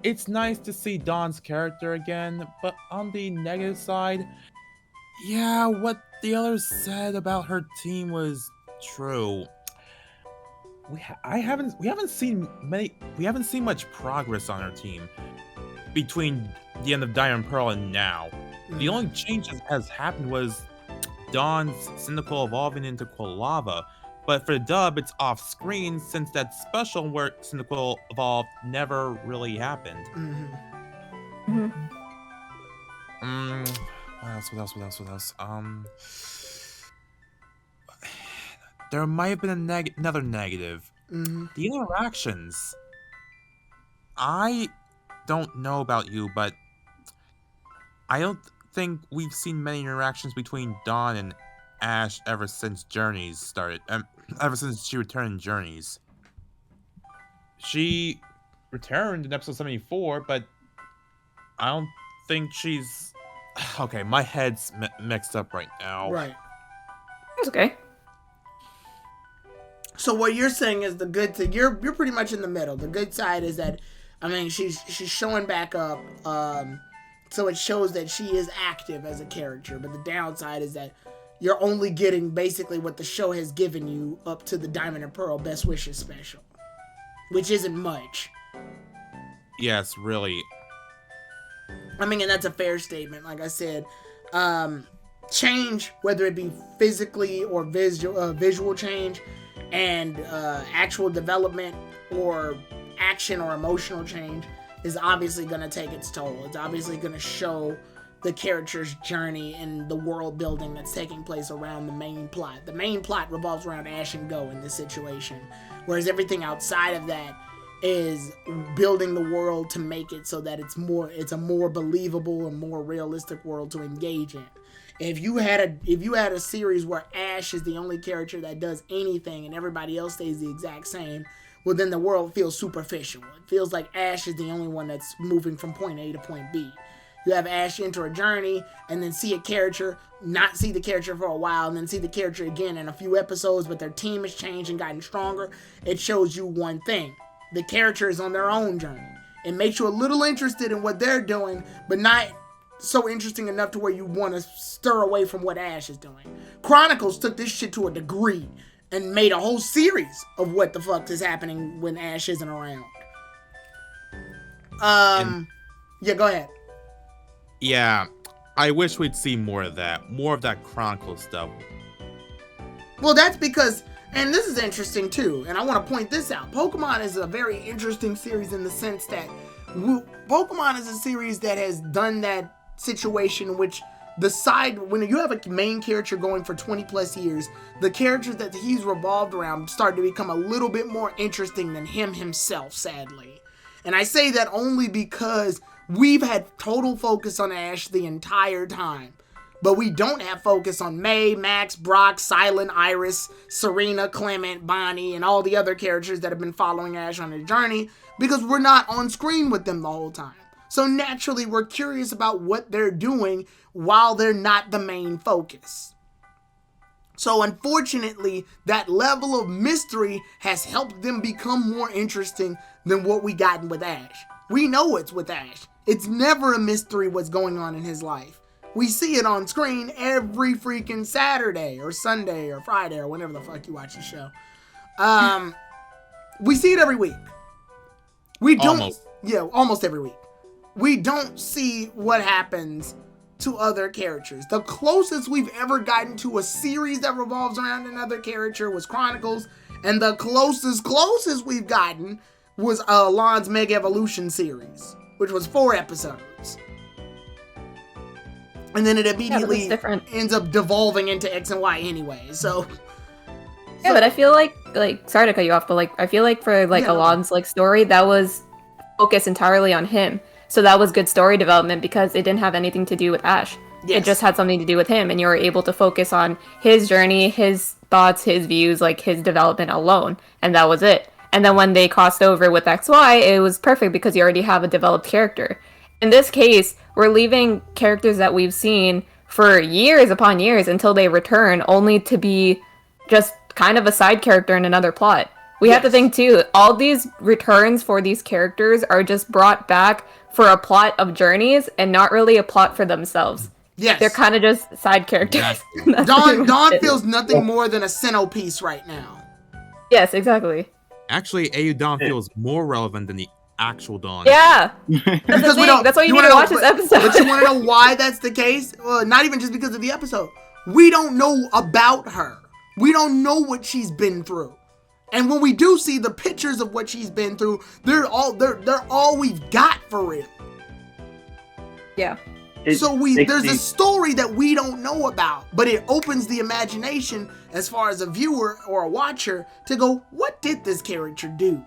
it's nice to see Dawn's character again, but on the negative side, yeah, what the others said about her team was true. We haven't seen much progress on her team between the end of Diamond and Pearl and now. The only change that has happened was Dawn's Cynical evolving into Quilava, but for the dub, it's off screen since that special where Cynical evolved never really happened. What else? There might have been another negative. The interactions. I don't know about you, but I don't think we've seen many interactions between Dawn and Ash ever since Journeys started. Ever since she returned in Journeys. She returned in episode 74, but I don't think she's... Okay, my head's mixed up right now. Right. It's okay. So what you're saying is the good thing. You're pretty much in the middle. The good side is that, I mean, she's showing back up. So it shows that she is active as a character. But the downside is that you're only getting basically what the show has given you up to the Diamond and Pearl Best Wishes special, which isn't much. Yes, really. I mean, and that's a fair statement. Like I said, change, whether it be physically or visual change, and actual development or action or emotional change, is obviously going to take its toll. It's obviously going to show the character's journey and the world building that's taking place around the main plot. The main plot revolves around Ash and Go in this situation, whereas everything outside of that is building the world to make it so that it's a more believable and more realistic world to engage in. If you had a series where Ash is the only character that does anything and everybody else stays the exact same, well, then the world feels superficial. It feels like Ash is the only one that's moving from point A to point B. You have Ash enter a journey and then see a character, not see the character for a while, and then see the character again in a few episodes, but their team has changed and gotten stronger. It shows you one thing. The character is on their own journey. It makes you a little interested in what they're doing, but not so interesting enough to where you want to stir away from what Ash is doing. Chronicles took this shit to a degree and made a whole series of what the fuck is happening when Ash isn't around. Yeah, go ahead. Yeah, I wish we'd see more of that Chronicle stuff. Well, that's because, and this is interesting too, and I want to point this out. Pokemon is a very interesting series in the sense that Pokemon is a series that has done that situation which when you have a main character going for 20 plus years, the characters that he's revolved around start to become a little bit more interesting than him himself, sadly. And I say that only because we've had total focus on Ash the entire time. But we don't have focus on May, Max, Brock, Silent, Iris, Serena, Clement, Bonnie, and all the other characters that have been following Ash on his journey because we're not on screen with them the whole time. So naturally, we're curious about what they're doing while they're not the main focus. So unfortunately, that level of mystery has helped them become more interesting than what we gotten with Ash. We know it's with Ash. It's never a mystery what's going on in his life. We see it on screen every freaking Saturday or Sunday or Friday or whenever the fuck you watch the show. We see it every week. We don't. Almost. Yeah, almost every week. We don't see what happens to other characters. The closest we've ever gotten to a series that revolves around another character was Chronicles, and the closest we've gotten was Lon's Mega Evolution series, which was 4 episodes. And then it immediately ends up devolving into X and Y anyway, so... Yeah, but I feel like, sorry to cut you off, but, like, I feel like for, like, Alon's, like, story, that was focused entirely on him. So that was good story development because it didn't have anything to do with Ash. Yes. It just had something to do with him, and you were able to focus on his journey, his thoughts, his views, like, his development alone, and that was it. And then when they crossed over with XY, it was perfect because you already have a developed character. In this case, we're leaving characters that we've seen for years upon years until they return, only to be just kind of a side character in another plot. We have to think too, all these returns for these characters are just brought back for a plot of journeys and not really a plot for themselves. Yes. They're kind of just side characters. Dawn feels nothing more than a centerpiece right now. Yes, exactly. Actually, AU Dawn feels more relevant than the actual Dawn. Yeah. That's why you need to watch this episode. But you want to know why that's the case? Well, not even just because of the episode. We don't know about her. We don't know what she's been through. And when we do see the pictures of what she's been through, they're all we've got for real. Yeah. So there's a story that we don't know about, but it opens the imagination as far as a viewer or a watcher to go, what did this character do?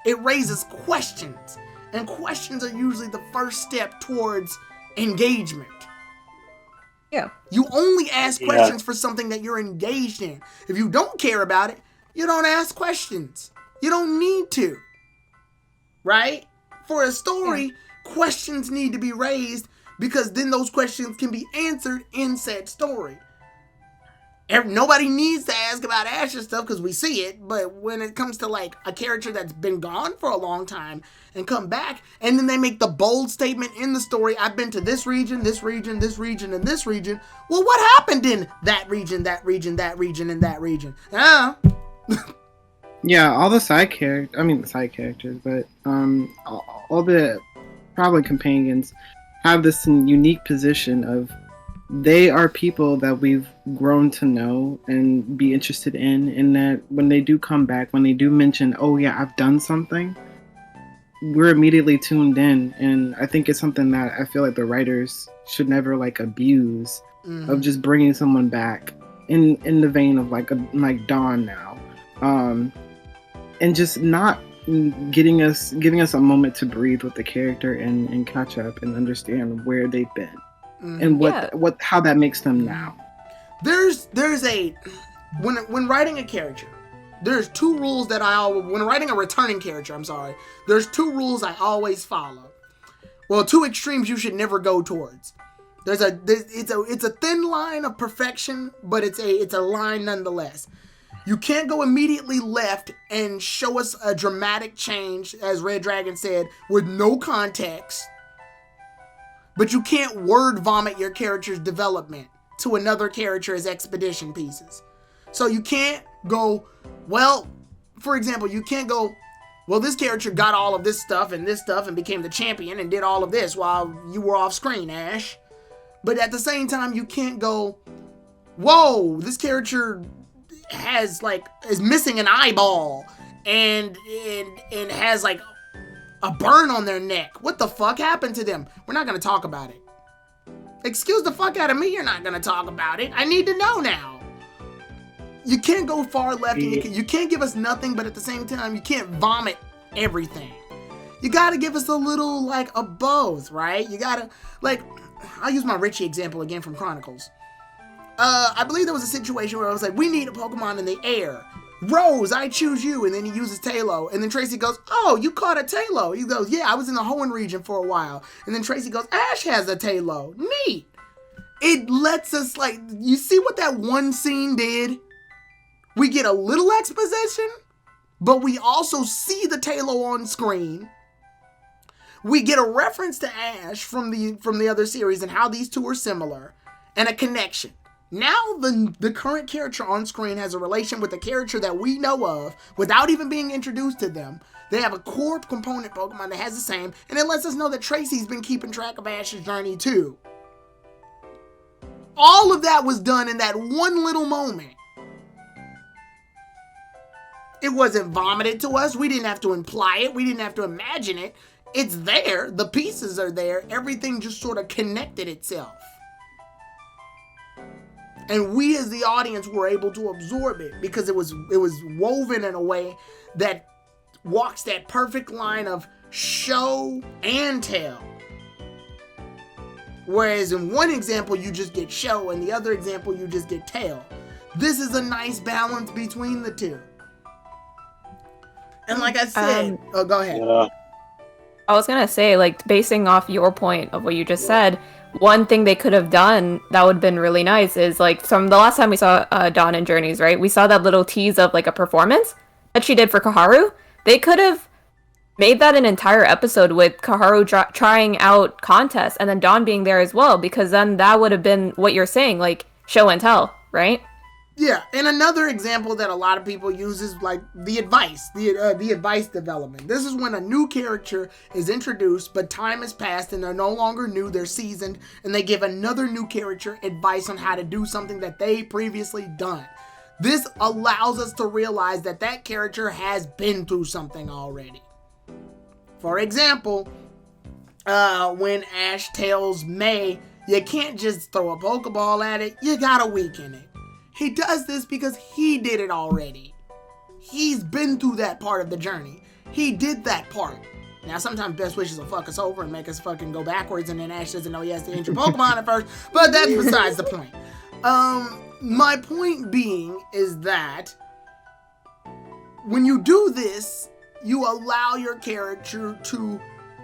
It raises questions, and questions are usually the first step towards engagement. Yeah. You only ask questions for something that you're engaged in. If you don't care about it, you don't ask questions. You don't need to. Right? For a story, questions need to be raised because then those questions can be answered in said story. Nobody needs to ask about Ash's stuff because we see it, but when it comes to like a character that's been gone for a long time and come back, and then they make the bold statement in the story, I've been to this region, this region, this region, and this region. Well, what happened in that region, that region, that region, and that region? Yeah, all the side characters, but all the probably companions have this unique position of they are people that we've grown to know and be interested in, and that when they do come back, when they do mention, oh yeah, I've done something, we're immediately tuned in. And I think it's something that I feel like the writers should never like abuse, of just bringing someone back in the vein of like Dawn now, and just not giving us a moment to breathe with the character and catch up and understand where they've been. And how that makes them now. There's when writing a character, there's 2 rules that when writing a returning character, there's 2 rules I always follow. Well, 2 extremes you should never go towards. It's a thin line of perfection, but it's a line nonetheless. You can't go immediately left and show us a dramatic change, as Red Dragon said, with no context. But you can't word vomit your character's development to another character as expedition pieces. So you can't go, well, for example, this character got all of this stuff and became the champion and did all of this while you were off screen, Ash. But at the same time, you can't go, whoa, this character is missing an eyeball and has like a burn on their neck. What the fuck happened to them? We're not going to talk about it. Excuse the fuck out of me, you're not going to talk about it. I need to know now. You can't go far left and you can't give us nothing, but at the same time, you can't vomit everything. You got to give us a little, like, of both, right? You got to, like, I'll use my Richie example again from Chronicles. I believe there was a situation where I was like, we need a Pokemon in the air. Rose, I choose you. And then he uses Tailo. And then Tracy goes, oh, you caught a Tailo. He goes, yeah, I was in the Hoenn region for a while. And then Tracy goes, Ash has a Tailo. Neat. It lets us, like, you see what that one scene did? We get a little exposition, but we also see the Tailo on screen. We get a reference to Ash from the other series and how these 2 are similar, and a connection. Now the current character on screen has a relation with a character that we know of without even being introduced to them. They have a core component Pokemon that has the same, and it lets us know that Tracy's been keeping track of Ash's journey too. All of that was done in that one little moment. It wasn't vomited to us. We didn't have to imply it. We didn't have to imagine it. It's there. The pieces are there. Everything just sort of connected itself. And we as the audience were able to absorb it because it was woven in a way that walks that perfect line of show and tell. Whereas in one example, you just get show, and the other example, you just get tell. This is a nice balance between the two. And like I said, go ahead. Yeah. I was gonna say, like, basing off your point of what you just said, one thing they could have done that would have been really nice is, like, from the last time we saw Dawn in Journeys, right? We saw that little tease of, like, a performance that she did for Kaharu. They could have made that an entire episode with Kaharu trying out contests and then Dawn being there as well, because then that would have been what you're saying, like, show and tell, right? Yeah, and another example that a lot of people use is like the advice development. This is when a new character is introduced, but time has passed and they're no longer new, they're seasoned, and they give another new character advice on how to do something that they previously done. This allows us to realize that that character has been through something already. For example, when Ash tells May, you can't just throw a Pokeball at it, you gotta weaken it. He does this because he did it already. He's been through that part of the journey. He did that part. Now, sometimes best wishes will fuck us over and make us fucking go backwards, and then Ash doesn't know he has to injure Pokemon at first, but that's besides the point. My point being is that when you do this, you allow your character to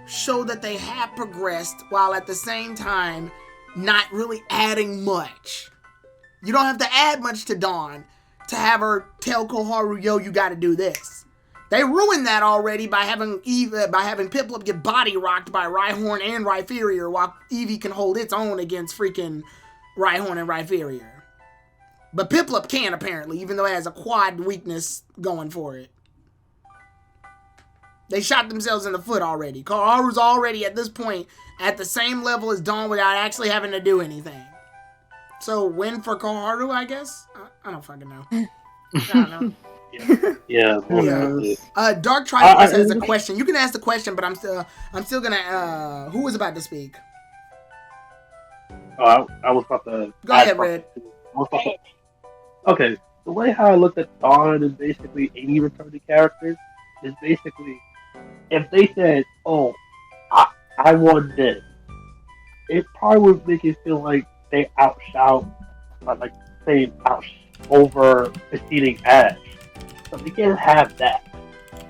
show that they have progressed while at the same time not really adding much. You don't have to add much to Dawn to have her tell Koharu, yo, you gotta do this. They ruined that already by having Piplup get body rocked by Rhyhorn and Rhyperior while Eevee can hold its own against freaking Rhyhorn and Rhyperior. But Piplup can apparently, even though it has a quad weakness going for it. They shot themselves in the foot already. Koharu's already at this point at the same level as Dawn without actually having to do anything. So, win for Koharu, I guess? I don't fucking know. I don't know. Yeah. Dark Triforce has a question. You can ask the question, but I'm still gonna, who was about to speak? I was about to... Go ahead, Red. Okay, the way how I looked at Dawn and basically any returning characters is basically, if they said, oh, I won this, it probably would make it feel like they outshout, like say over exceeding Ash. So they can't have that.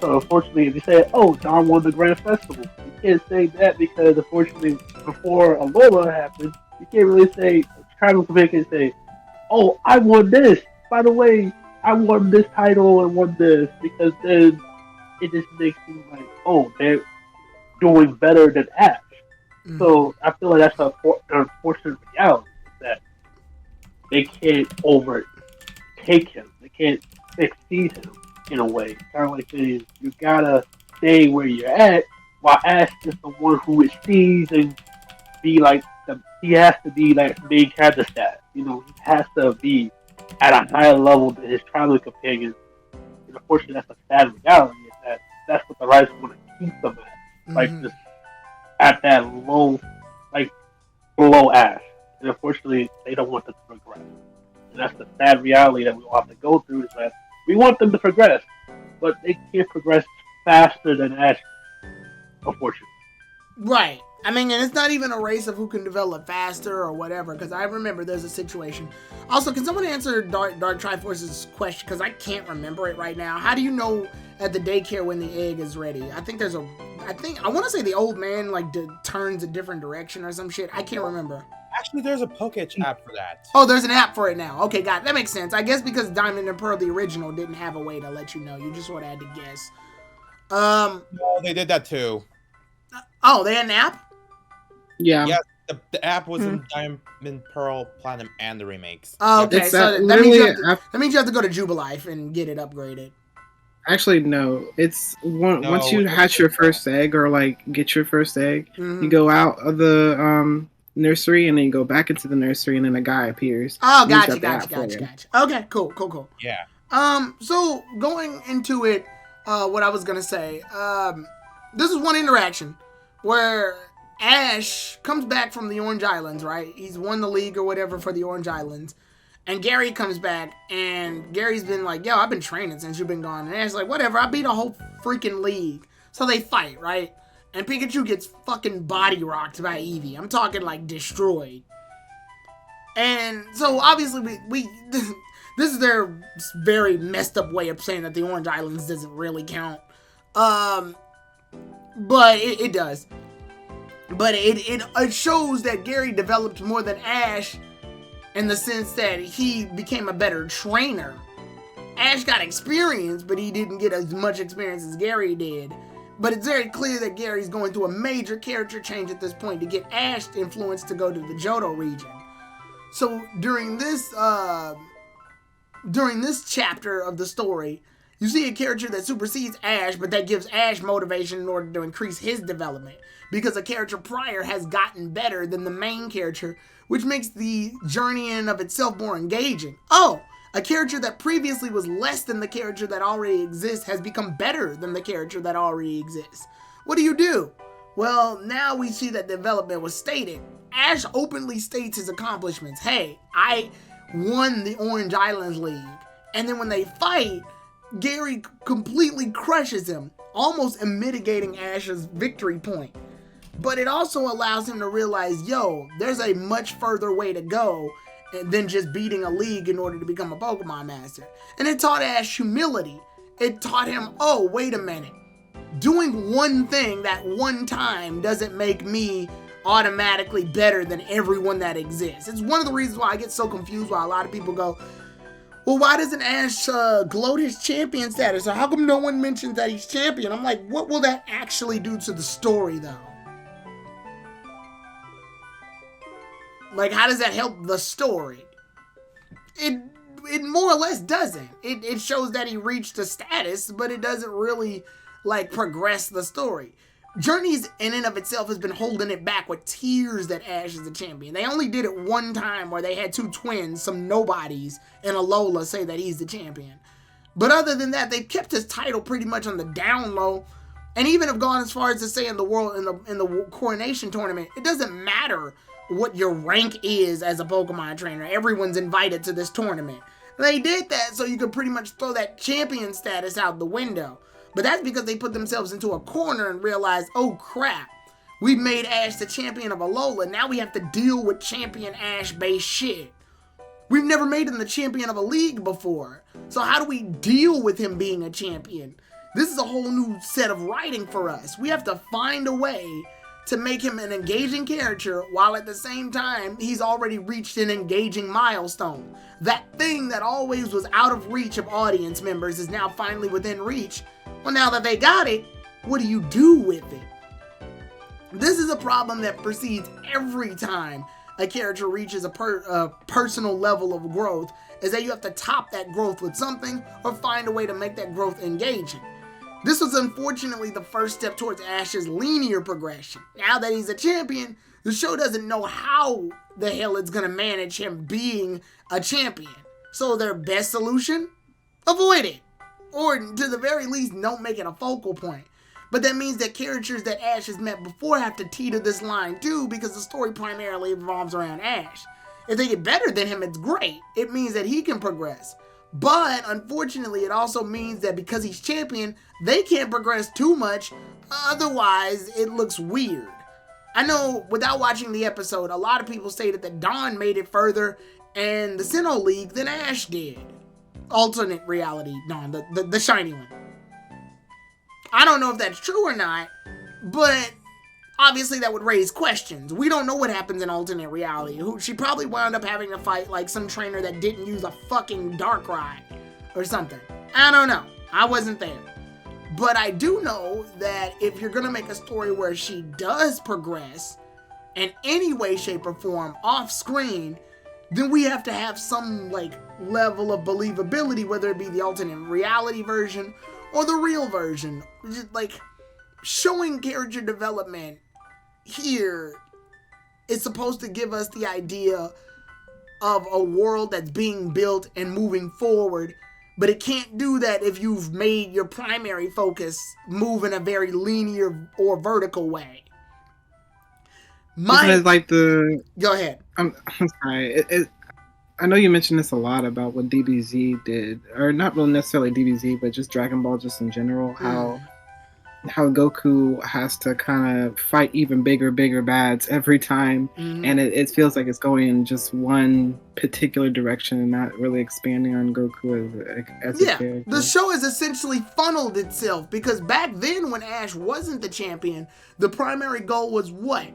So unfortunately, if you say, "Oh, Dawn won the Grand Festival," you can't say that because unfortunately, before Alola happened, you can't really say. Travis can say, "Oh, I won this. By the way, I won this title and won this," because then it just makes you like, "Oh, they're doing better than Ash." Mm-hmm. So I feel like that's an unfortunate reality that they can't overtake him. They can't exceed him in a way. Kind of like saying you gotta stay where you're at, while Ash is the one who exceeds and be like he has to be like main character status. You know, he has to be at a higher level than his traveling companions. And unfortunately, that's a sad reality. Is that's what the writers want to keep them at, like just at that low, like below Ash. And unfortunately, they don't want them to progress. And that's the sad reality that we all have to go through. Is that we want them to progress, but they can't progress faster than Ash, unfortunately. Right. I mean, and it's not even a race of who can develop faster or whatever, because I remember there's a situation. Also, can someone answer Dark Triforce's question, because I can't remember it right now. How do you know at the daycare when the egg is ready? I want to say the old man, like, turns a different direction or some shit. I can't remember. Actually, there's a Pokédex app for that. Oh, there's an app for it now. Okay, got it. That makes sense. I guess because Diamond and Pearl, the original, didn't have a way to let you know. You just sort of had to guess. No, they did that too. Oh, they had an app? Yeah. Yes, the app was in Diamond, Pearl, Platinum, and the remakes. Oh, okay. So that means you have to go to Jubilife and get it upgraded. Actually, no. It's once you hatch your first egg or like get your first egg, you go out of the nursery and then you go back into the nursery and then a guy appears. Oh, gotcha. Okay, cool. Yeah. So going into it, what I was gonna say, this is one interaction where Ash comes back from the Orange Islands, right? He's won the league or whatever for the Orange Islands. And Gary comes back, and Gary's been like, yo, I've been training since you've been gone. And Ash's like, whatever, I beat a whole freaking league. So they fight, right? And Pikachu gets fucking body rocked by Eevee. I'm talking like destroyed. And so obviously we this is their very messed up way of saying that the Orange Islands doesn't really count. But it does. But it shows that Gary developed more than Ash in the sense that he became a better trainer. Ash got experience, but he didn't get as much experience as Gary did. But it's very clear that Gary's going through a major character change at this point to get Ash influence to go to the Johto region. So during this chapter of the story, you see a character that supersedes Ash, but that gives Ash motivation in order to increase his development. Because a character prior has gotten better than the main character, which makes the journey in and of itself more engaging. Oh, a character that previously was less than the character that already exists has become better than the character that already exists. What do? Well, now we see that development was stated. Ash openly states his accomplishments. Hey, I won the Orange Islands League. And then when they fight, Gary completely crushes him, almost mitigating Ash's victory point. But it also allows him to realize, yo, there's a much further way to go than just beating a league in order to become a Pokemon Master. And it taught Ash humility. It taught him, oh, wait a minute. Doing one thing that one time doesn't make me automatically better than everyone that exists. It's one of the reasons why I get so confused why a lot of people go, well, why doesn't Ash gloat his champion status? Or how come no one mentions that he's champion? I'm like, what will that actually do to the story, though? Like, how does that help the story? It more or less doesn't. It shows that he reached a status, but it doesn't really, like, progress the story. Journeys in and of itself has been holding it back with tears that Ash is a champion. They only did it one time where they had two twins, some nobodies, and a Lola say that he's the champion. But other than that, they've kept his title pretty much on the down low, and even have gone as far as to say in the coronation tournament, it doesn't matter what your rank is as a Pokemon trainer. Everyone's invited to this tournament. They did that so you could pretty much throw that champion status out the window. But that's because they put themselves into a corner and realized, oh crap, we made Ash the champion of Alola. Now we have to deal with champion Ash-based shit. We've never made him the champion of a league before. So how do we deal with him being a champion? This is a whole new set of writing for us. We have to find a way to make him an engaging character while at the same time he's already reached an engaging milestone. That thing that always was out of reach of audience members is now finally within reach. Well, now that they got it, what do you do with it? This is a problem that precedes every time a character reaches a personal level of growth, is that you have to top that growth with something or find a way to make that growth engaging. This was unfortunately the first step towards Ash's linear progression. Now that he's a champion, the show doesn't know how the hell it's going to manage him being a champion. So their best solution? Avoid it. Or to the very least, don't make it a focal point. But that means that characters that Ash has met before have to teeter this line too, because the story primarily revolves around Ash. If they get better than him, it's great. It means that he can progress. But unfortunately, it also means that because he's champion, they can't progress too much. Otherwise, it looks weird. I know without watching the episode, a lot of people stated that Dawn made it further in the Sinnoh League than Ash did. Alternate reality Dawn, the shiny one. I don't know if that's true or not, but obviously that would raise questions. We don't know what happens in alternate reality. She probably wound up having to fight like some trainer that didn't use a fucking Darkrai or something. I don't know. I wasn't there. But I do know that if you're gonna make a story where she does progress in any way, shape, or form off screen, then we have to have some like level of believability, whether it be the alternate reality version or the real version. Just like showing character development here is supposed to give us the idea of a world that's being built and moving forward, But it can't do that if you've made your primary focus move in a very linear or vertical way. Isn't it like the... Go ahead. I'm sorry. I know you mentioned this a lot about what DBZ did, or not really necessarily DBZ, but just Dragon Ball just in general, how Goku has to kind of fight even bigger bads every time, and it feels like it's going in just one particular direction and not really expanding on Goku as a character. The show has essentially funneled itself, because back then when Ash wasn't the champion, the primary goal was what?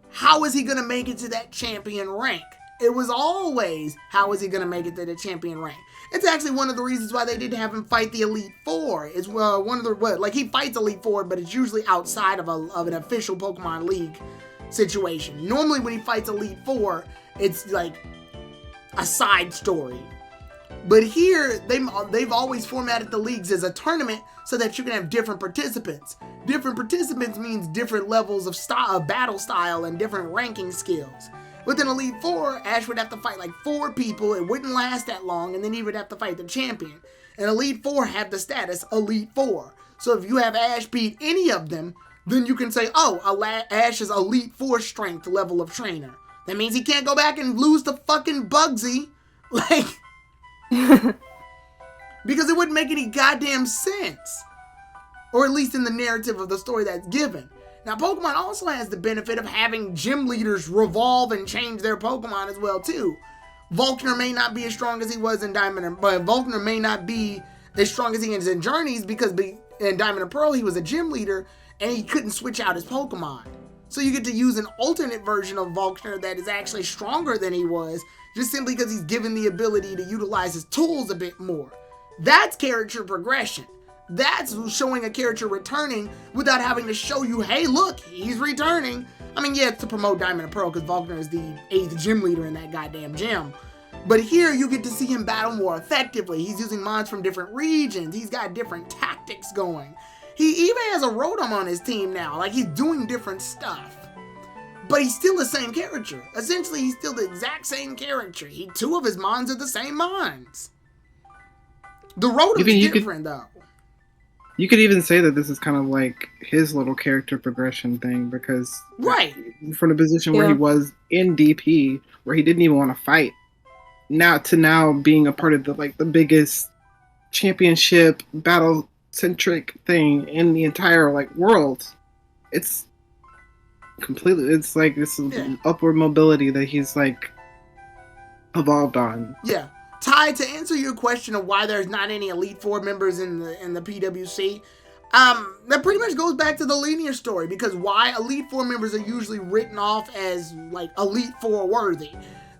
How is he going to make it to that champion rank? It was always, how is he going to make it to the champion rank? It's actually one of the reasons why they didn't have him fight the Elite Four. It's one of the, like, he fights Elite Four, but it's usually outside of an official Pokemon League situation. Normally when he fights Elite Four, it's like a side story. But here, they've always formatted the leagues as a tournament so that you can have different participants. Different participants means different levels of battle style and different ranking skills. With an Elite Four, Ash would have to fight like 4 people. It wouldn't last that long, and then he would have to fight the champion. And Elite Four had the status Elite Four. So if you have Ash beat any of them, then you can say, oh, Ash is Elite Four strength level of trainer. That means he can't go back and lose to fucking Bugsy. Like, because it wouldn't make any goddamn sense. Or at least in the narrative of the story that's given. Now, Pokemon also has the benefit of having gym leaders revolve and change their Pokemon as well, too. Volkner may not be as strong as he was in Diamond, but Volkner may not be as strong as he is in Journeys, because in Diamond and Pearl, he was a gym leader, and he couldn't switch out his Pokemon. So you get to use an alternate version of Volkner that is actually stronger than he was, just simply because he's given the ability to utilize his tools a bit more. That's character progression. That's showing a character returning without having to show you, hey, look, he's returning. I mean, yeah, it's to promote Diamond and Pearl, because Volkner is the 8th gym leader in that goddamn gym. But here, you get to see him battle more effectively. He's using mons from different regions. He's got different tactics going. He even has a Rotom on his team now. Like, he's doing different stuff. But he's still the same character. Essentially, he's still the exact same character. 2 of his mons are the same mons. The Rotom's different, though. You could even say that this is kind of like his little character progression thing, because from the position where he was in DP, where he didn't even want to fight, now being a part of the biggest championship battle centric thing in the entire world, it's like this upward mobility that he's evolved on. Yeah. Ty, to answer your question of why there's not any Elite Four members in the PWC, that pretty much goes back to the linear story, because why Elite Four members are usually written off as Elite Four worthy.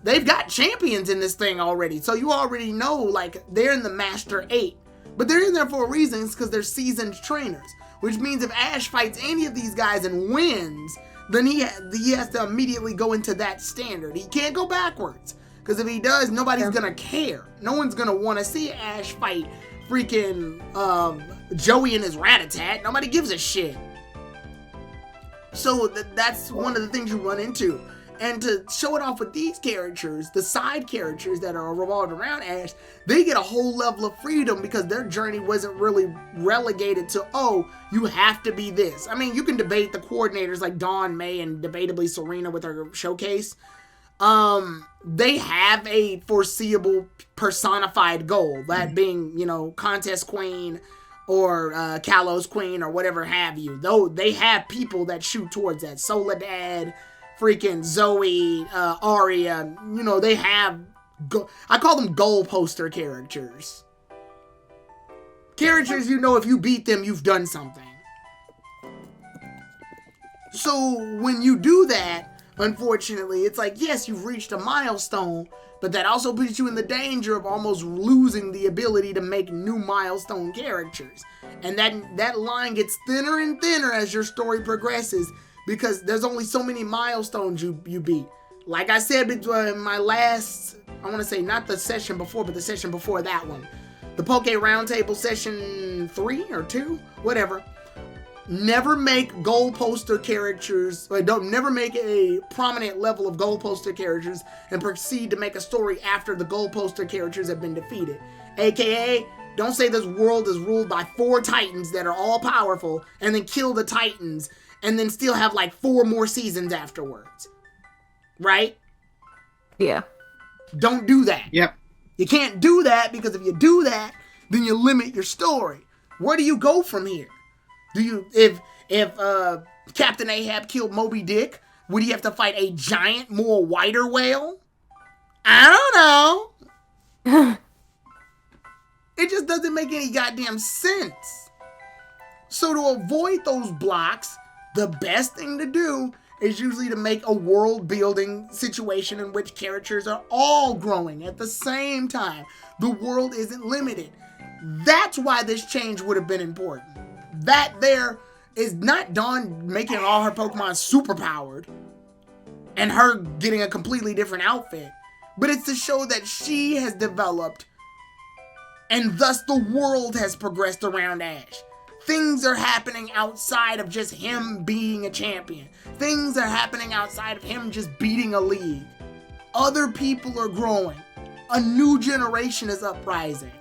They've got champions in this thing already, so you already know they're in the Master 8, but they're in there for a reason, because they're seasoned trainers, which means if Ash fights any of these guys and wins, then he has to immediately go into that standard. He can't go backwards. Because if he does, nobody's going to care. No one's going to want to see Ash fight freaking Joey and his Rattata. Nobody gives a shit. So that's one of the things you run into. And to show it off with these characters, the side characters that are revolved around Ash, they get a whole level of freedom, because their journey wasn't really relegated to, oh, you have to be this. I mean, you can debate the coordinators like Dawn, May, and debatably Serena with her showcase. They have a foreseeable personified goal, that being, Contest Queen or Kalos Queen or whatever have you. Though they have people that shoot towards that. Soledad, freaking Zoe, Aria, they have, I call them goal poster characters. Characters, if you beat them, you've done something. So when you do that, unfortunately, it's yes, you've reached a milestone, but that also puts you in the danger of almost losing the ability to make new milestone characters. And that line gets thinner and thinner as your story progresses, because there's only so many milestones you beat. Like I said in my last, I want to say not the session before, but the session before that one. The Poke Roundtable session 3 or 2, whatever. Never make goal poster characters, never make a prominent level of goal poster characters and proceed to make a story after the goal poster characters have been defeated. AKA, Don't say this world is ruled by 4 Titans that are all powerful and then kill the Titans and then still have like 4 more seasons afterwards. Right? Yeah. Don't do that. Yep. You can't do that because if you do that, then you limit your story. Where do you go from here? Do you if Captain Ahab killed Moby Dick, would he have to fight a giant, more whiter whale? I don't know. It just doesn't make any goddamn sense. So to avoid those blocks, the best thing to do is usually to make a world-building situation in which characters are all growing at the same time. The world isn't limited. That's why this change would have been important. That there is not Dawn making all her Pokemon superpowered and her getting a completely different outfit, but it's to show that she has developed and thus the world has progressed around Ash. Things are happening outside of just him being a champion. Things are happening outside of him just beating a league. Other people are growing. A new generation is uprising.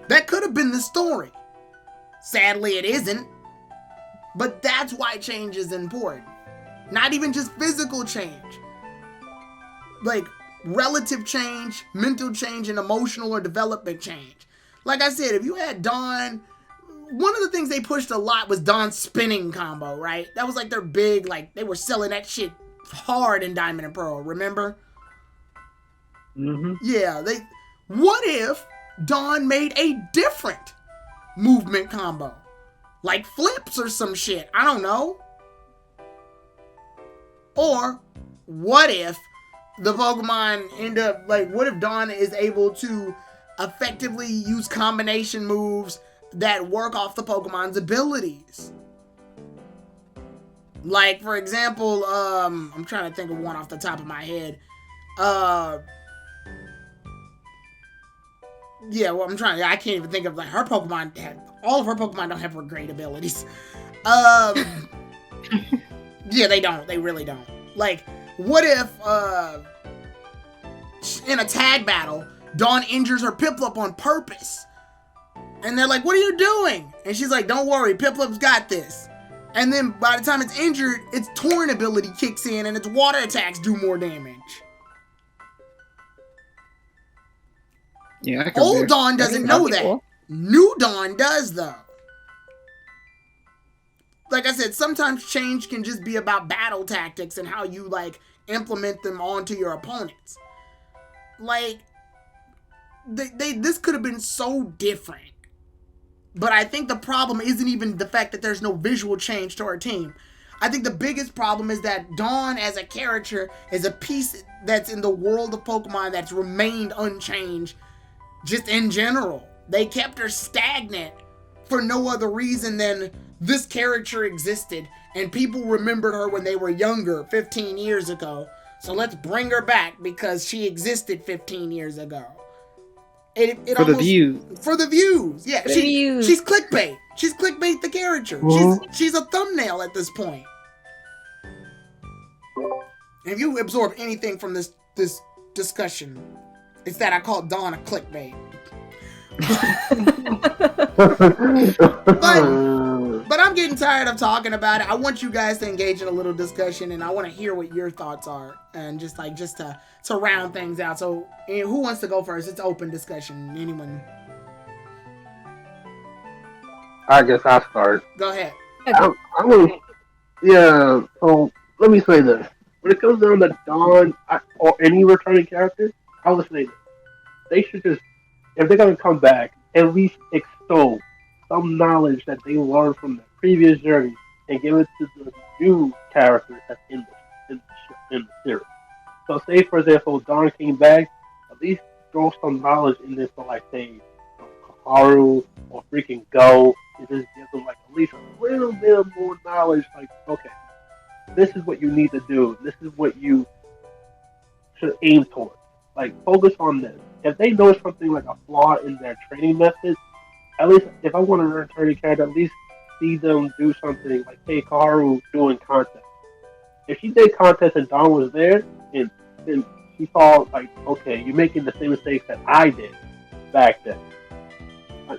That could have been the story. Sadly, it isn't. But that's why change is important. Not even just physical change. Like relative change, mental change, and emotional or development change. Like I said, if you had Dawn, one of the things they pushed a lot was Dawn's spinning combo, right? That was like their big, like, they were selling that shit hard in Diamond and Pearl, remember? Mm-hmm. Yeah, what if Dawn made a different movement combo? Like flips or some shit, I don't know. Or, what if the Pokemon end up, like, what if Dawn is able to effectively use combination moves that work off the Pokemon's abilities? Like, for example, I'm trying to think of one off the top of my head. Yeah, well, I can't even think of, like, all of her Pokemon don't have great abilities. Yeah, they don't. They really don't. Like, what if, in a tag battle, Dawn injures her Piplup on purpose? And they're like, what are you doing? And she's like, don't worry, Piplup's got this. And then by the time it's injured, its Torn ability kicks in and its water attacks do more damage. Yeah, Old Dawn doesn't know that. Cool. New Dawn does, though. Like I said, sometimes change can just be about battle tactics and how you, like, implement them onto your opponents. Like, this could have been so different. But I think the problem isn't even the fact that there's no visual change to our team. I think the biggest problem is that Dawn as a character is a piece that's in the world of Pokemon that's remained unchanged just in general. They kept her stagnant for no other reason than this character existed and people remembered her when they were younger 15 years ago. So let's bring her back because she existed 15 years ago. For the views. For the views. Yeah, she's clickbait. She's clickbait the character. Mm-hmm. She's a thumbnail at this point. And if you absorb anything from this discussion, it's that I call Dawn a clickbait. But I'm getting tired of talking about it. I want you guys to engage in a little discussion, and I want to hear what your thoughts are, and just to round things out. So, who wants to go first? It's open discussion. Anyone? I guess I'll start. Go ahead. So let me say this. When it comes down to Dawn or any returning character, I would say this. They should just, if they're going to come back, at least extol some knowledge that they learned from the previous journey and give it to the new characters that's in the series. So say, for example, Dawn came back, at least throw some knowledge in this for, like, say, Haru or freaking Go, and just give them, like, at least a little bit more knowledge, like, okay, this is what you need to do, this is what you should aim towards. Like, focus on this. If they know something like a flaw in their training methods, at least if I want to return a character, at least see them do something like, hey, Kaharu doing contest. If she did contest and Dawn was there, and she saw, like, okay, you're making the same mistakes that I did. back then.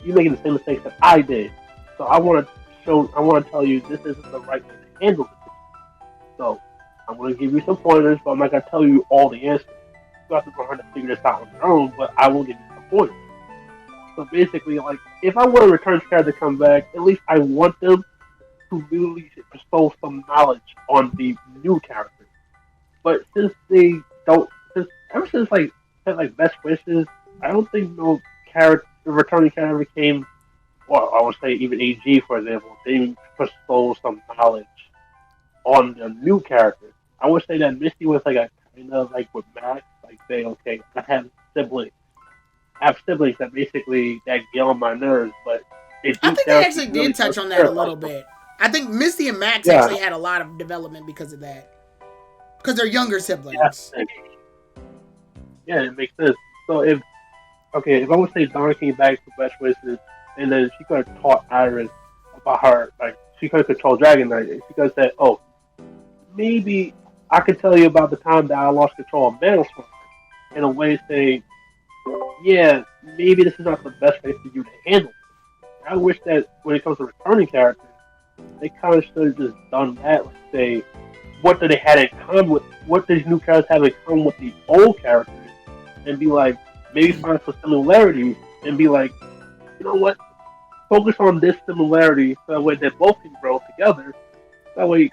You're making the same mistakes that I did. So I want to tell you this isn't the right way to handle this. So I'm going to give you some pointers, but I'm not going to tell you all the answers. You have to learn how to figure this out on your own, but I will give you some pointers. So basically, like, if I want a return character to come back, at least I want them to really bestow some knowledge on the new characters. But since they don't, ever since like Best Wishes, I don't think no character, returning character came, or I would say even AG for example, they bestow some knowledge on the new characters. I would say that Misty was like a kind of like with Max, like say, okay, I have siblings. I have siblings that basically that get on my nerves, but I think they actually did touch on that a little bit. I think Misty and Max actually had a lot of development because of that. Because they're younger siblings. Yeah, it makes sense. So if I would say Dawn came back to Best Wishes, and then she could have taught Iris about her, like she could have controlled Dragon Knight. She could have said, "Oh, maybe I could tell you about the time that I lost control of Maelstrom," in a way saying, "Yeah, maybe this is not the best way for you to handle it." I wish that when it comes to returning characters, they kind of should have just done that. Like say, what do they have in common with? What does new characters have in common with the old characters? And be like, maybe find some similarities, and be like, you know what? Focus on this similarity so that way they both can grow together. That way,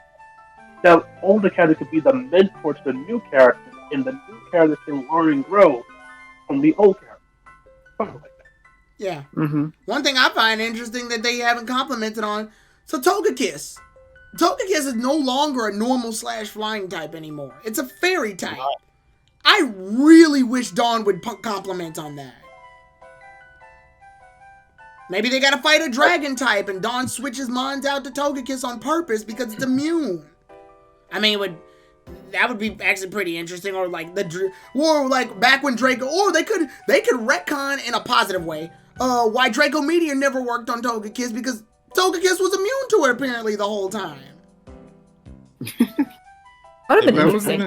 that older character could be the mentor to the new character, and the new character can learn and grow from the old character. Something like that. Yeah. Mm-hmm. One thing I find interesting that they haven't complimented on, so Togekiss. Togekiss is no longer a normal / flying type anymore. It's a fairy type. I really wish Dawn would compliment on that. Maybe they gotta fight a dragon type and Dawn switches Mons out to Togekiss on purpose because it's immune. I mean, that would be actually pretty interesting. Or like back when Draco, or they could retcon in a positive way. Why Draco Meteor never worked on Togekiss, because Togekiss was immune to it apparently the whole time. Would have been interesting.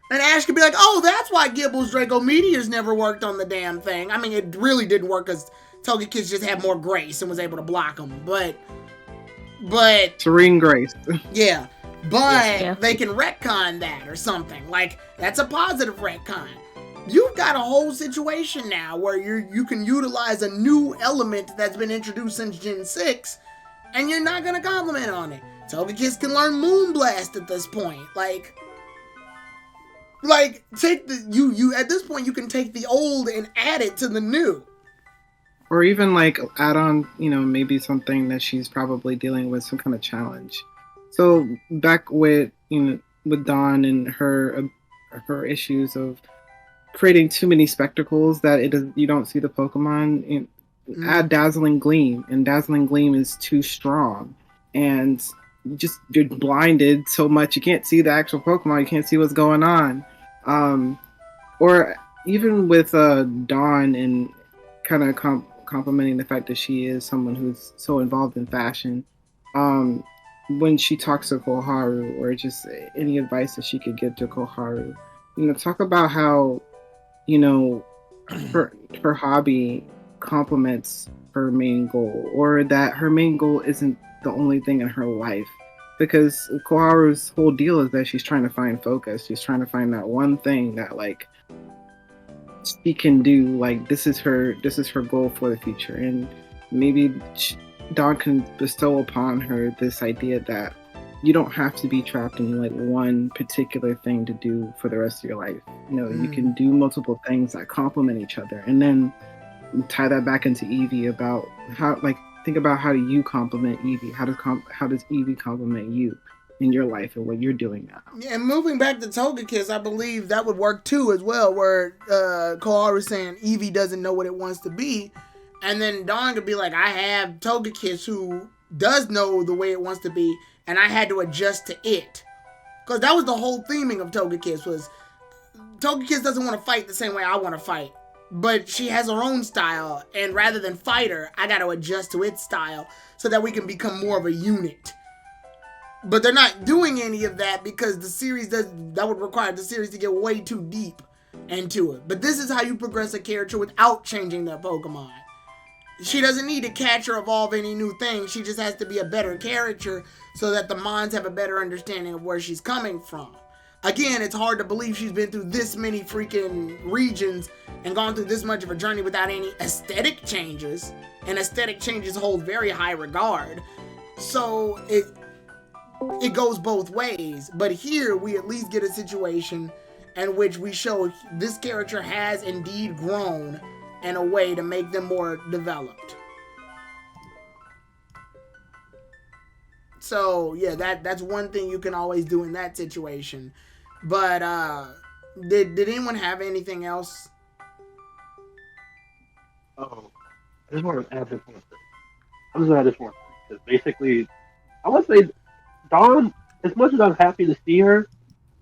And Ash could be like, oh, that's why Gibble's Draco Meteors never worked on the damn thing. I mean, it really didn't work because Togekiss just had more grace and was able to block them. But Serene Grace. Yeah. But Yeah. they can retcon that or something. Like, that's a positive retcon. You've got a whole situation now where you can utilize a new element that's been introduced since Gen 6, and you're not going to compliment on it. Togekiss can learn Moonblast at this point. Like take you at this point you can take the old and add it to the new. Or even like add on, maybe something that she's probably dealing with, some kind of challenge. So back with with Dawn and her issues of creating too many spectacles that you don't see the Pokemon. Add Dazzling Gleam, and Dazzling Gleam is too strong, and you're blinded so much you can't see the actual Pokemon. You can't see what's going on. Or even with Dawn and kind of complimenting the fact that she is someone who's so involved in fashion. When she talks to Koharu, or just any advice that she could give to Koharu, talk about how, her hobby complements her main goal, or that her main goal isn't the only thing in her life. Because Koharu's whole deal is that she's trying to find focus. She's trying to find that one thing that she can do. Like this is her goal for the future, and maybe Dawn can bestow upon her this idea that you don't have to be trapped in one particular thing to do for the rest of your life. You can do multiple things that complement each other, and then tie that back into Eevee about how think about how do you complement Eevee? How does Eevee complement you in your life and what you're doing now? Yeah, and moving back to Togekiss, I believe that would work too as well, where Koharu is saying Eevee doesn't know what it wants to be, and then Dawn could be like, I have Togekiss who does know the way it wants to be, and I had to adjust to it. Because that was the whole theming of Togekiss, was Togekiss doesn't want to fight the same way I want to fight. But she has her own style, and rather than fight her, I got to adjust to its style so that we can become more of a unit. But they're not doing any of that because that would require the series to get way too deep. into it. But this is how you progress a character without changing their Pokemon. She doesn't need to catch or evolve any new things. She just has to be a better character so that the Mons have a better understanding of where she's coming from. Again, it's hard to believe she's been through this many freaking regions and gone through this much of a journey without any aesthetic changes. And aesthetic changes hold very high regard. So it goes both ways. But here we at least get a situation in which we show this character has indeed grown in a way to make them more developed. So yeah, that's one thing you can always do in that situation. But did anyone have anything else? Oh, I just want to add this one thing. I'm just gonna add this one thing because basically, I would say Dawn. As much as I'm happy to see her,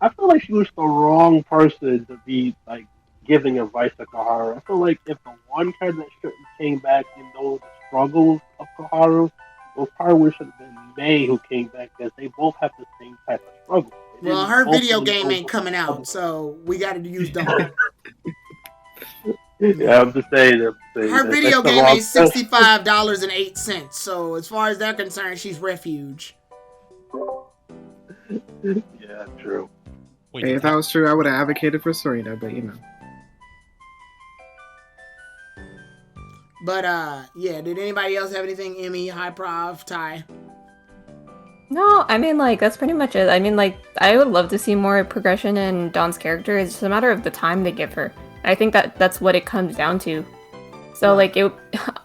I feel like she was the wrong person to be like giving advice to Koharu. I feel like if the one character that should came back and know the struggles of Koharu, it probably should have been May who came back because they both have the same type of struggle. Well, her video game ain't coming out, so we got to use Dawn. Yeah, I'm just saying. Her video game ain't $65.08, so as far as they're concerned, she's refuge. Yeah, true. Wait, Hey, if that was true, I would have advocated for Serena, but you know. But yeah, did anybody else have anything? Emmy, High Prof, Ty? No, I mean, like, that's pretty much it. I mean, like, I would love to see more progression in Dawn's character. It's just a matter of the time they give her. I think that's what it comes down to. So, like, it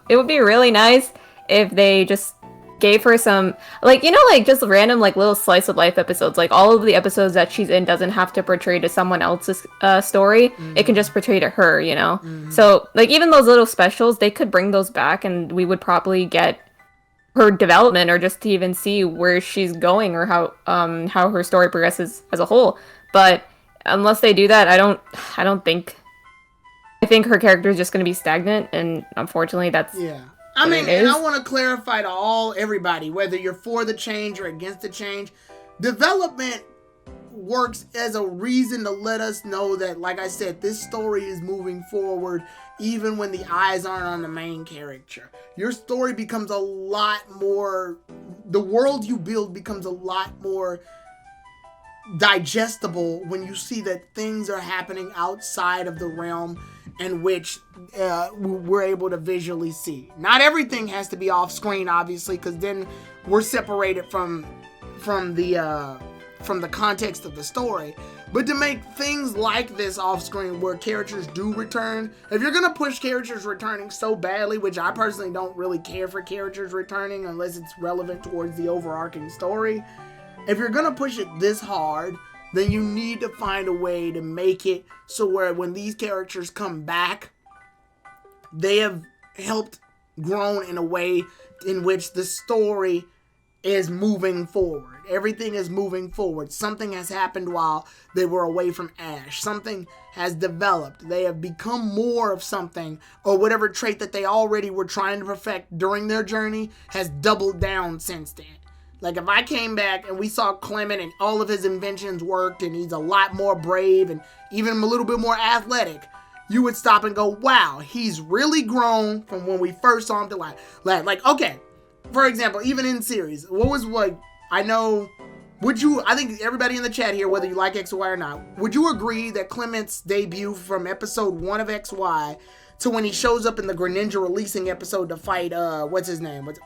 would be really nice if they just gave her some, like, you know, like, just random, like, little slice of life episodes. Like, all of the episodes that she's in doesn't have to portray to someone else's story. Mm-hmm. It can just portray to her, you know? Mm-hmm. So, like, even those little specials, they could bring those back and we would probably get her development or just to even see where she's going or how her story progresses as a whole. But unless they do that, I think her character is just going to be stagnant, and unfortunately that's I mean, and I want to clarify to everybody, whether you're for the change or against the change, development works as a reason to let us know that, like I said, this story is moving forward even when the eyes aren't on the main character. Your story becomes a lot more, the world you build becomes a lot more digestible when you see that things are happening outside of the realm in which we're able to visually see. Not everything has to be off screen, obviously, because then we're separated from the context of the story. But to make things like this off screen where characters do return, if you're gonna push characters returning so badly, which I personally don't really care for characters returning unless it's relevant towards the overarching story, if you're gonna push it this hard, then you need to find a way to make it so where when these characters come back, they have helped grown in a way in which the story is moving forward. Everything is moving forward. Something has happened while they were away from Ash. Something has developed. They have become more of something, or whatever trait that they already were trying to perfect during their journey has doubled down since then. Like if I came back and we saw Clement and all of his inventions worked and he's a lot more brave and even a little bit more athletic, you would stop and go, wow, he's really grown from when we first saw him to like okay, for example, even in series, I think everybody in the chat here, whether you like X or Y or not, would you agree that Clement's debut from episode 1 of XY to when he shows up in the Greninja releasing episode to fight, what's his name? What's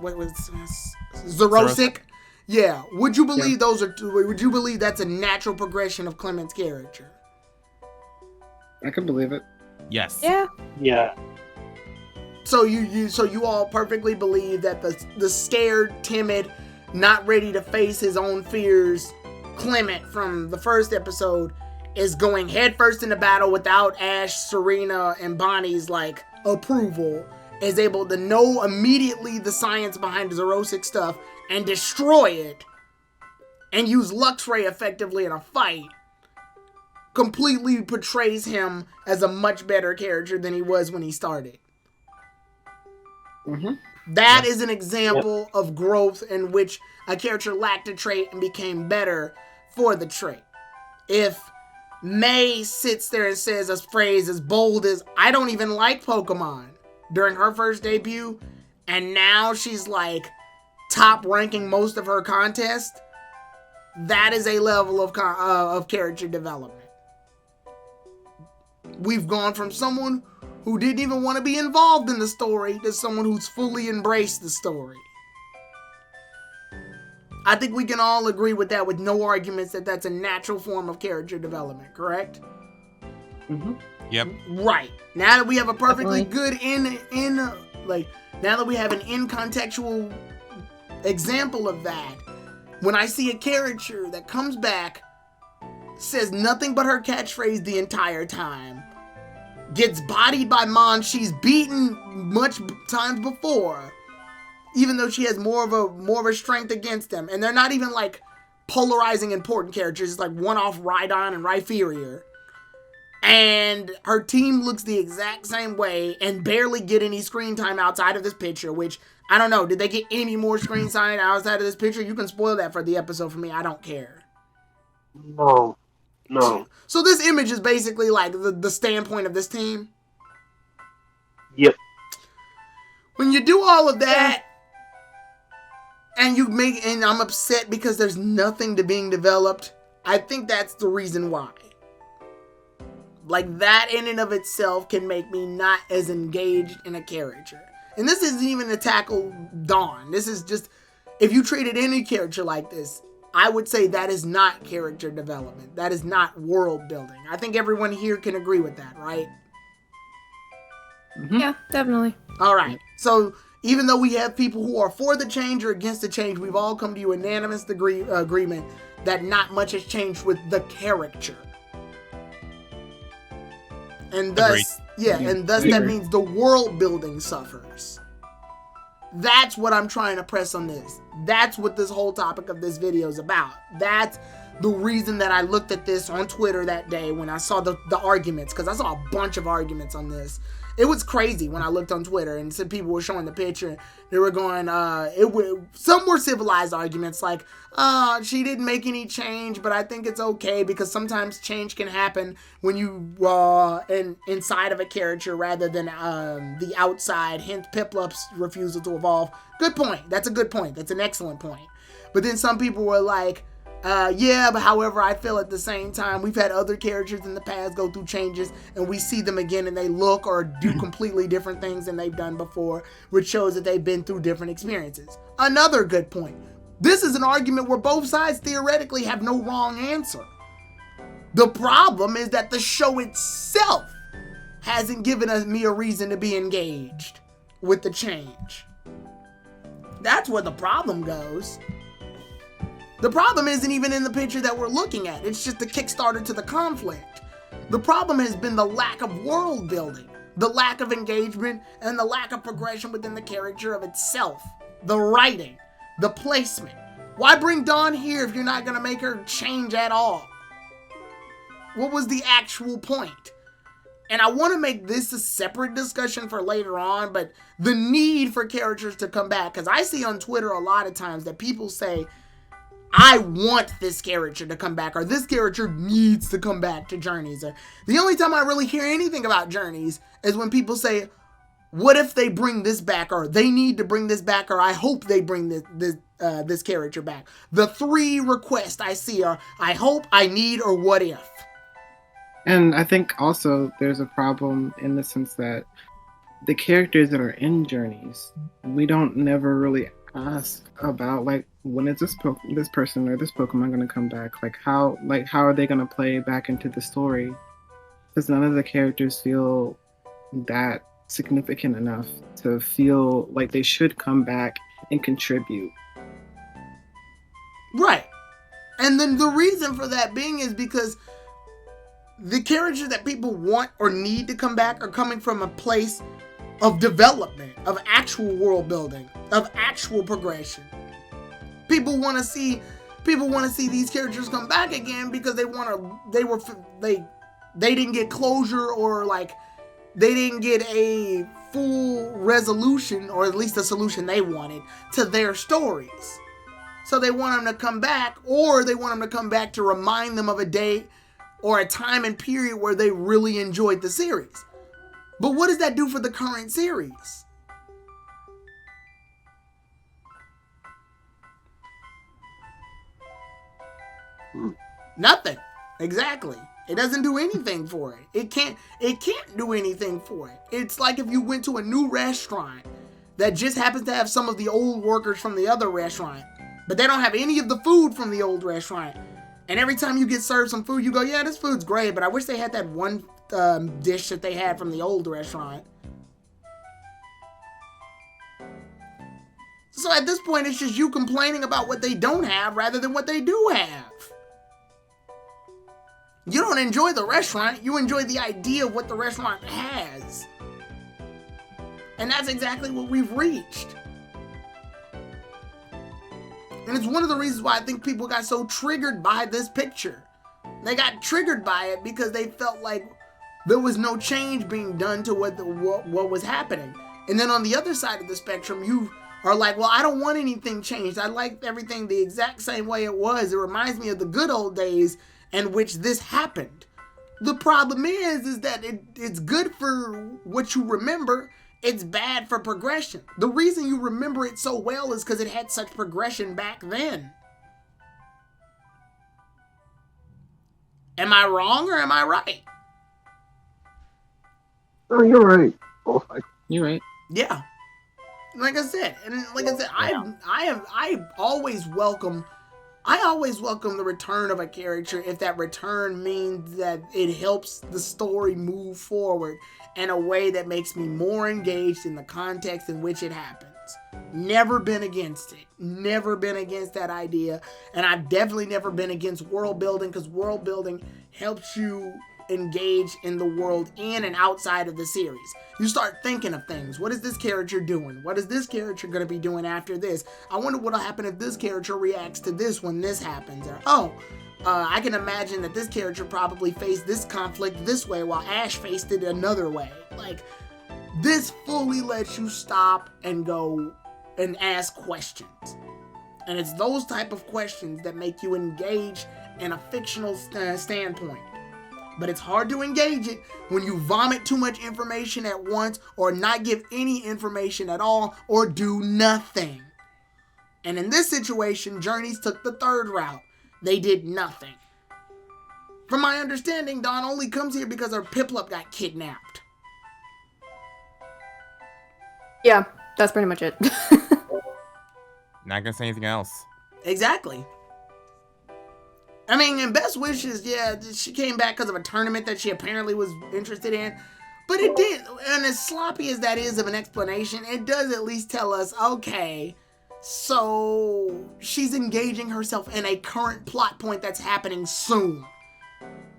Zerosic? Yeah. Would you believe would you believe that's a natural progression of Clement's character? I can believe it. Yes. Yeah. Yeah. So you all perfectly believe that the scared, timid, not ready to face his own fears Clement from the first episode is going headfirst into battle without Ash, Serena, and Bonnie's approval, is able to know immediately the science behind the Zerosic stuff and destroy it and use Luxray effectively in a fight, completely portrays him as a much better character than he was when he started. Mm-hmm. That is an example of growth in which a character lacked a trait and became better for the trait. If May sits there and says a phrase as bold as, I don't even like Pokemon, during her first debut, and now she's like top ranking most of her contests. That is a level of character development. We've gone from someone who didn't even want to be involved in the story to someone who's fully embraced the story. I think we can all agree with that with no arguments that that's a natural form of character development, correct? Mm-hmm. Yep. Right. Now that we have a perfectly Definitely. good now that we have an in-contextual example of that, when I see a character that comes back, says nothing but her catchphrase the entire time, gets bodied by Mon she's beaten much times before, even though she has more of a strength against them, and they're not even like polarizing important characters, it's like one-off Rhydon and Rhyperior, and her team looks the exact same way and barely get any screen time outside of this picture, which, I don't know, did they get any more screen time outside of this picture? You can spoil that for the episode for me, I don't care. No. So this image is basically like the standpoint of this team. Yep. When you do all of that, and I'm upset because there's nothing to being developed, I think that's the reason why. Like, that in and of itself can make me not as engaged in a character. And this isn't even to tackle Dawn. This is just, if you treated any character like this, I would say that is not character development. That is not world building. I think everyone here can agree with that, right? Mm-hmm. Yeah, definitely. All right. So even though we have people who are for the change or against the change, we've all come to a unanimous agreement that not much has changed with the character. And thus, that means the world building suffers. That's what I'm trying to press on this. That's what this whole topic of this video is about. That's the reason that I looked at this on Twitter that day when I saw the arguments, because I saw a bunch of arguments on this. It was crazy when I looked on Twitter and some people were showing the picture. They were going, some were civilized arguments like, she didn't make any change, but I think it's okay because sometimes change can happen when you inside of a character rather than the outside, hence Piplup's refusal to evolve. Good point. That's a good point. That's an excellent point. But then some people were like, but however, I feel at the same time, we've had other characters in the past go through changes and we see them again and they look or do completely different things than they've done before, which shows that they've been through different experiences. Another good point. This is an argument where both sides theoretically have no wrong answer. The problem is that the show itself hasn't given me a reason to be engaged with the change. That's where the problem goes. The problem isn't even in the picture that we're looking at. It's just the Kickstarter to the conflict. The problem has been the lack of world building, the lack of engagement, and the lack of progression within the character of itself. The writing, the placement. Why bring Dawn here if you're not going to make her change at all? What was the actual point? And I want to make this a separate discussion for later on, but the need for characters to come back, because I see on Twitter a lot of times that people say, I want this character to come back, or this character needs to come back to Journeys. Or the only time I really hear anything about Journeys is when people say, what if they bring this back, or they need to bring this back, or I hope they bring this character back. The three requests I see are, I hope, I need, or what if. And I think also there's a problem in the sense that the characters that are in Journeys, we don't never really ask about, like, when is this person or this Pokemon going to come back? Like how are they going to play back into the story? Because none of the characters feel that significant enough to feel like they should come back and contribute. Right. And then the reason for that being is because the characters that people want or need to come back are coming from a place of development, of actual world building, of actual progression. People want to see these characters come back again because they didn't get closure, or like they didn't get a full resolution, or at least a solution they wanted to their stories. So they want them to come back, or they want them to come back to remind them of a day or a time and period where they really enjoyed the series. But what does that do for the current series? Nothing. Exactly. It doesn't do anything for it. It can't do anything for it. It's like if you went to a new restaurant that just happens to have some of the old workers from the other restaurant, but they don't have any of the food from the old restaurant. And every time you get served some food, you go, yeah, this food's great, but I wish they had that one dish that they had from the old restaurant. So at this point, it's just you complaining about what they don't have rather than what they do have. You don't enjoy the restaurant, you enjoy the idea of what the restaurant has. And that's exactly what we've reached. And it's one of the reasons why I think people got so triggered by this picture. They got triggered by it because they felt like there was no change being done to what was happening. And then on the other side of the spectrum, you are like, well, I don't want anything changed. I like everything the exact same way it was. It reminds me of the good old days in which this happened. The problem is that it's good for what you remember. It's bad for progression. The reason you remember it so well is because it had such progression back then. Am I wrong or am I right? No, you're right. Both sides. You're right. Yeah. Like I said, I always welcome the return of a character if that return means that it helps the story move forward in a way that makes me more engaged in the context in which it happens. Never been against it. Never been against that idea. And I've definitely never been against world building, because world building helps you engage in the world in and outside of the series. You start thinking of things. What is this character doing? What is this character going to be doing after this? I wonder what'll happen if this character reacts to this when this happens. Or, I can imagine that this character probably faced this conflict this way while Ash faced it another way. Like, this fully lets you stop and go and ask questions. And it's those type of questions that make you engage in a fictional standpoint. But it's hard to engage it when you vomit too much information at once, or not give any information at all, or do nothing. And in this situation, Journeys took the third route. They did nothing. From my understanding, Dawn only comes here because her Piplup got kidnapped. Yeah, that's pretty much it. Not gonna say anything else. Exactly. I mean, in Best Wishes, yeah, she came back because of a tournament that she apparently was interested in. But it did, and as sloppy as that is of an explanation, it does at least tell us, okay, so she's engaging herself in a current plot point that's happening soon.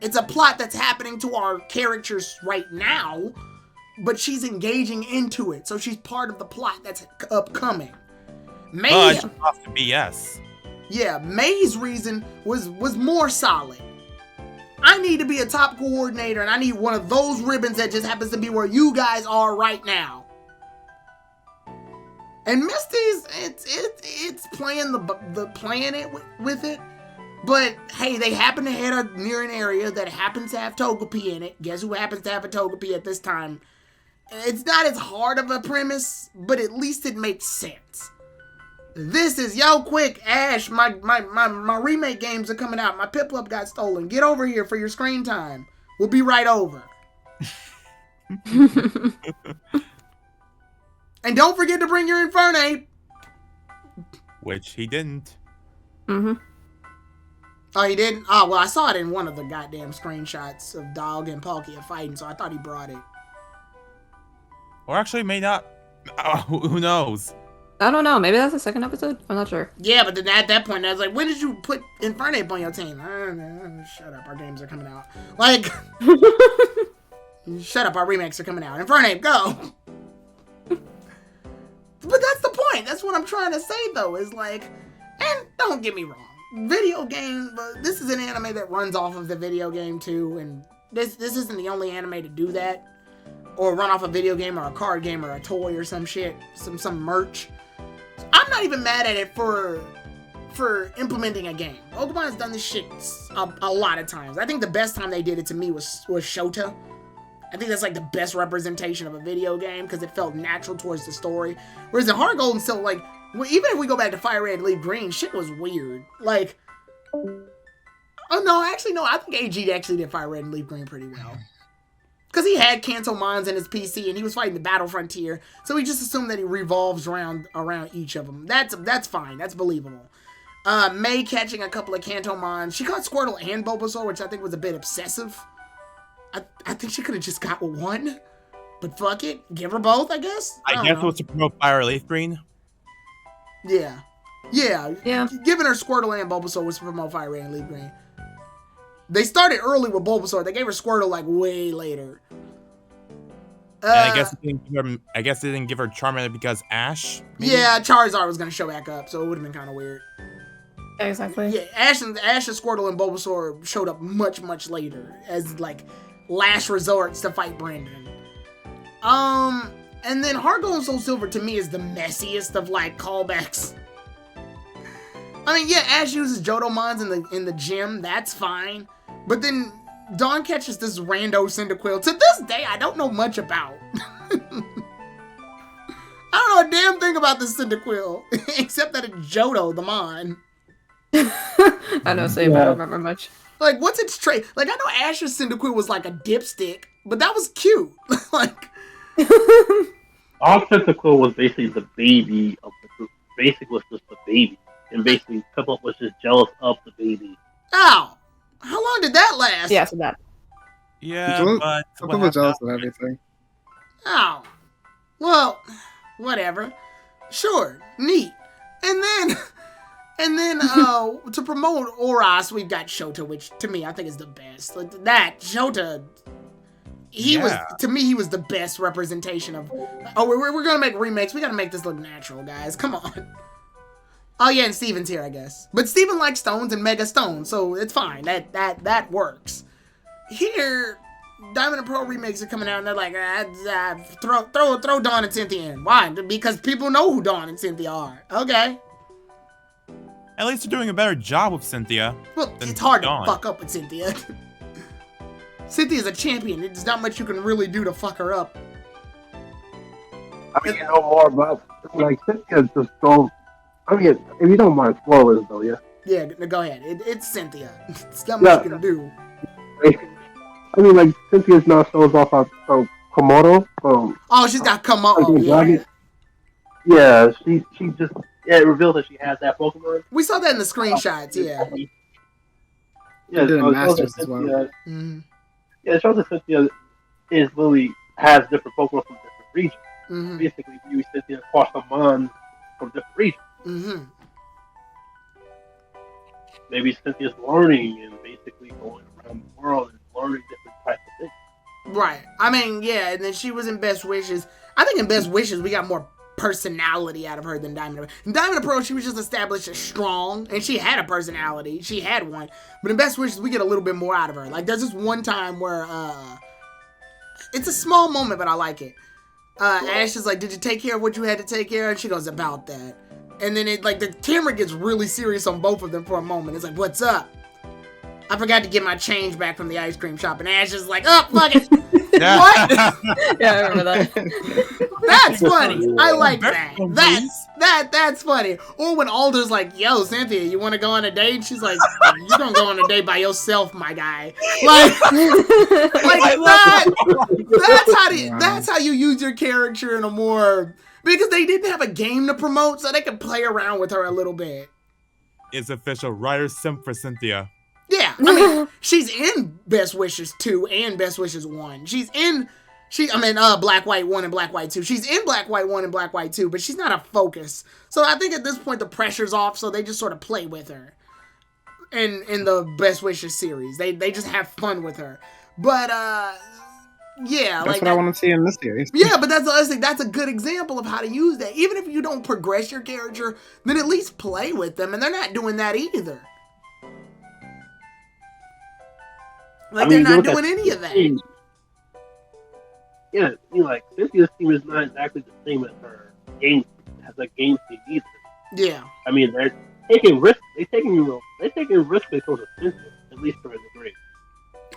It's a plot that's happening to our characters right now, but she's engaging into it, so she's part of the plot that's upcoming. Maybe. Off the BS. Yeah, May's reason was more solid. I need to be a top coordinator, and I need one of those ribbons that just happens to be where you guys are right now. And Misty's, it's playing playing it with it. But hey, they happen to head near an area that happens to have Togepi in it. Guess who happens to have a Togepi at this time? It's not as hard of a premise, but at least it makes sense. This is, yo, quick, Ash, my remake games are coming out. My Piplup got stolen. Get over here for your screen time. We'll be right over. And don't forget to bring your Infernape. Which he didn't. Mm-hmm. Oh, he didn't? Oh, well, I saw it in one of the goddamn screenshots of Dog and Palkia fighting, so I thought he brought it. Or actually may not. Who knows? I don't know. Maybe that's the second episode? I'm not sure. Yeah, but then at that point, I was like, when did you put Infernape on your team? Shut up, our games are coming out. Like, shut up, our remakes are coming out. Infernape, go! But that's the point. That's what I'm trying to say, though, is like, and don't get me wrong, video game, this is an anime that runs off of the video game, too, and this isn't the only anime to do that. Or run off a video game, or a card game, or a toy, or some shit, some merch. I'm not even mad at it for for implementing a game. Pokemon's done this shit a lot of times. I think the best time they did it to me was Shota. I think that's like the best representation of a video game because it felt natural towards the story. Whereas in Heart Gold and still like, even if we go back to Fire Red, Leaf Green, shit was weird. Like, oh no, actually no, I think AG actually did Fire Red and Leaf Green pretty well. Because he had Kanto Mons in his PC and he was fighting the Battle Frontier, so he just assumed that he revolves around each of them. That's fine, that's believable. May catching a couple of Kanto Mons. She caught Squirtle and Bulbasaur, which I think was a bit obsessive. I think she could have just got one, but fuck it, give her both, I guess. I guess it was to promote Fire Leaf Green. Yeah. Giving her Squirtle and Bulbasaur was to promote Fire Red and Leaf Green. They started early with Bulbasaur. They gave her Squirtle like way later. And I guess they didn't give her Charmander because Ash. Maybe? Yeah, Charizard was gonna show back up, so it would have been kind of weird. Exactly. Yeah, Ash and Squirtle and Bulbasaur showed up much later as like last resorts to fight Brandon. And then Heart Gold and Soul Silver to me is the messiest of like callbacks. I mean, yeah, Ash uses Johto Mons in the gym. That's fine. But then Dawn catches this rando Cyndaquil. To this day, I don't know much about. I don't know a damn thing about this Cyndaquil except that it's Johto the Mon. I know, same. I don't remember much. Like, what's its trait? Like, I know Ash's Cyndaquil was like a dipstick, but that was cute. Like, All Cyndaquil was basically the baby of the group. Basically, was just the baby. And basically, Piplup was just jealous of the baby. ow! How long did that last? Yeah, so that. Yeah, but Piplup was jealous of everything. Ow. Well, whatever. Sure, neat. And then to promote Oras, we've got Shota, which to me I think is the best. Like that Shota, he was the best representation of. Oh, we're gonna make remakes. We gotta make this look natural, guys. Come on. Oh yeah, and Steven's here, I guess. But Steven likes stones and Mega Stones, so it's fine. That works. Here, Diamond and Pearl remakes are coming out, and they're like, throw Dawn and Cynthia in. Why? Because people know who Dawn and Cynthia are. Okay. at least they're doing a better job with Cynthia. Well, it's hard to fuck up with Cynthia. Cynthia's a champion. There's not much you can really do to fuck her up. I mean, you know more about, like, Cynthia just don't. I mean, if you don't mind spoilers, though, yeah? Yeah, go ahead. It's Cynthia. It's not much you can do. I mean, like, Cynthia's now shows off on Komodo. Oh, she's got Komodo. Yeah, she just, it revealed that she has that Pokemon. We saw that in the screenshots, yeah. Yeah, Doing so Masters as well. Mm-hmm. Yeah, it shows that Cynthia is literally has different Pokemon from different regions. Mm-hmm. Basically, you use Cynthia across the Mon from different regions. Mm-hmm. Maybe Cynthia's learning and basically going around the world and learning different types of things. Right. I mean, yeah, and then she was in Best Wishes. I think in Best Wishes we got more personality out of her than Diamond and Pearl. In Diamond and Pearl, she was just established as strong, and she had a personality. She had one. But in Best Wishes, we get a little bit more out of her. Like, there's this one time where, it's a small moment, but I like it. Ash is like, did you take care of what you had to take care of? And she goes, about that. And then the camera gets really serious on both of them for a moment. It's like, what's up? I forgot to get my change back from the ice cream shop. And Ash is like, oh, fuck it. What? Yeah, I remember that. That's funny. I like that. That's funny. Or when Alder's like, yo, Cynthia, you want to go on a date? She's like, you don't go on a date by yourself, my guy. Like that's how you use your character in a more... Because they didn't have a game to promote, so they could play around with her a little bit. It's official. Writer simp for Cynthia. Yeah, I mean, she's in Best Wishes 2 and Best Wishes 1. Black, White 1 and Black, White 2. She's in Black, White 1 and Black, White 2, but she's not a focus. So I think at this point the pressure's off, so they just sort of play with her. In the Best Wishes series. They just have fun with her. But, yeah. That's what I want to see in this series. Yeah, but that's a good example of how to use that. Even if you don't progress your character, then at least play with them, and they're not doing that either. Like, they're not doing any of that. Yeah, like, Cynthia's team is not exactly the same as her game team. It has a game team either. Yeah. I mean, taking risks. They taking risks they told offensive, at least to a degree.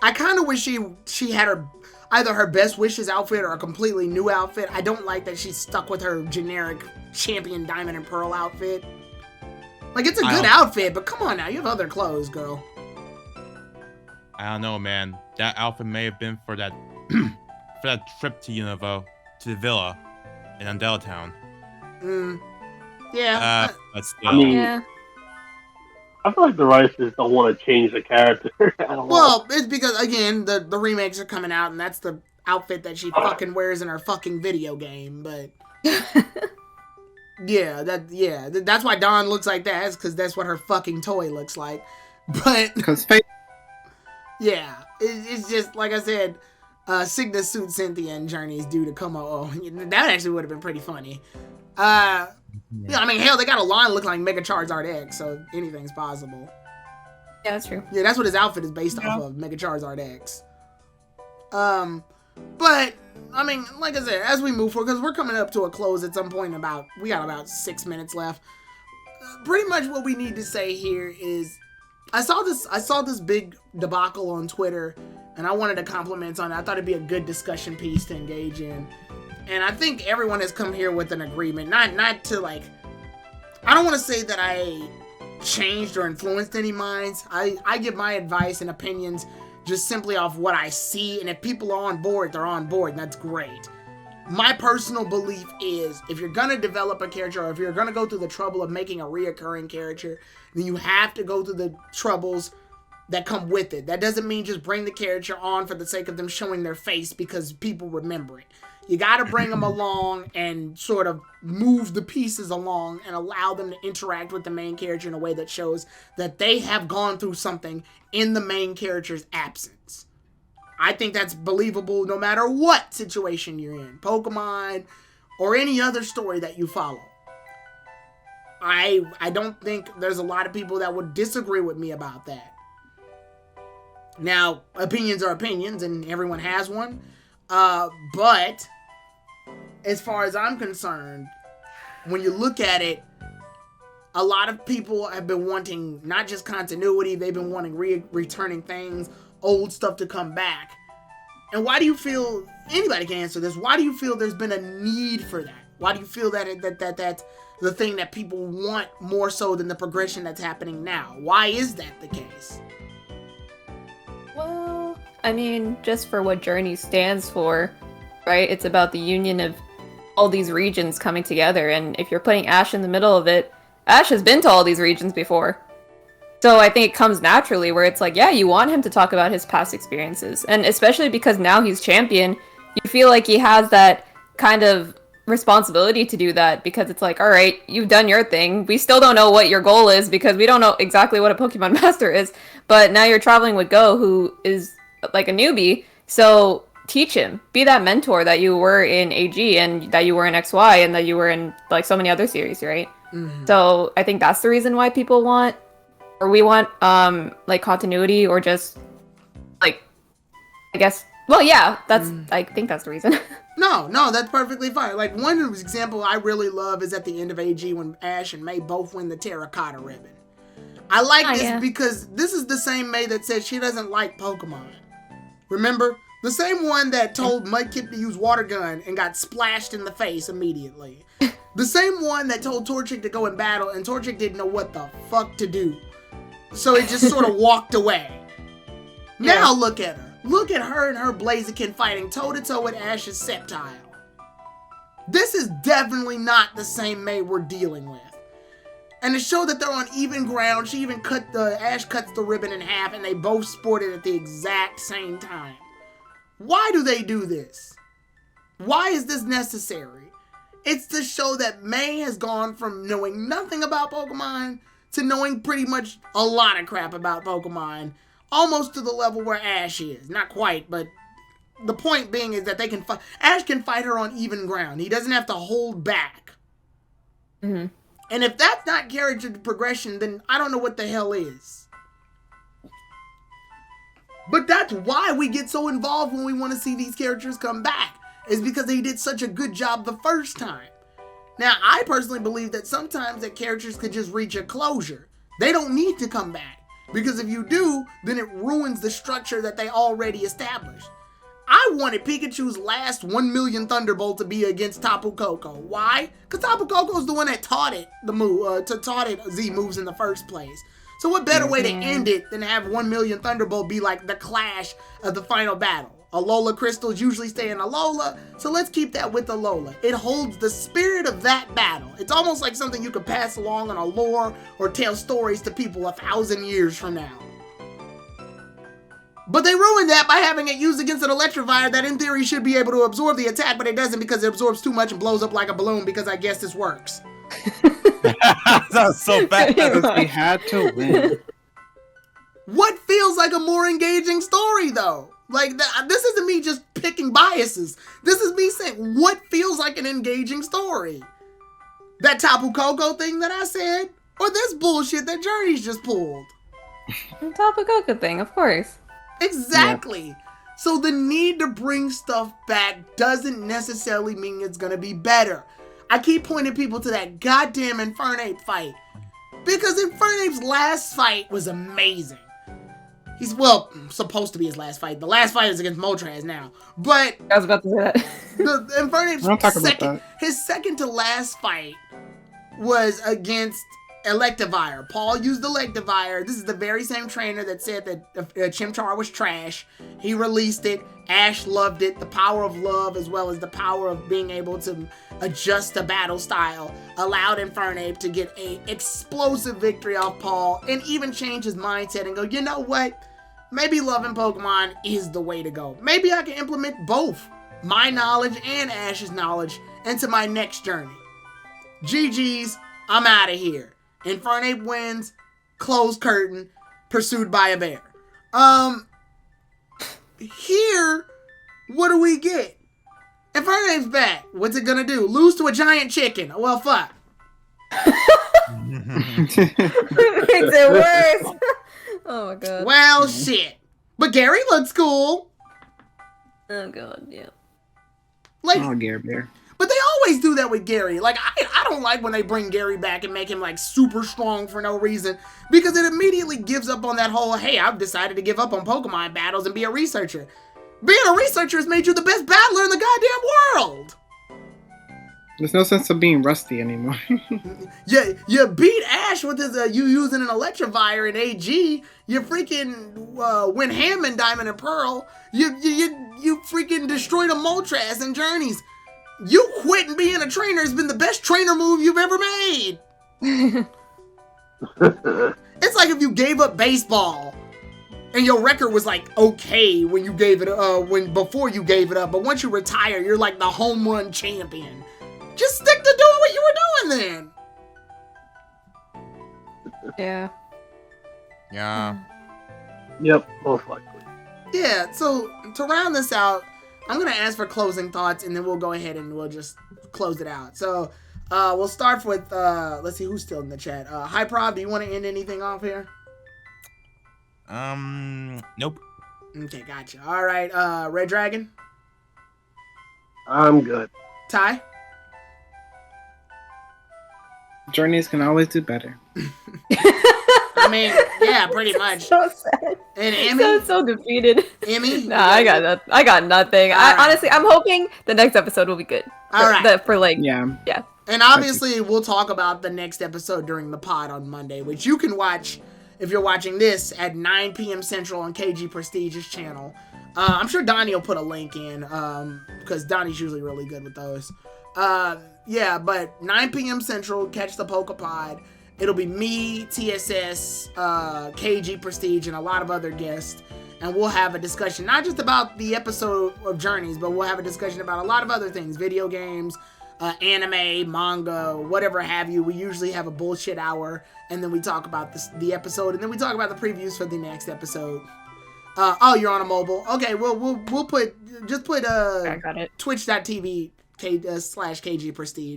I kind of wish she had either her best wishes outfit or a completely new outfit. I don't like that she's stuck with her generic champion diamond and pearl outfit. Like, it's a good outfit, but come on now, you have other clothes, girl. I don't know, man. That outfit may have been for that for that trip to Unavo, to the villa in Undella Town. Yeah. But still. I mean, Yeah. I feel like the writers just don't want to change the character. I don't know. Well, it's because, again, the remakes are coming out, and that's the outfit that she fucking wears in her fucking video game, but... that's why Dawn looks like that, because that's what her fucking toy looks like. But... Because yeah, it's just, like I said, Cygnus suit Cynthia and Journey's due to come on. That actually would have been pretty funny. Yeah, I mean, hell, they got a line looking like Mega Charizard X, so anything's possible. Yeah, that's true. Yeah, that's what his outfit is based off of, Mega Charizard X. But, I mean, like I said, as we move forward, because we're coming up to a close at some point we got about 6 minutes left. Pretty much what we need to say here is, I saw this big debacle on Twitter, and I wanted to comment on it. I thought it'd be a good discussion piece to engage in. And I think everyone has come here with an agreement. Not to, like... I don't want to say that I changed or influenced any minds. I give my advice and opinions just simply off what I see. And if people are on board, they're on board. And that's great. My personal belief is, if you're going to develop a character, or if you're going to go through the trouble of making a reoccurring character, then you have to go through the troubles that come with it. That doesn't mean just bring the character on for the sake of them showing their face because people remember it. You gotta bring them along and sort of move the pieces along and allow them to interact with the main character in a way that shows that they have gone through something in the main character's absence. I think that's believable no matter what situation you're in. Pokemon or any other story that you follow. I don't think there's a lot of people that would disagree with me about that. Now, opinions are opinions and everyone has one. But as far as I'm concerned, when you look at it, a lot of people have been wanting not just continuity, they've been wanting returning things, old stuff to come back. And why do you feel, anybody can answer this, why do you feel there's been a need for that? Why do you feel that's the thing that people want more so than the progression that's happening now? Why is that the case? Well, I mean, just for what Journey stands for, right? It's about the union of all these regions coming together, and if you're putting Ash in the middle of it, Ash has been to all these regions before. So I think it comes naturally where it's like, yeah, you want him to talk about his past experiences. And especially because now he's champion, you feel like he has that kind of responsibility to do that, because it's like, all right, you've done your thing. We still don't know what your goal is because we don't know exactly what a Pokemon Master is. But now you're traveling with Go, who is like a newbie. So teach him. Be that mentor that you were in AG and that you were in XY and that you were in like so many other series, right? Mm-hmm. So I think that's the reason why people want, or we want, like continuity, or just like, I guess, well, yeah, that's, I think that's the reason. No, that's perfectly fine. Like, one example I really love is at the end of AG when Ash and May both win the Terracotta Ribbon. I like this because this is the same May that said she doesn't like Pokemon. Remember? The same one that told Mudkip to use Water Gun and got splashed in the face immediately. The same one that told Torchic to go in battle and Torchic didn't know what the fuck to do. So he just sort of walked away. Now look at her. Look at her and her Blaziken fighting toe-to-toe with Ash's Sceptile. This is definitely not the same May we're dealing with. And to show that they're on even ground, she even Ash cuts the ribbon in half and they both sport it at the exact same time. Why do they do this? Why is this necessary? It's to show that May has gone from knowing nothing about Pokemon to knowing pretty much a lot of crap about Pokemon. Almost to the level where Ash is. Not quite, but the point being is that they can Ash can fight her on even ground. He doesn't have to hold back. Mm-hmm. And if that's not character progression, then I don't know what the hell is. But that's why we get so involved when we want to see these characters come back. Is because they did such a good job the first time. Now, I personally believe that sometimes that characters could just reach a closure. They don't need to come back. Because if you do, then it ruins the structure that they already established. I wanted Pikachu's last 1 million Thunderbolt to be against Tapu Koko. Why? Because Tapu Koko's the one that taught it the move, taught it Z moves in the first place. So what better way to end it than have 1 million Thunderbolt be like the clash of the final battle? Alola crystals usually stay in Alola, so let's keep that with Alola. It holds the spirit of that battle. It's almost like something you could pass along on a lore or tell stories to people 1,000 years from now. But they ruined that by having it used against an Electivire that in theory should be able to absorb the attack, but it doesn't because it absorbs too much and blows up like a balloon because I guess this works. That's so bad. Because we had to win. What feels like a more engaging story though? Like, this isn't me just picking biases. This is me saying what feels like an engaging story. That Tapu Koko thing that I said? Or this bullshit that Journey's just pulled? The Tapu Koko thing, of course. Exactly. Yeah. So the need to bring stuff back doesn't necessarily mean it's going to be better. I keep pointing people to that goddamn Infernape fight. Because Infernape's last fight was amazing. He's, well, supposed to be his last fight. The last fight is against Moltres now. But I was about to say that. The Infernape's his second to last fight was against Electivire. Paul used Electivire. This is the very same trainer that said that Chimchar was trash. He released it. Ash loved it. The power of love as well as the power of being able to adjust the battle style allowed Infernape to get a explosive victory off Paul and even change his mindset and go, you know what? Maybe loving Pokemon is the way to go. Maybe I can implement both my knowledge and Ash's knowledge into my next journey. GG's, I'm out of here. Infernape wins, closed curtain, pursued by a bear. Here, what do we get? Infernape's back. What's it gonna do? Lose to a giant chicken. Well, fuck. Makes it worse. Oh my god. Well, shit. But Gary looks cool. Oh god, yeah. Like, oh, Gary Bear. But they always do that with Gary. Like, I don't like when they bring Gary back and make him, like, super strong for no reason. Because it immediately gives up on that whole, hey, I've decided to give up on Pokemon battles and be a researcher. Being a researcher has made you the best battler in the goddamn world. There's no sense of being rusty anymore. You beat Ash with his, you using an Electivire in AG. You freaking went ham in Diamond and Pearl. You freaking destroyed a Moltres in Journeys. You quitting being a trainer has been the best trainer move you've ever made. It's like if you gave up baseball and your record was like okay when you gave it before you gave it up, but once you retire, you're like the home run champion. Just stick to doing what you were doing then. Yeah. Yeah. Yep, most likely. Yeah, so to round this out, I'm going to ask for closing thoughts, and then we'll go ahead and we'll just close it out. So, we'll start with, let's see who's still in the chat. Hi, Prob, do you want to end anything off here? Nope. Okay, gotcha. All right, Red Dragon? I'm good. Ty? Journeys can always do better. I mean, yeah, pretty much. So sad. And Emmy? So defeated. Emmy? Nah, I got nothing. Honestly, I'm hoping the next episode will be good. All right. Yeah. And obviously, we'll talk about the next episode during the pod on Monday, which you can watch if you're watching this at 9 p.m. Central on KG Prestige's channel. I'm sure Donnie will put a link in because Donnie's usually really good with those. Yeah, but 9 p.m. Central, catch the Pokepod. It'll be me, TSS, KG Prestige, and a lot of other guests. And we'll have a discussion, not just about the episode of Journeys, but we'll have a discussion about a lot of other things. Video games, anime, manga, whatever have you. We usually have a bullshit hour, and then we talk about the episode, and then we talk about the previews for the next episode. Oh, you're on a mobile. Okay, we'll put I got it. Twitch.tv /KG Prestige.